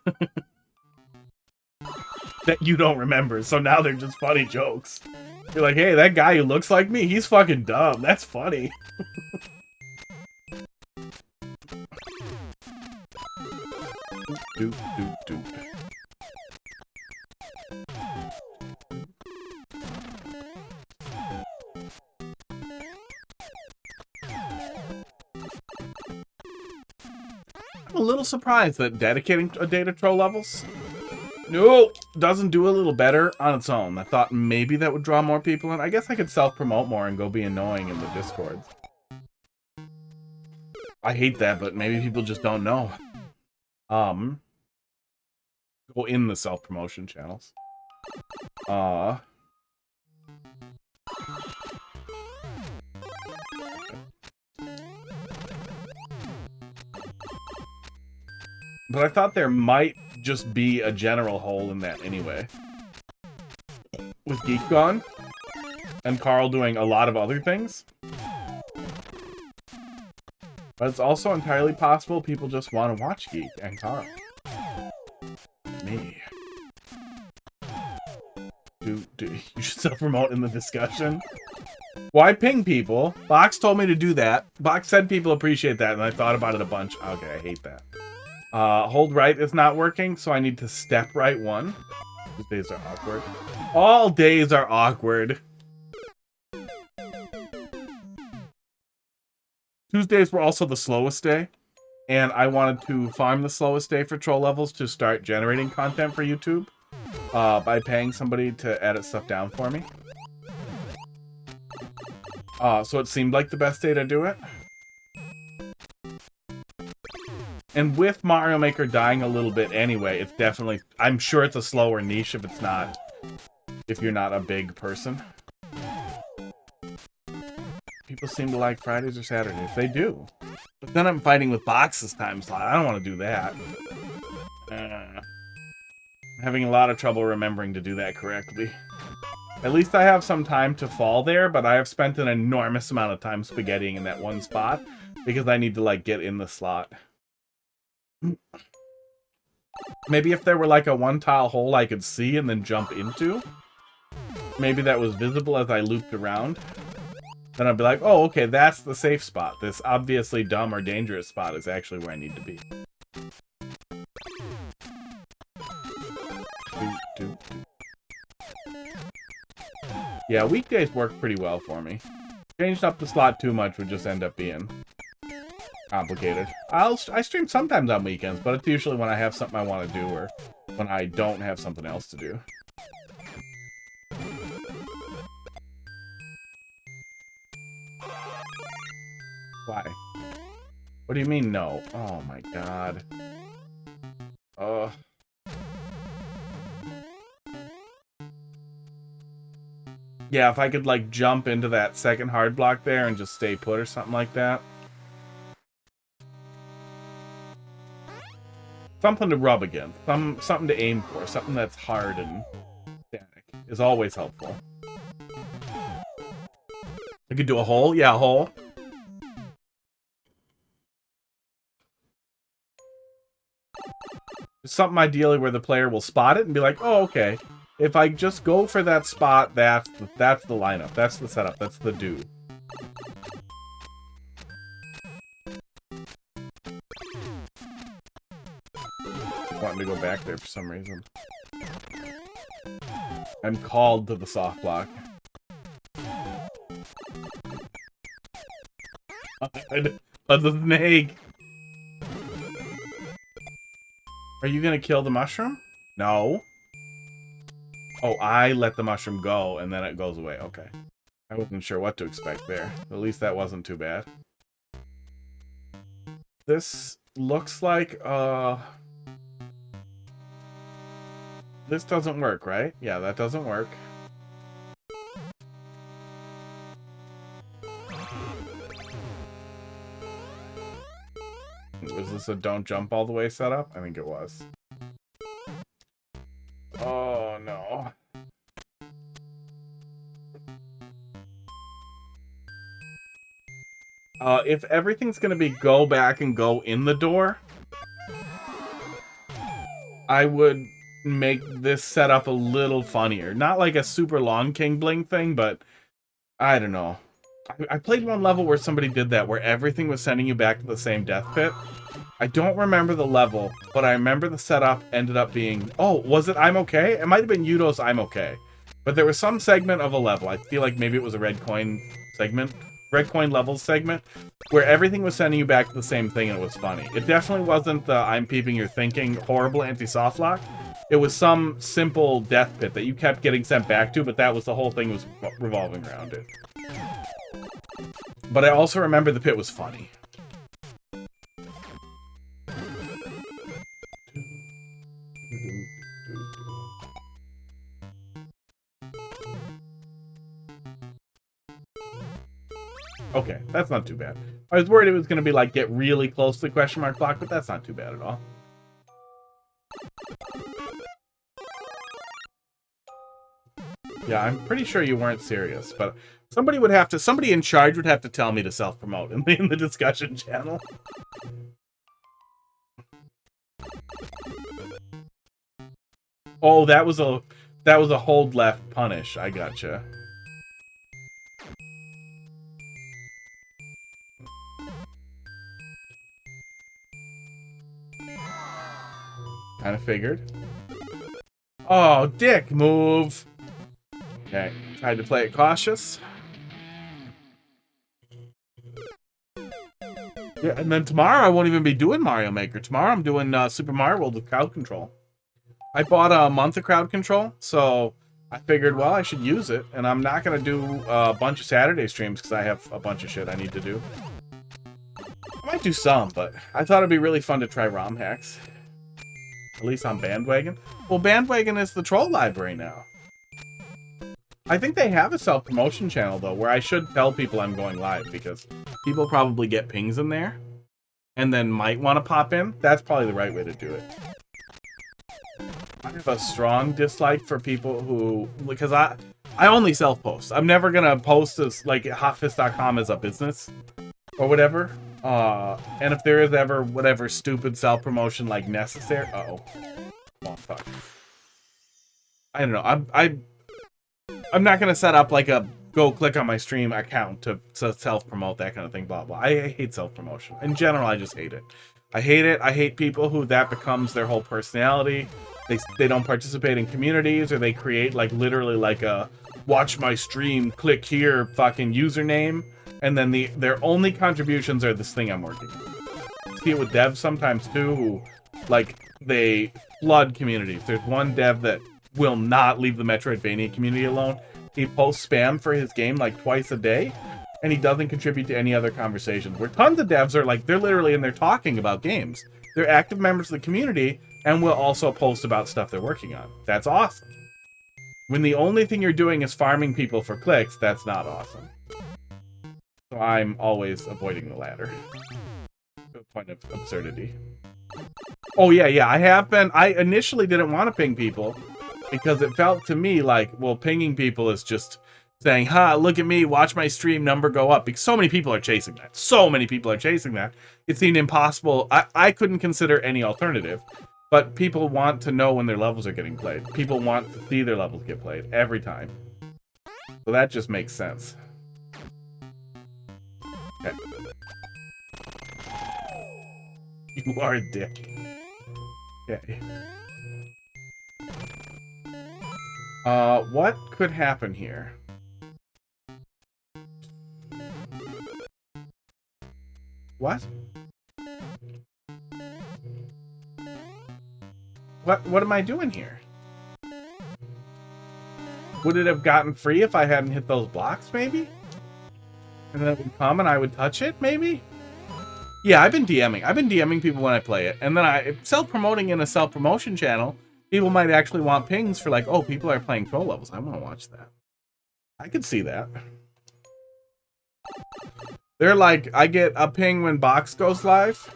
That you don't remember, so now they're just funny jokes. You're like, hey, that guy who looks like me, he's fucking dumb. That's funny. Doop, doop, doop. I'm a little surprised that dedicating a data troll levels doesn't do a little better on its own. I thought maybe that would draw more people in. I guess I could self-promote more and go be annoying in the Discords. I hate that, but maybe people just don't know. Go in the self-promotion channels. But I thought there might just be a general hole in that anyway. With Geek gone, and Carl doing a lot of other things. But it's also entirely possible people just want to watch Geek and Carl. Me. You should self-promote in the discussion. Why ping people? Box told me to do that. Box said people appreciate that, and I thought about it a bunch. Okay, I hate that. Hold right is not working, so I need to step right 1. These days are awkward. All days are awkward. Tuesdays were also the slowest day, and I wanted to farm the slowest day for troll levels to start generating content for YouTube by paying somebody to edit stuff down for me. So it seemed like the best day to do it. And with Mario Maker dying a little bit anyway, it's definitely... I'm sure it's a slower niche if it's not... If you're not a big person. People seem to like Fridays or Saturdays. They do. But then I'm fighting with boxes time slot. I don't want to do that. I'm having a lot of trouble remembering to do that correctly. At least I have some time to fall there, but I have spent an enormous amount of time spaghettiing in that one spot because I need to, like, get in the slot. Maybe if there were, like, a one-tile hole I could see and then jump into, maybe that was visible as I looped around, then I'd be like, oh, okay, that's the safe spot. This obviously dumb or dangerous spot is actually where I need to be. Yeah, weekdays work pretty well for me. Changed up the slot too much would just end up being complicated. I stream sometimes on weekends, but it's usually when I have something I want to do or when I don't have something else to do. Why? What do you mean no? Oh my god. Yeah, if I could, like, jump into that second hard block there and just stay put or something like that. Something to rub against. Something to aim for. Something that's hard and static is always helpful. I could do a hole? Yeah, a hole. Something ideally where the player will spot it and be like, oh, okay. If I just go for that spot, that's the lineup. That's the setup. That's the do. Wanting to go back there for some reason. I'm called to the soft block. But the snake! Are you gonna kill the mushroom? No. Oh, I let the mushroom go, and then it goes away. Okay. I wasn't sure what to expect there. At least that wasn't too bad. This looks like, this doesn't work, right? Yeah, that doesn't work. Was this a don't jump all the way setup? I think it was. Oh, no. If everything's gonna be go back and go in the door, I would make this setup a little funnier. Not like a super long King Bling thing, but I don't know. I played one level where somebody did that, where everything was sending you back to the same death pit. I don't remember the level, but I remember the setup ended up being... Oh, was it I'm Okay? It might have been Yudo's I'm Okay. But there was some segment of a level, I feel like maybe it was a red coin segment, red coin levels segment, where everything was sending you back to the same thing and it was funny. It definitely wasn't the I'm peeping you're thinking horrible anti-soft lock. It was some simple death pit that you kept getting sent back to, but that was the whole thing was revolving around it. But I also remember the pit was funny. Okay, that's not too bad. I was worried it was going to be like get really close to the question mark block, but that's not too bad at all. Yeah, I'm pretty sure you weren't serious, but somebody in charge would have to tell me to self-promote in the discussion channel. Oh, that was a hold left punish. I gotcha. Kind of figured. Oh, dick move. Okay, tried to play it cautious. Yeah, and then tomorrow I won't even be doing Mario Maker. Tomorrow I'm doing Super Mario World with crowd control. I bought a month of crowd control, so I figured, well, I should use it. And I'm not going to do a bunch of Saturday streams because I have a bunch of shit I need to do. I might do some, but I thought it'd be really fun to try ROM hacks. At least on Bandwagon. Well, Bandwagon is the troll library now. I think they have a self-promotion channel, though, where I should tell people I'm going live, because people probably get pings in there, and then might want to pop in. That's probably the right way to do it. I have a strong dislike for people who... Because I only self-post. I'm never going to post as, like, hotfist.com as a business, or whatever. And if there is ever whatever stupid self-promotion, like, necessary... Uh-oh. Oh, fuck. I don't know. I'm not going to set up like a go click on my stream account to self-promote, that kind of thing, blah, blah. I hate self-promotion. In general, I just hate it. I hate it. I hate people who that becomes their whole personality. They don't participate in communities, or they create like literally like a watch my stream, click here fucking username. And then their only contributions are this thing I'm working on. See it with devs sometimes too, who like they flood communities. There's one dev that will not leave the Metroidvania community alone. He posts spam for his game like twice a day, and he doesn't contribute to any other conversations. Where tons of devs are like, they're literally in there talking about games. They're active members of the community, and will also post about stuff they're working on. That's awesome. When the only thing you're doing is farming people for clicks, that's not awesome. So I'm always avoiding the latter. To a point of absurdity. Oh yeah, I have been. I initially didn't want to ping people, because it felt to me like, well, pinging people is just saying, ha, look at me, watch my stream number go up. Because so many people are chasing that. So many people are chasing that. It seemed impossible. I couldn't consider any alternative. But people want to know when their levels are getting played. People want to see their levels get played every time. So that just makes sense. Okay. You are a dick. Okay. What could happen here? What? What am I doing here? Would it have gotten free if I hadn't hit those blocks, maybe? And then it would come and I would touch it, maybe? Yeah, I've been DMing. I've been DMing people when I play it. And then self-promoting in a self-promotion channel, people might actually want pings for like, oh, people are playing troll levels. I want to watch that. I could see that. They're like, I get a ping when Box goes live.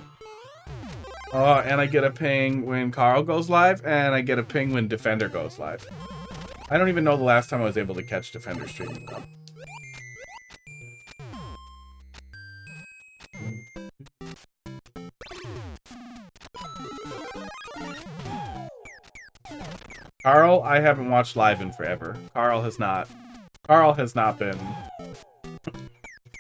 And I get a ping when Carl goes live. And I get a ping when Defender goes live. I don't even know the last time I was able to catch Defender streaming though. Carl, I haven't watched live in forever. Carl has not been.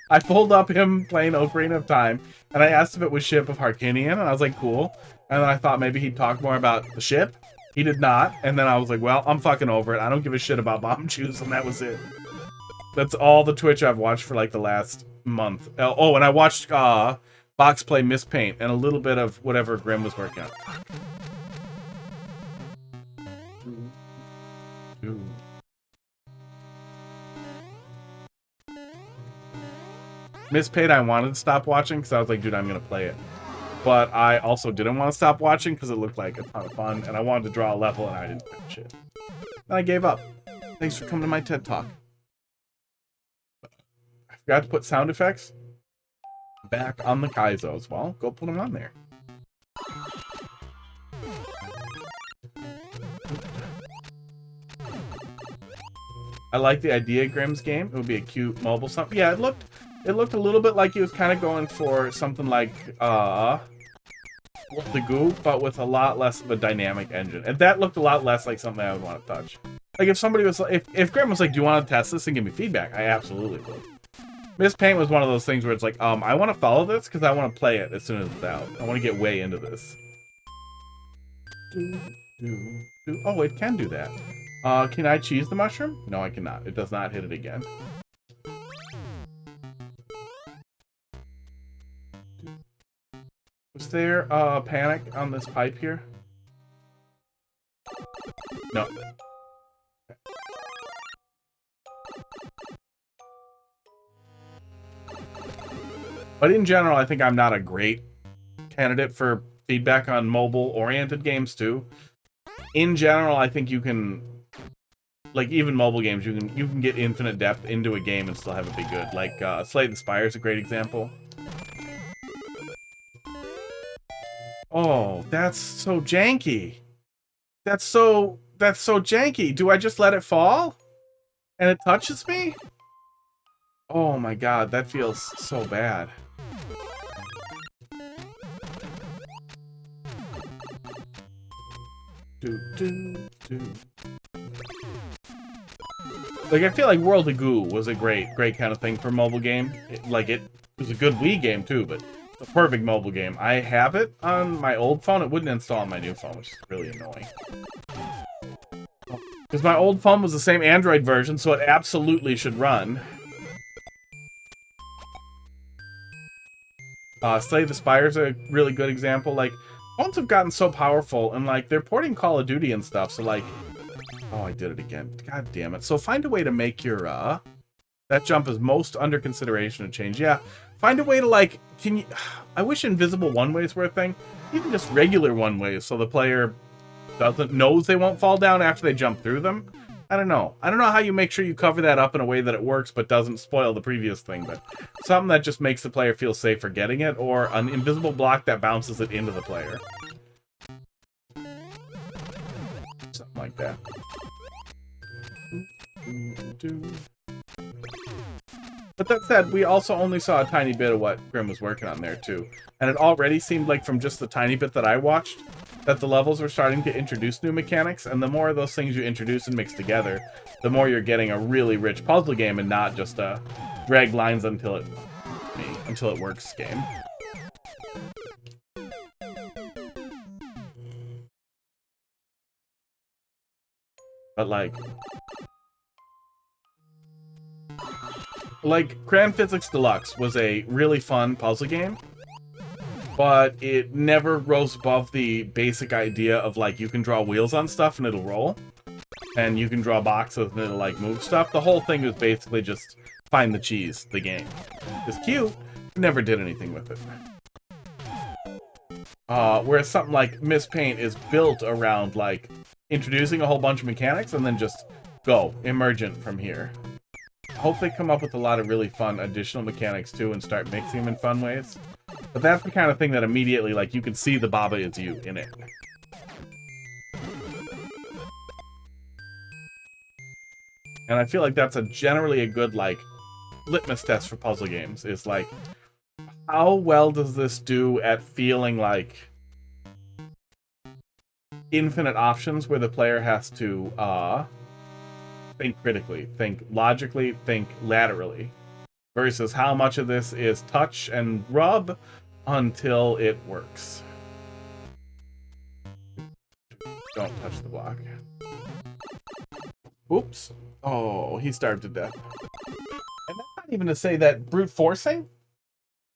I pulled up him playing Ocarina of Time, and I asked if it was Ship of Harkinian, and I was like, cool. And then I thought maybe he'd talk more about the ship. He did not, and then I was like, well, I'm fucking over it. I don't give a shit about Bomb Juice, and that was it. That's all the Twitch I've watched for like the last month. Oh, and I watched Box play Miss Paint, and a little bit of whatever Grim was working on. Miss Paint I wanted to stop watching because I was like, dude, I'm gonna play it. But I also didn't want to stop watching because it looked like a ton of fun, and I wanted to draw a level, and I didn't finish it. And I gave up. Thanks for coming to my TED Talk. I forgot to put sound effects back on the Kaizo as well. Go put them on there. I like the idea of Grimm's game. It would be a cute mobile something. Yeah, it looked a little bit like he was kind of going for something like the Goo, but with a lot less of a dynamic engine. And that looked a lot less like something I would want to touch. Like if somebody was like, if Grimm was like, do you want to test this and give me feedback? I absolutely would. Miss Paint was one of those things where it's like, I want to follow this because I want to play it as soon as it's out. I want to get way into this. Oh, it can do that. Can I cheese the mushroom? No, I cannot. It does not hit it again. Was there a panic on this pipe here? No. But in general, I think I'm not a great candidate for feedback on mobile-oriented games too. In general, I think you can, like even mobile games, you can get infinite depth into a game and still have it be good. Like Slay the Spire is a great example. Oh, that's so janky. That's so janky. Do I just let it fall? And it touches me? Oh my god, that feels so bad. Like, I feel like World of Goo was a great kind of thing for a mobile game. It was a good Wii game too, but it's a perfect mobile game. I have it on my old phone. It wouldn't install on my new phone, which is really annoying. Because my old phone was the same Android version, so it absolutely should run. Slay the Spire is a really good example. Like, phones have gotten so powerful, and like, they're porting Call of Duty and stuff, so like... Oh, I did it again. God damn it. So find a way to make your, that jump is most under consideration to change. Yeah, find a way to, like, can you... I wish invisible one-ways were a thing. Even just regular one-ways, so the player knows they won't fall down after they jump through them. I don't know. I don't know how you make sure you cover that up in a way that it works but doesn't spoil the previous thing, but something that just makes the player feel safe for getting it, or an invisible block that bounces it into the player. Something like that. But that said, we also only saw a tiny bit of what Grim was working on there too. And it already seemed like from just the tiny bit that I watched that the levels were starting to introduce new mechanics, and the more of those things you introduce and mix together, the more you're getting a really rich puzzle game and not just a drag lines until it works game. But like Grand Physics Deluxe was a really fun puzzle game, but it never rose above the basic idea of like you can draw wheels on stuff and it'll roll, and you can draw boxes and it'll like move stuff. The whole thing was basically just find the cheese. The game is cute, never did anything with it. Whereas something like Miss Paint is built around like introducing a whole bunch of mechanics and then just go emergent from here. I hope they come up with a lot of really fun additional mechanics too and start mixing them in fun ways. But that's the kind of thing that immediately, like, you can see the Baba Is You in it. And I feel like that's generally a good, like, litmus test for puzzle games. Is like, how well does this do at feeling like infinite options where the player has to, think critically, think logically, think laterally, versus how much of this is touch and rub until it works. Don't touch the block. Oops. Oh, he starved to death. And that's not even to say that brute forcing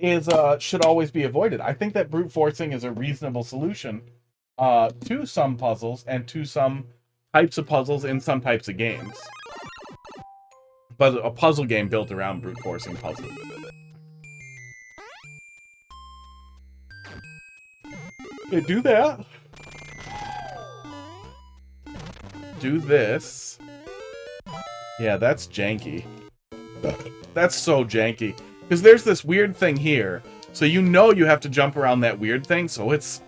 is should always be avoided. I think that brute forcing is a reasonable solution to some puzzles and to some types of puzzles in some types of games. But a puzzle game built around brute forcing puzzles. Okay, do that. Do this. Yeah, that's janky. That's so janky. Because there's this weird thing here. So you know you have to jump around that weird thing, so it's...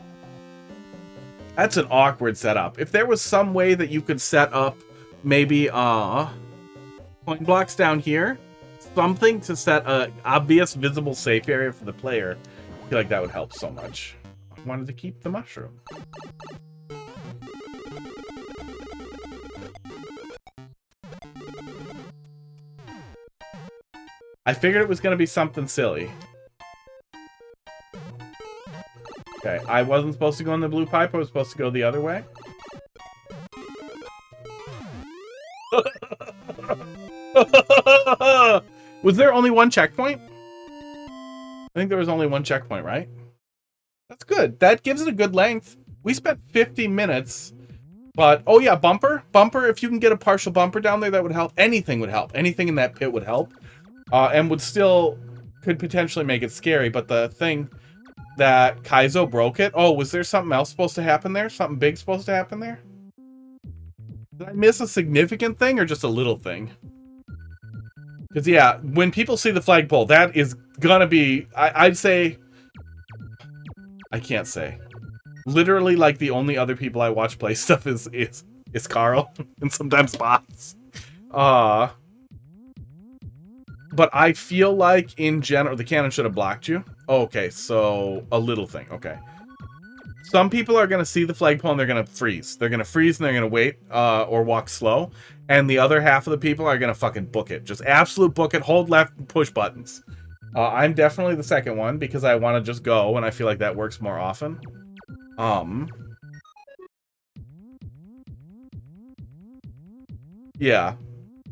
That's an awkward setup. If there was some way that you could set up maybe coin blocks down here, something to set a obvious visible safe area for the player, I feel like that would help so much. I wanted to keep the mushroom. I figured it was going to be something silly. Okay, I wasn't supposed to go in the blue pipe, I was supposed to go the other way. Was there only one checkpoint? I think there was only one checkpoint, right? That's good. That gives it a good length. We spent 50 minutes, but oh yeah, bumper. If you can get a partial bumper down there, that would help. Anything would help. Anything in that pit would help, and would still could potentially make it scary. But the thing that Kaizo broke it. Oh, was there something else supposed to happen there? Something big supposed to happen there? Did I miss a significant thing or just a little thing? Because, yeah, when people see the flagpole, that is gonna be... I'd say... I can't say. Literally, like, the only other people I watch play stuff is Carl. And sometimes bots. But I feel like, in general... The cannon should have blocked you. Okay, so... A little thing. Okay. Some people are going to see the flagpole and they're going to freeze. They're going to freeze and they're going to wait or walk slow. And the other half of the people are going to fucking book it. Just absolute book it, hold left, and push buttons. I'm definitely the second one because I want to just go and I feel like that works more often. Yeah.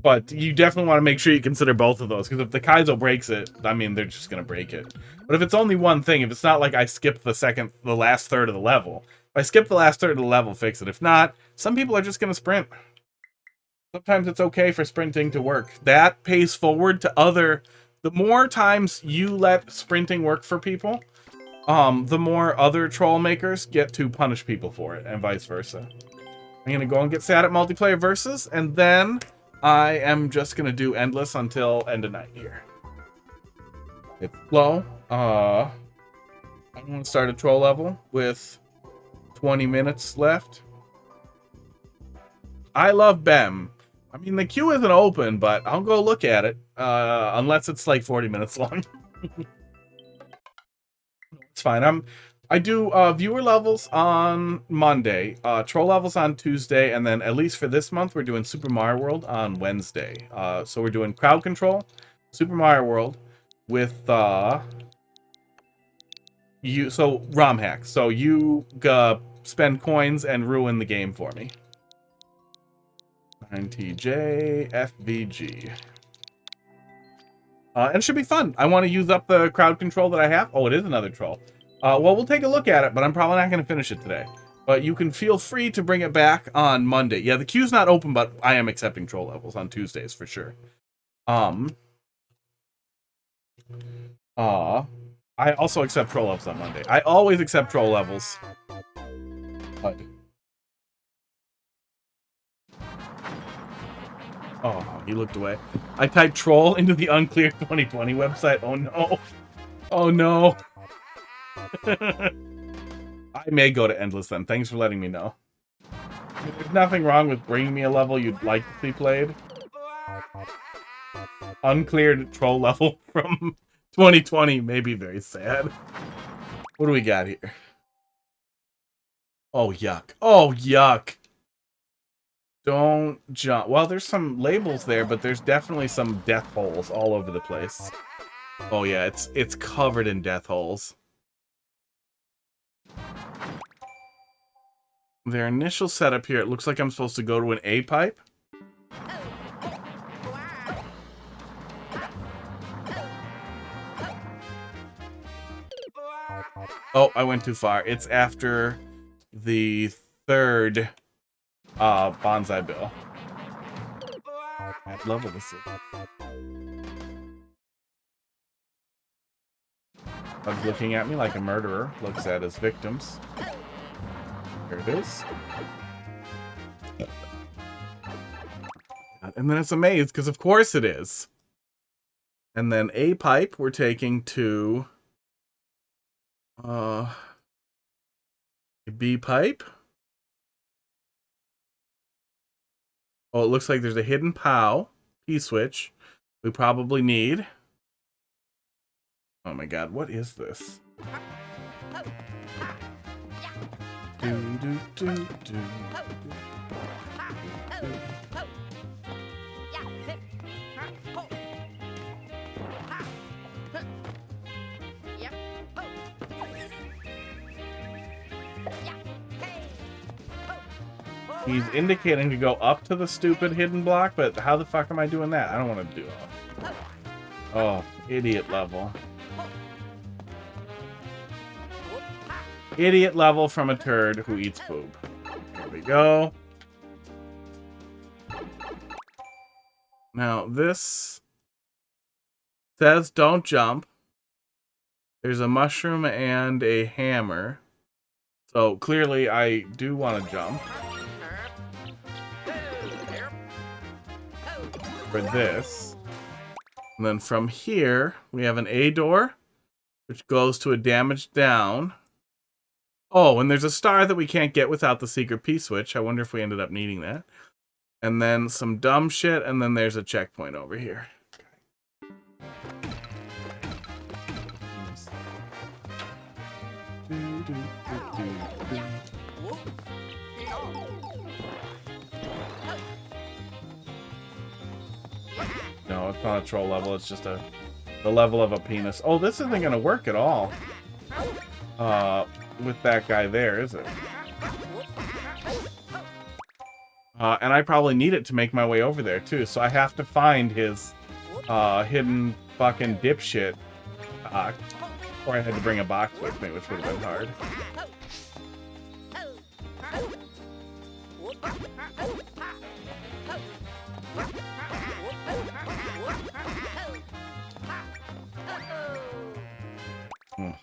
But you definitely want to make sure you consider both of those, because if the Kaizo breaks it, I mean, they're just going to break it. But if it's only one thing, if it's not like I skipped the last third of the level, if I skip the last third of the level, fix it. If not, some people are just going to sprint. Sometimes it's okay for sprinting to work. That pays forward to other... The more times you let sprinting work for people, the more other troll makers get to punish people for it, and vice versa. I'm going to go and get sad at multiplayer versus, and then... I am just going to do endless until end of night here. It's slow. I'm going to start a troll level with 20 minutes left. I love BEM. I mean, the queue isn't open, but I'll go look at it. Unless it's like 40 minutes long. It's fine. I do viewer levels on Monday, troll levels on Tuesday, and then at least for this month, we're doing Super Mario World on Wednesday. So we're doing crowd control, Super Mario World, with ROM hacks. So you spend coins and ruin the game for me. MINI.TJ-FVG. And it should be fun. I want to use up the crowd control that I have. Oh, it is another troll. Well, we'll take a look at it, but I'm probably not going to finish it today. But you can feel free to bring it back on Monday. Yeah, the queue's not open, but I am accepting troll levels on Tuesdays for sure. I also accept troll levels on Monday. I always accept troll levels. Oh, he looked away. I typed troll into the unclear 2020 website. Oh no. Oh no. I may go to endless then. Thanks for letting me know. There's nothing wrong with bringing me a level you'd like to see played. Uncleared troll level from 2020 may be very sad. What do we got here? Oh, yuck. Oh, yuck. Don't jump. Well, there's some labels there, but there's definitely some death holes all over the place. Oh, yeah, it's covered in death holes. Their initial setup here, it looks like I'm supposed to go to an A pipe. Oh, I went too far. It's after the third bonsai bill. What level is it? Bug's looking at me like a murderer looks at his victims. Here it is. And then it's a maze, because of course it is. And then A pipe we're taking to a B pipe. Oh, it looks like there's a hidden POW, P-switch, we probably need. Oh my god, what is this? He's indicating to go up to the stupid hidden block, but how the fuck am I doing that? I don't want to do it. Oh, idiot level. Idiot level from a turd who eats poop. There we go. Now, this says don't jump. There's a mushroom and a hammer. So, clearly, I do want to jump. For this. And then from here, we have an A door, which goes to a damage down. Oh, and there's a star that we can't get without the secret P-switch. I wonder if we ended up needing that. And then some dumb shit, and then there's a checkpoint over here. No, it's not a troll level, it's just the level of a penis. Oh, this isn't gonna work at all. With that guy there, is it? And I probably need it to make my way over there, too. So I have to find his hidden fucking dipshit. Or I had to bring a box with me, which would have been hard.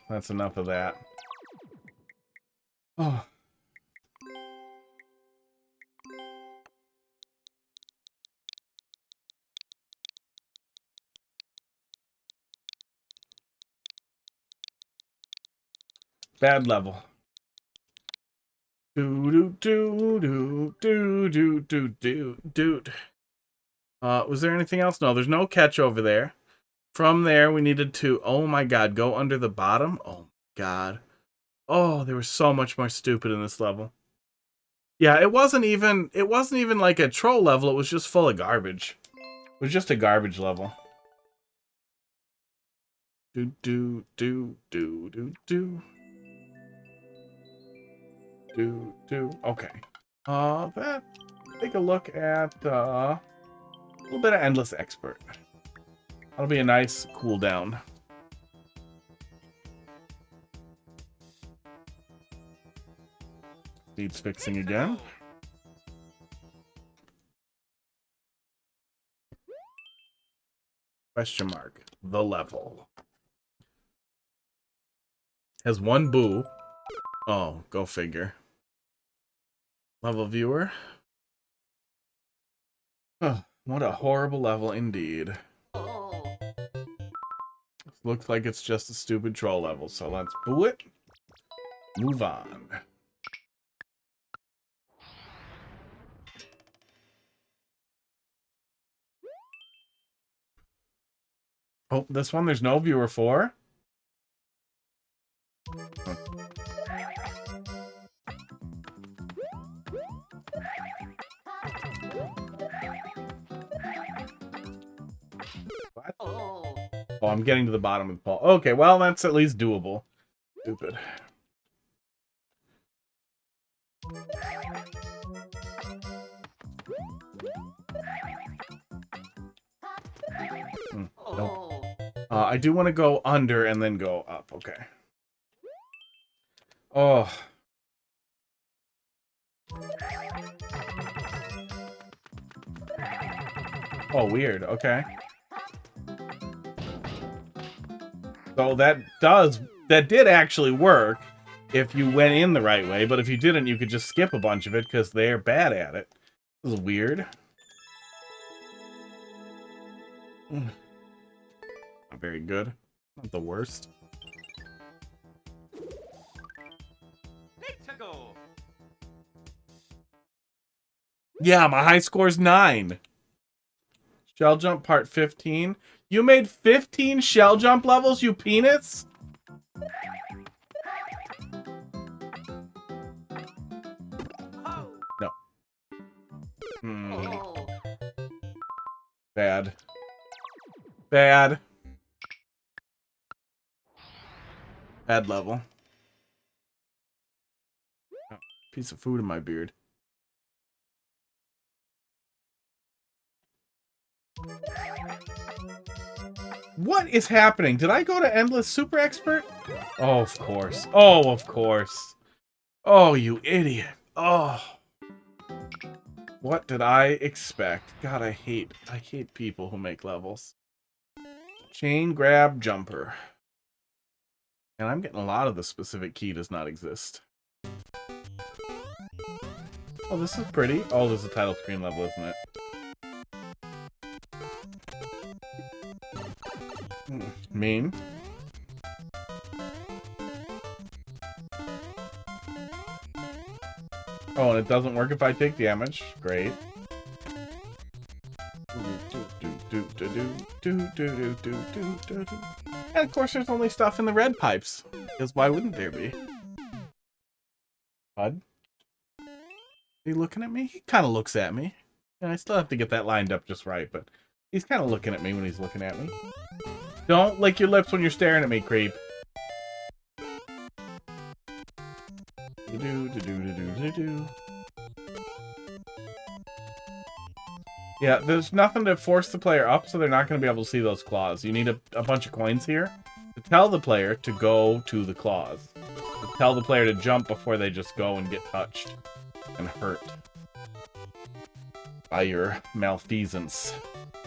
That's enough of that. Oh. Bad level. Was there anything else? No, there's no catch over there. From there, we needed to, oh my god, go under the bottom. Oh my god. Oh, there was so much more stupid in this level. Yeah, it wasn't even like a troll level, it was just full of garbage. It was just a garbage level. Okay. Take a look at a little bit of Endless Expert. That'll be a nice cooldown. Needs fixing again. Question mark. The level. Has one boo. Oh, go figure. Level viewer. Oh, what a horrible level indeed. Looks like it's just a stupid troll level, so let's boo it. Move on. Oh, this one there's no viewer for. Oh. What? Oh, I'm getting to the bottom of the pole. Okay, well, that's at least doable. Stupid. Nope. I do want to go under and then go up. Okay. Oh. Oh, weird. Okay. So that did actually work if you went in the right way, but if you didn't, you could just skip a bunch of it because they're bad at it. This is weird. Not very good. Not the worst. Yeah, my high score's 9. Shell jump part 15. You made 15 shell jump levels, you penis? No. Bad. Bad. Bad level. Oh, piece of food in my beard. What is happening? Did I go to Endless Super Expert? Oh, of course. Oh, of course. Oh, you idiot. Oh. What did I expect? God, I hate people who make levels. Chain grab jumper. And I'm getting a lot of the specific key does not exist. Oh, this is pretty. Oh, this is a title screen level, isn't it? Mean. Oh, and it doesn't work if I take damage. Great. And of course there's only stuff in the red pipes. Because why wouldn't there be? Bud? Are you looking at me? He kind of looks at me. And I still have to get that lined up just right, but he's kind of looking at me when he's looking at me. Don't lick your lips when you're staring at me, creep. Yeah, there's nothing to force the player up, so they're not going to be able to see those claws. You need a bunch of coins here to tell the player to go to the claws. To tell the player to jump before they just go and get touched and hurt by your malfeasance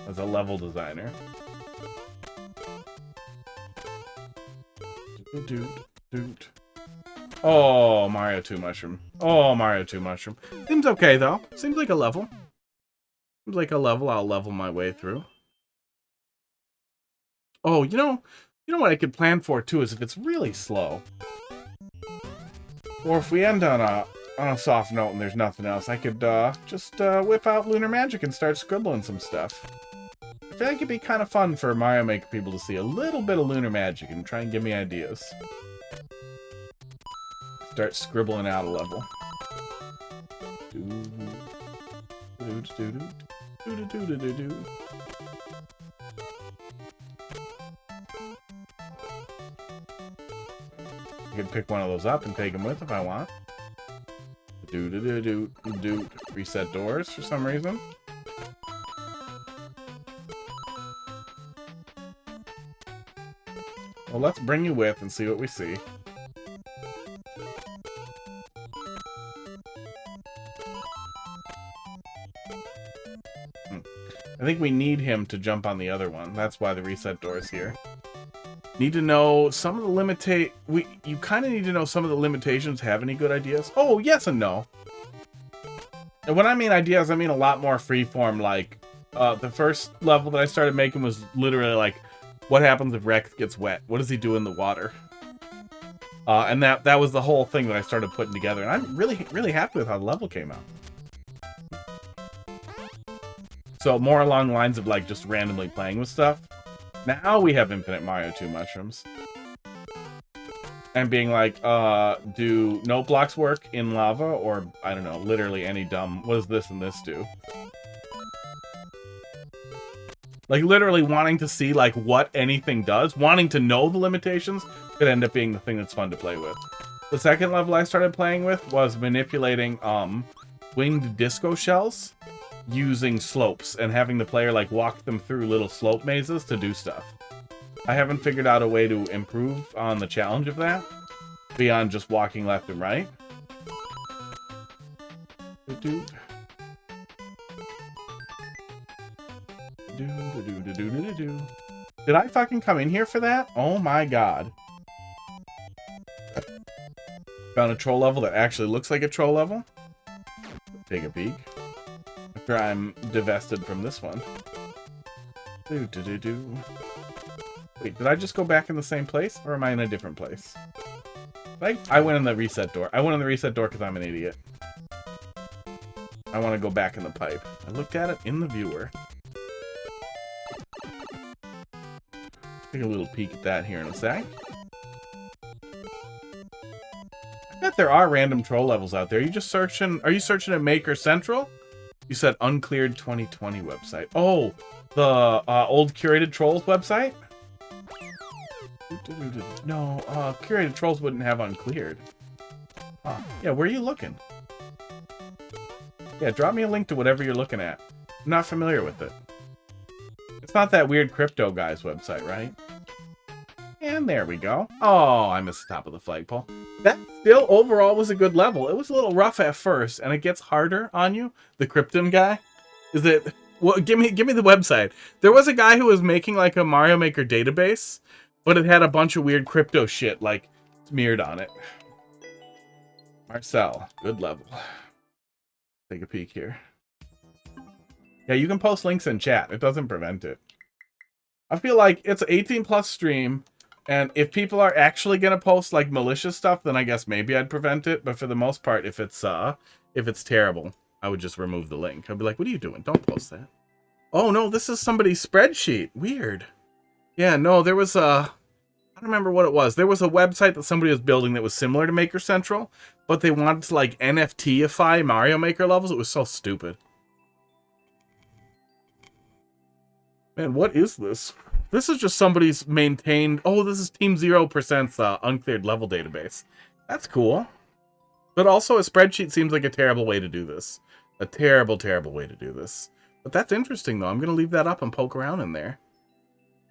as a level designer. Oh, Mario 2 Mushroom. Oh, Mario 2 Mushroom. Seems okay, though. Seems like a level. Seems like a level I'll level my way through. Oh, you know what I could plan for, too, is if it's really slow. Or if we end on a soft note and there's nothing else, I could just whip out Lunar Magic and start scribbling some stuff. I feel like it'd be kind of fun for Mario Maker people to see a little bit of Lunar Magic and try and give me ideas. Start scribbling out a level. I can pick one of those up and take them with if I want. Reset doors for some reason. Well, let's bring you with and see what we see. I think we need him to jump on the other one. That's why the reset door is here. Need to know some of the you kind of need to know some of the limitations. Have any good ideas? Oh, yes and no. And when I mean ideas, I mean a lot more freeform. Like the first level that I started making was literally like, what happens if Rex gets wet? What does he do in the water? And that was the whole thing that I started putting together. And I'm really happy with how the level came out. So more along the lines of like just randomly playing with stuff. Now we have infinite Mario 2 mushrooms. And being like, do note blocks work in lava? Or, I don't know, literally any dumb, what does this and this do? Like, literally wanting to see, like, what anything does. Wanting to know the limitations could end up being the thing that's fun to play with. The second level I started playing with was manipulating, winged disco shells using slopes and having the player like walk them through little slope mazes to do stuff. I haven't figured out a way to improve on the challenge of that beyond just walking left and right. Did I fucking come in here for that? Oh my god. Found a troll level that actually looks like a troll level. Take a peek. After I'm divested from this one. Wait, did I just go back in the same place? Or am I in a different place? I went in the reset door. I went in the reset door because I'm an idiot. I want to go back in the pipe. I looked at it in the viewer. Take a little peek at that here in a sec. I bet there are random troll levels out there. Are you searching at Maker Central? You said uncleared 2020 website. Oh, the old curated trolls website? No, curated trolls wouldn't have uncleared. Yeah, where are you looking? Yeah, drop me a link to whatever you're looking at. I'm not familiar with it. It's not that weird crypto guy's website, right? And there we go. Oh, I missed the top of the flagpole. That still overall was a good level. It was a little rough at first, and it gets harder on you. The Krypton guy. Is it? Well, give me the website. There was a guy who was making like a Mario Maker database, but it had a bunch of weird crypto shit like smeared on it. Marcel, good level. Take a peek here. Yeah, you can post links in chat. It doesn't prevent it. I feel like it's an 18+ stream, and if people are actually gonna post like malicious stuff, then I guess maybe I'd prevent it. But for the most part, if it's terrible, I would just remove the link. I'd be like, "What are you doing? Don't post that." Oh no, this is somebody's spreadsheet. Weird. Yeah, no, there was a... I don't remember what it was. There was a website that somebody was building that was similar to Maker Central, but they wanted to like NFT-ify Mario Maker levels. It was so stupid. Man, what is this? This is just somebody's maintained... Oh, this is Team 0%'s uncleared level database. That's cool. But also a spreadsheet seems like a terrible way to do this. A terrible, terrible way to do this. But that's interesting, though. I'm going to leave that up and poke around in there.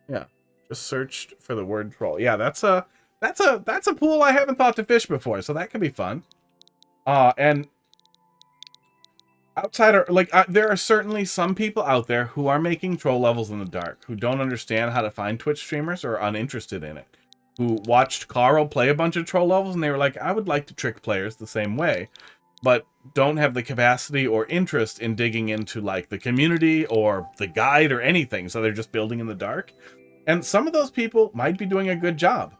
Yeah. Just searched for the word troll. Yeah, that's a pool I haven't thought to fish before, so that could be fun. And outsider, like, there are certainly some people out there who are making troll levels in the dark, who don't understand how to find Twitch streamers or are uninterested in it, who watched Carl play a bunch of troll levels and they were like, I would like to trick players the same way, but don't have the capacity or interest in digging into like the community or the guide or anything, so they're just building in the dark. And some of those people might be doing a good job.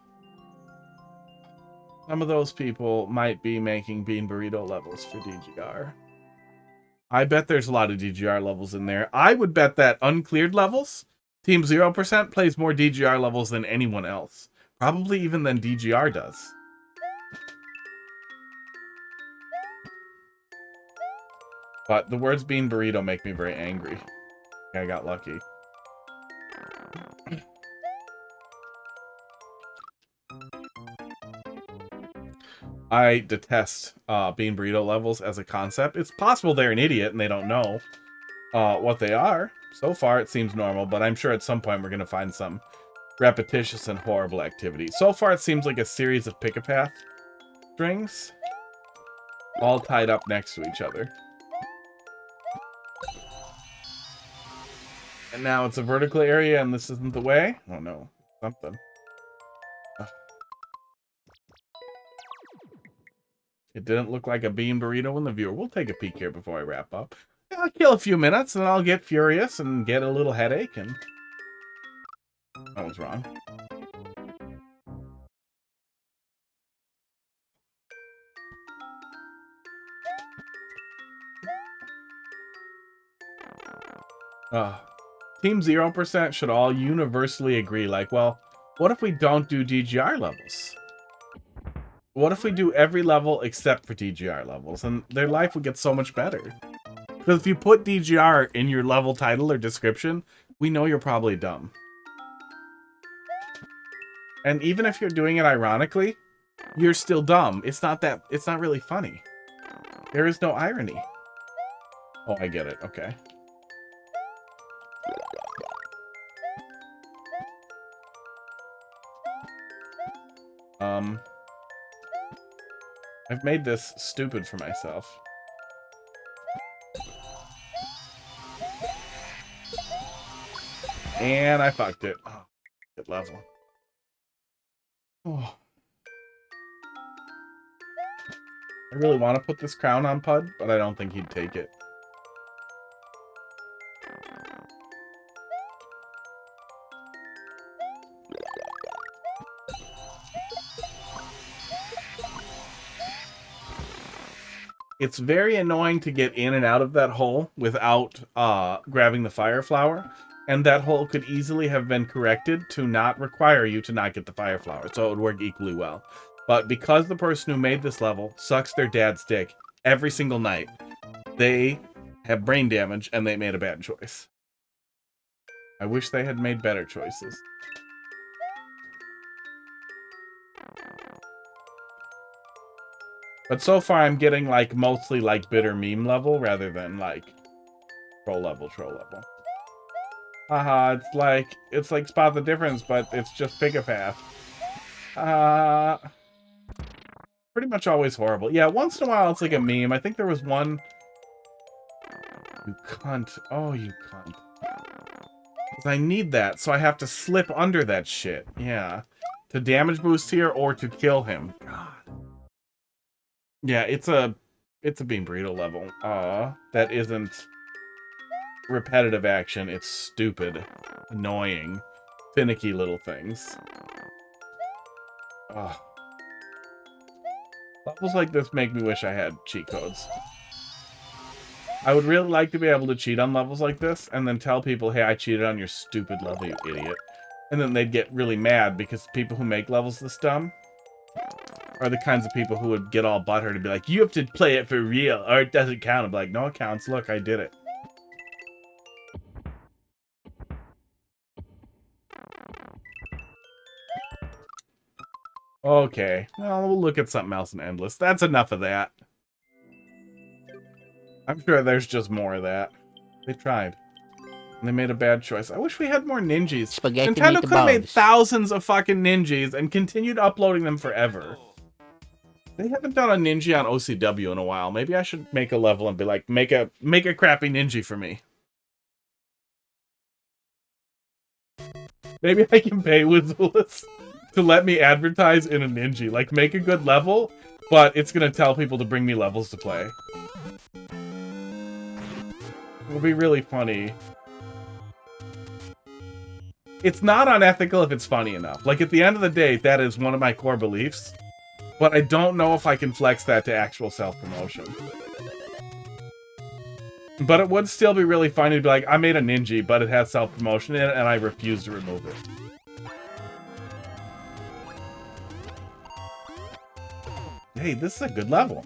Some of those people might be making Bean Burrito levels for DGR. I bet there's a lot of DGR levels in there. I would bet that uncleared levels, Team 0% plays more DGR levels than anyone else. Probably even than DGR does. But the words Bean Burrito make me very angry. I got lucky. I detest Bean Burrito levels as a concept. It's possible they're an idiot and they don't know what they are. So far, it seems normal, but I'm sure at some point we're going to find some repetitious and horrible activity. So far, it seems like a series of pick-a-path strings all tied up next to each other. And now it's a vertical area and this isn't the way? Oh no, something. It didn't look like a bean burrito in the viewer. We'll take a peek here before I wrap up. I'll kill a few minutes and I'll get furious and get a little headache and... That was wrong. Team 0% should all universally agree, like, well, what if we don't do DGR levels? What if we do every level except for DGR levels? And their life would get so much better. Because if you put DGR in your level title or description, we know you're probably dumb. And even if you're doing it ironically, you're still dumb. It's not really funny. There is no irony. Oh, I get it. Okay. I've made this stupid for myself. And I fucked it. Oh, good level. Oh. I really want to put this crown on Pud, but I don't think he'd take it. It's very annoying to get in and out of that hole without grabbing the fire flower. And that hole could easily have been corrected to not require you to not get the fire flower. So it would work equally well. But because the person who made this level sucks their dad's dick every single night, they have brain damage and they made a bad choice. I wish they had made better choices. But so far I'm getting like mostly like bitter meme level rather than like troll level. Haha, it's like Spot the Difference, but it's just pick a path. Pretty much always horrible. Yeah, once in a while it's like a meme. I think there was one. You cunt. Oh, you cunt. 'Cause I need that, so I have to slip under that shit. Yeah. To damage boost here or to kill him. God. Yeah, it's a Bean Burrito level. That isn't repetitive action. It's stupid, annoying, finicky little things. Ugh. Levels like this make me wish I had cheat codes. I would really like to be able to cheat on levels like this and then tell people, hey, I cheated on your stupid level, you idiot. And then they'd get really mad because people who make levels this dumb are the kinds of people who would get all butthurt and be like, you have to play it for real or it doesn't count. I'm like, no, it counts. Look, I did it. Okay, well, we'll look at something else in Endless. That's enough of that. I'm sure there's just more of that. They tried. And they made a bad choice. I wish we had more ninjas. Spaghetti Nintendo could have made meatballs. thousands of fucking ninjas and continued uploading them forever. They haven't done a ninja on OCW in a while. Maybe I should make a level and be like, make a crappy ninja for me. Maybe I can pay Wizulis to let me advertise in a ninja. Like, make a good level, but it's gonna tell people to bring me levels to play. It'll be really funny. It's not unethical if it's funny enough. Like, at the end of the day, that is one of my core beliefs. But I don't know if I can flex that to actual self-promotion. But it would still be really funny to be like, I made a ninja, but it has self-promotion in it, and I refuse to remove it. Hey, this is a good level.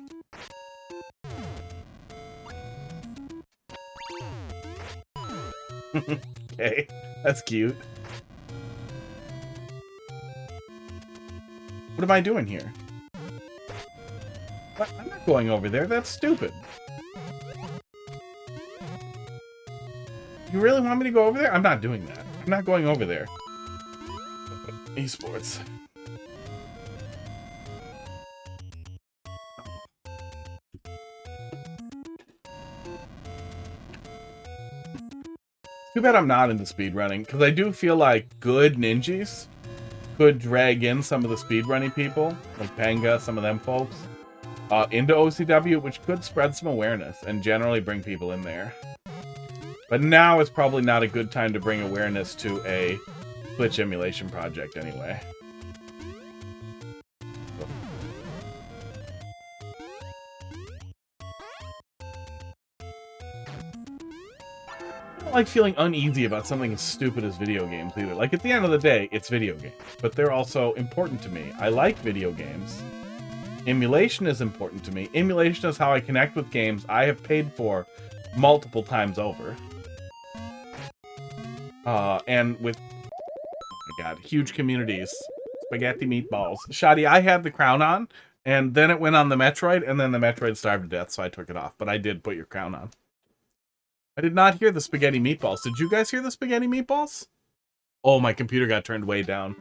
Okay, that's cute. What am I doing here? What? I'm not going over there. That's stupid. You really want me to go over there? I'm not doing that. I'm not going over there. Esports. Too bad I'm not into speedrunning, because I do feel like good ninjas could drag in some of the speedrunning people, like Panga, some of them folks, into OCW, which could spread some awareness and generally bring people in there. But now is probably not a good time to bring awareness to a Twitch emulation project anyway. I don't like feeling uneasy about something as stupid as video games either. Like, at the end of the day, it's video games, but they're also important to me. I like video games. Emulation is important to me. Emulation is how I connect with games I have paid for multiple times over. And with, oh my god, huge communities. Spaghetti meatballs. Shoddy, I had the crown on, and then it went on the Metroid, and then the Metroid starved to death, so I took it off. But I did put your crown on. I did not hear the spaghetti meatballs. Did you guys hear the spaghetti meatballs? Oh, my computer got turned way down.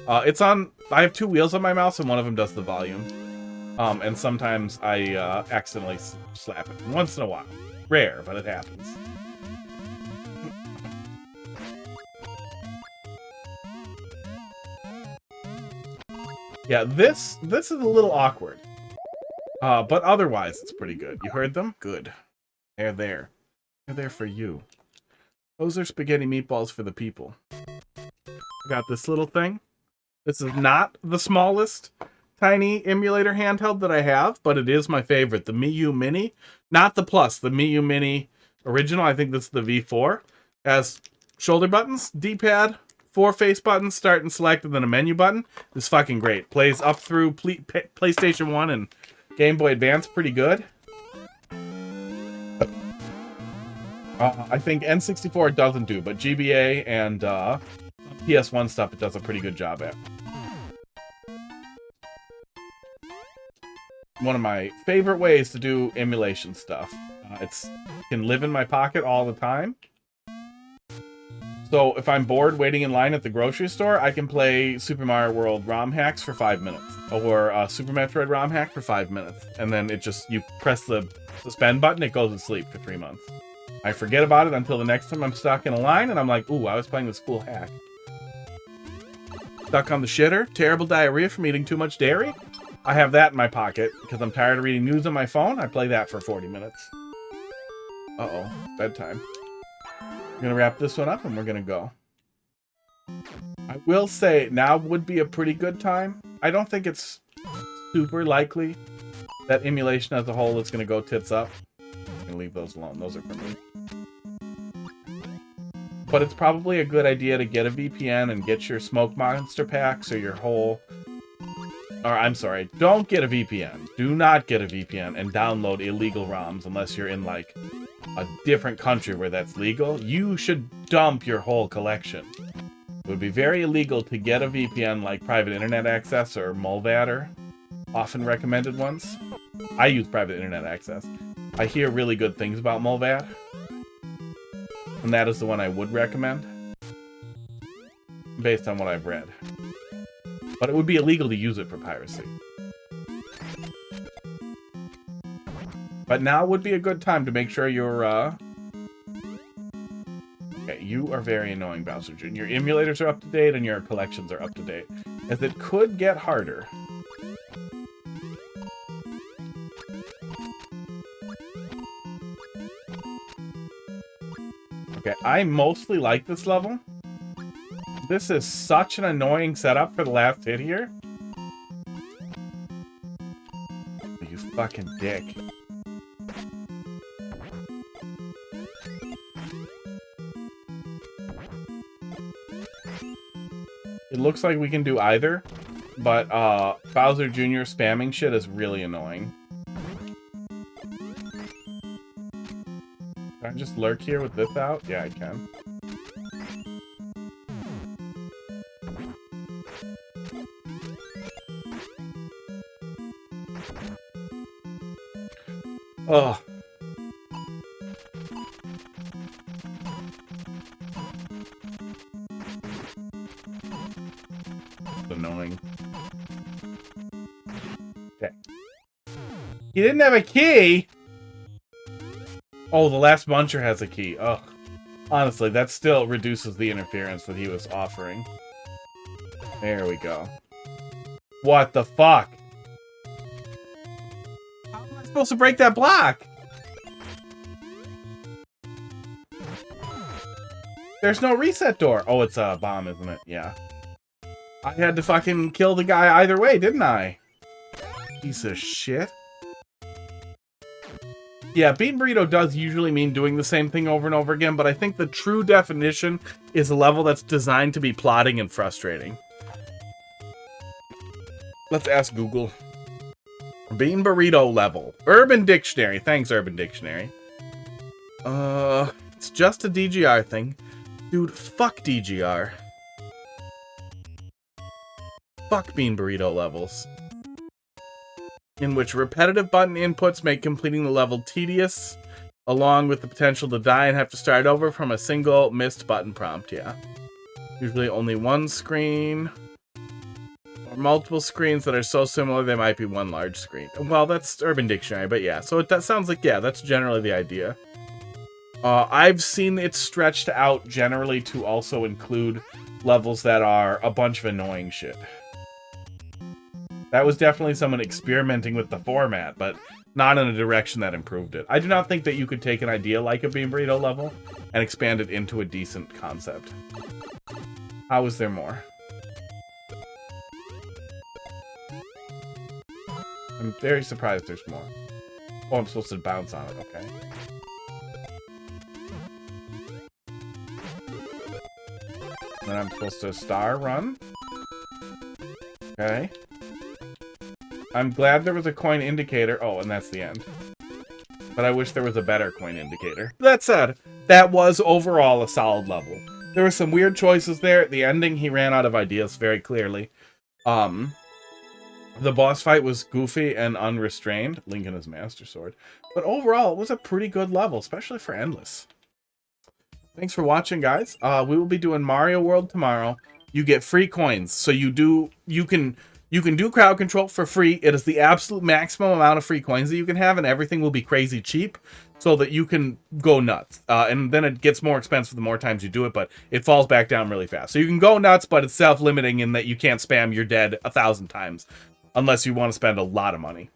It's on, I have two wheels on my mouse, and one of them does the volume. And sometimes I accidentally slap it. Once in a while. Rare, but it happens. Yeah, this is a little awkward. But otherwise, it's pretty good. You heard them? Good. They're there. They're there for you. Those are spaghetti meatballs for the people. I got this little thing. This is not the smallest tiny emulator handheld that I have, but it is my favorite. The MIU Mini. Not the Plus, the MIU Mini original. I think this is the V4. Has shoulder buttons, D-pad, 4 face buttons, start and select, and then a menu button. It's fucking great. Plays up through PlayStation 1 and Game Boy Advance pretty good. I think N64 doesn't do, but GBA and PS1 stuff it does a pretty good job at. One of my favorite ways to do emulation stuff. It can live in my pocket all the time. So if I'm bored waiting in line at the grocery store, I can play Super Mario World ROM hacks for 5 minutes. Or Super Metroid ROM hack for 5 minutes. And then it just, you press the suspend button, it goes to sleep for 3 months. I forget about it until the next time I'm stuck in a line, and I'm like, ooh, I was playing this cool hack. Stuck on the shitter? Terrible diarrhea from eating too much dairy? I have that in my pocket, because I'm tired of reading news on my phone. I play that for 40 minutes. Uh-oh, bedtime. We're going to wrap this one up, and we're going to go. I will say, now would be a pretty good time. I don't think it's super likely that emulation as a whole is going to go tits up. I'm going to leave those alone. Those are for me. But it's probably a good idea to get a VPN and get your smoke monster packs or your whole... Or, I'm sorry, don't get a VPN. Do not get a VPN and download illegal ROMs unless you're in, like, a different country where that's legal. You should dump your whole collection. It would be very illegal to get a VPN like private internet access or MolVad are often recommended ones. I use private internet access. I hear really good things about MolVad. And that is the one I would recommend. Based on what I've read. But it would be illegal to use it for piracy. But now would be a good time to make sure you're, Okay, you are very annoying, Bowser Jr. Your emulators are up to date and your collections are up to date. As it could get harder. Okay, I mostly like this level. This is such an annoying setup for the last hit here. You fucking dick. It looks like we can do either, but Bowser Jr. spamming shit is really annoying. Can I just lurk here with this out? Yeah, I can. Ugh. Annoying. Okay. He didn't have a key! Oh, the last muncher has a key. Ugh. Honestly, that still reduces the interference that he was offering. There we go. What the fuck? How am I supposed to break that block? There's no reset door. Oh, it's a bomb, isn't it? Yeah. I had to fucking kill the guy either way, didn't I? Piece of shit. Yeah, Bean Burrito does usually mean doing the same thing over and over again, but I think the true definition is a level that's designed to be plotting and frustrating. Let's ask Google. Bean Burrito level. Urban Dictionary. Thanks, Urban Dictionary. It's just a DGR thing. Dude, fuck DGR. Fuck Bean Burrito levels. In which repetitive button inputs make completing the level tedious, along with the potential to die and have to start over from a single missed button prompt, yeah. Usually only one screen, or multiple screens that are so similar they might be one large screen. Well, that's Urban Dictionary, but yeah. So that sounds like, yeah, that's generally the idea. I've seen it stretched out generally to also include levels that are a bunch of annoying shit. That was definitely someone experimenting with the format, but not in a direction that improved it. I do not think that you could take an idea like a Bean Burrito level and expand it into a decent concept. How is there more? I'm very surprised there's more. Oh, I'm supposed to bounce on it, okay. Then I'm supposed to star run. Okay. I'm glad there was a coin indicator. Oh, and that's the end. But I wish there was a better coin indicator. That said, that was overall a solid level. There were some weird choices there. At the ending, he ran out of ideas very clearly. The boss fight was goofy and unrestrained. Link and his Master Sword. But overall, it was a pretty good level, especially for Endless. Thanks for watching, guys. We will be doing Mario World tomorrow. You get free coins, so you can do crowd control for free. It is the absolute maximum amount of free coins that you can have, and everything will be crazy cheap, so that you can go nuts. And then it gets more expensive the more times you do it, but it falls back down really fast. So you can go nuts, but it's self-limiting in that you can't spam your dead 1,000 times, unless you want to spend a lot of money.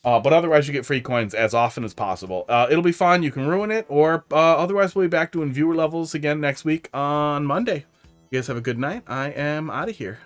But otherwise, you get free coins as often as possible. It'll be fun. You can ruin it, or otherwise, we'll be back doing viewer levels again next week on Monday. You guys have a good night. I am out of here.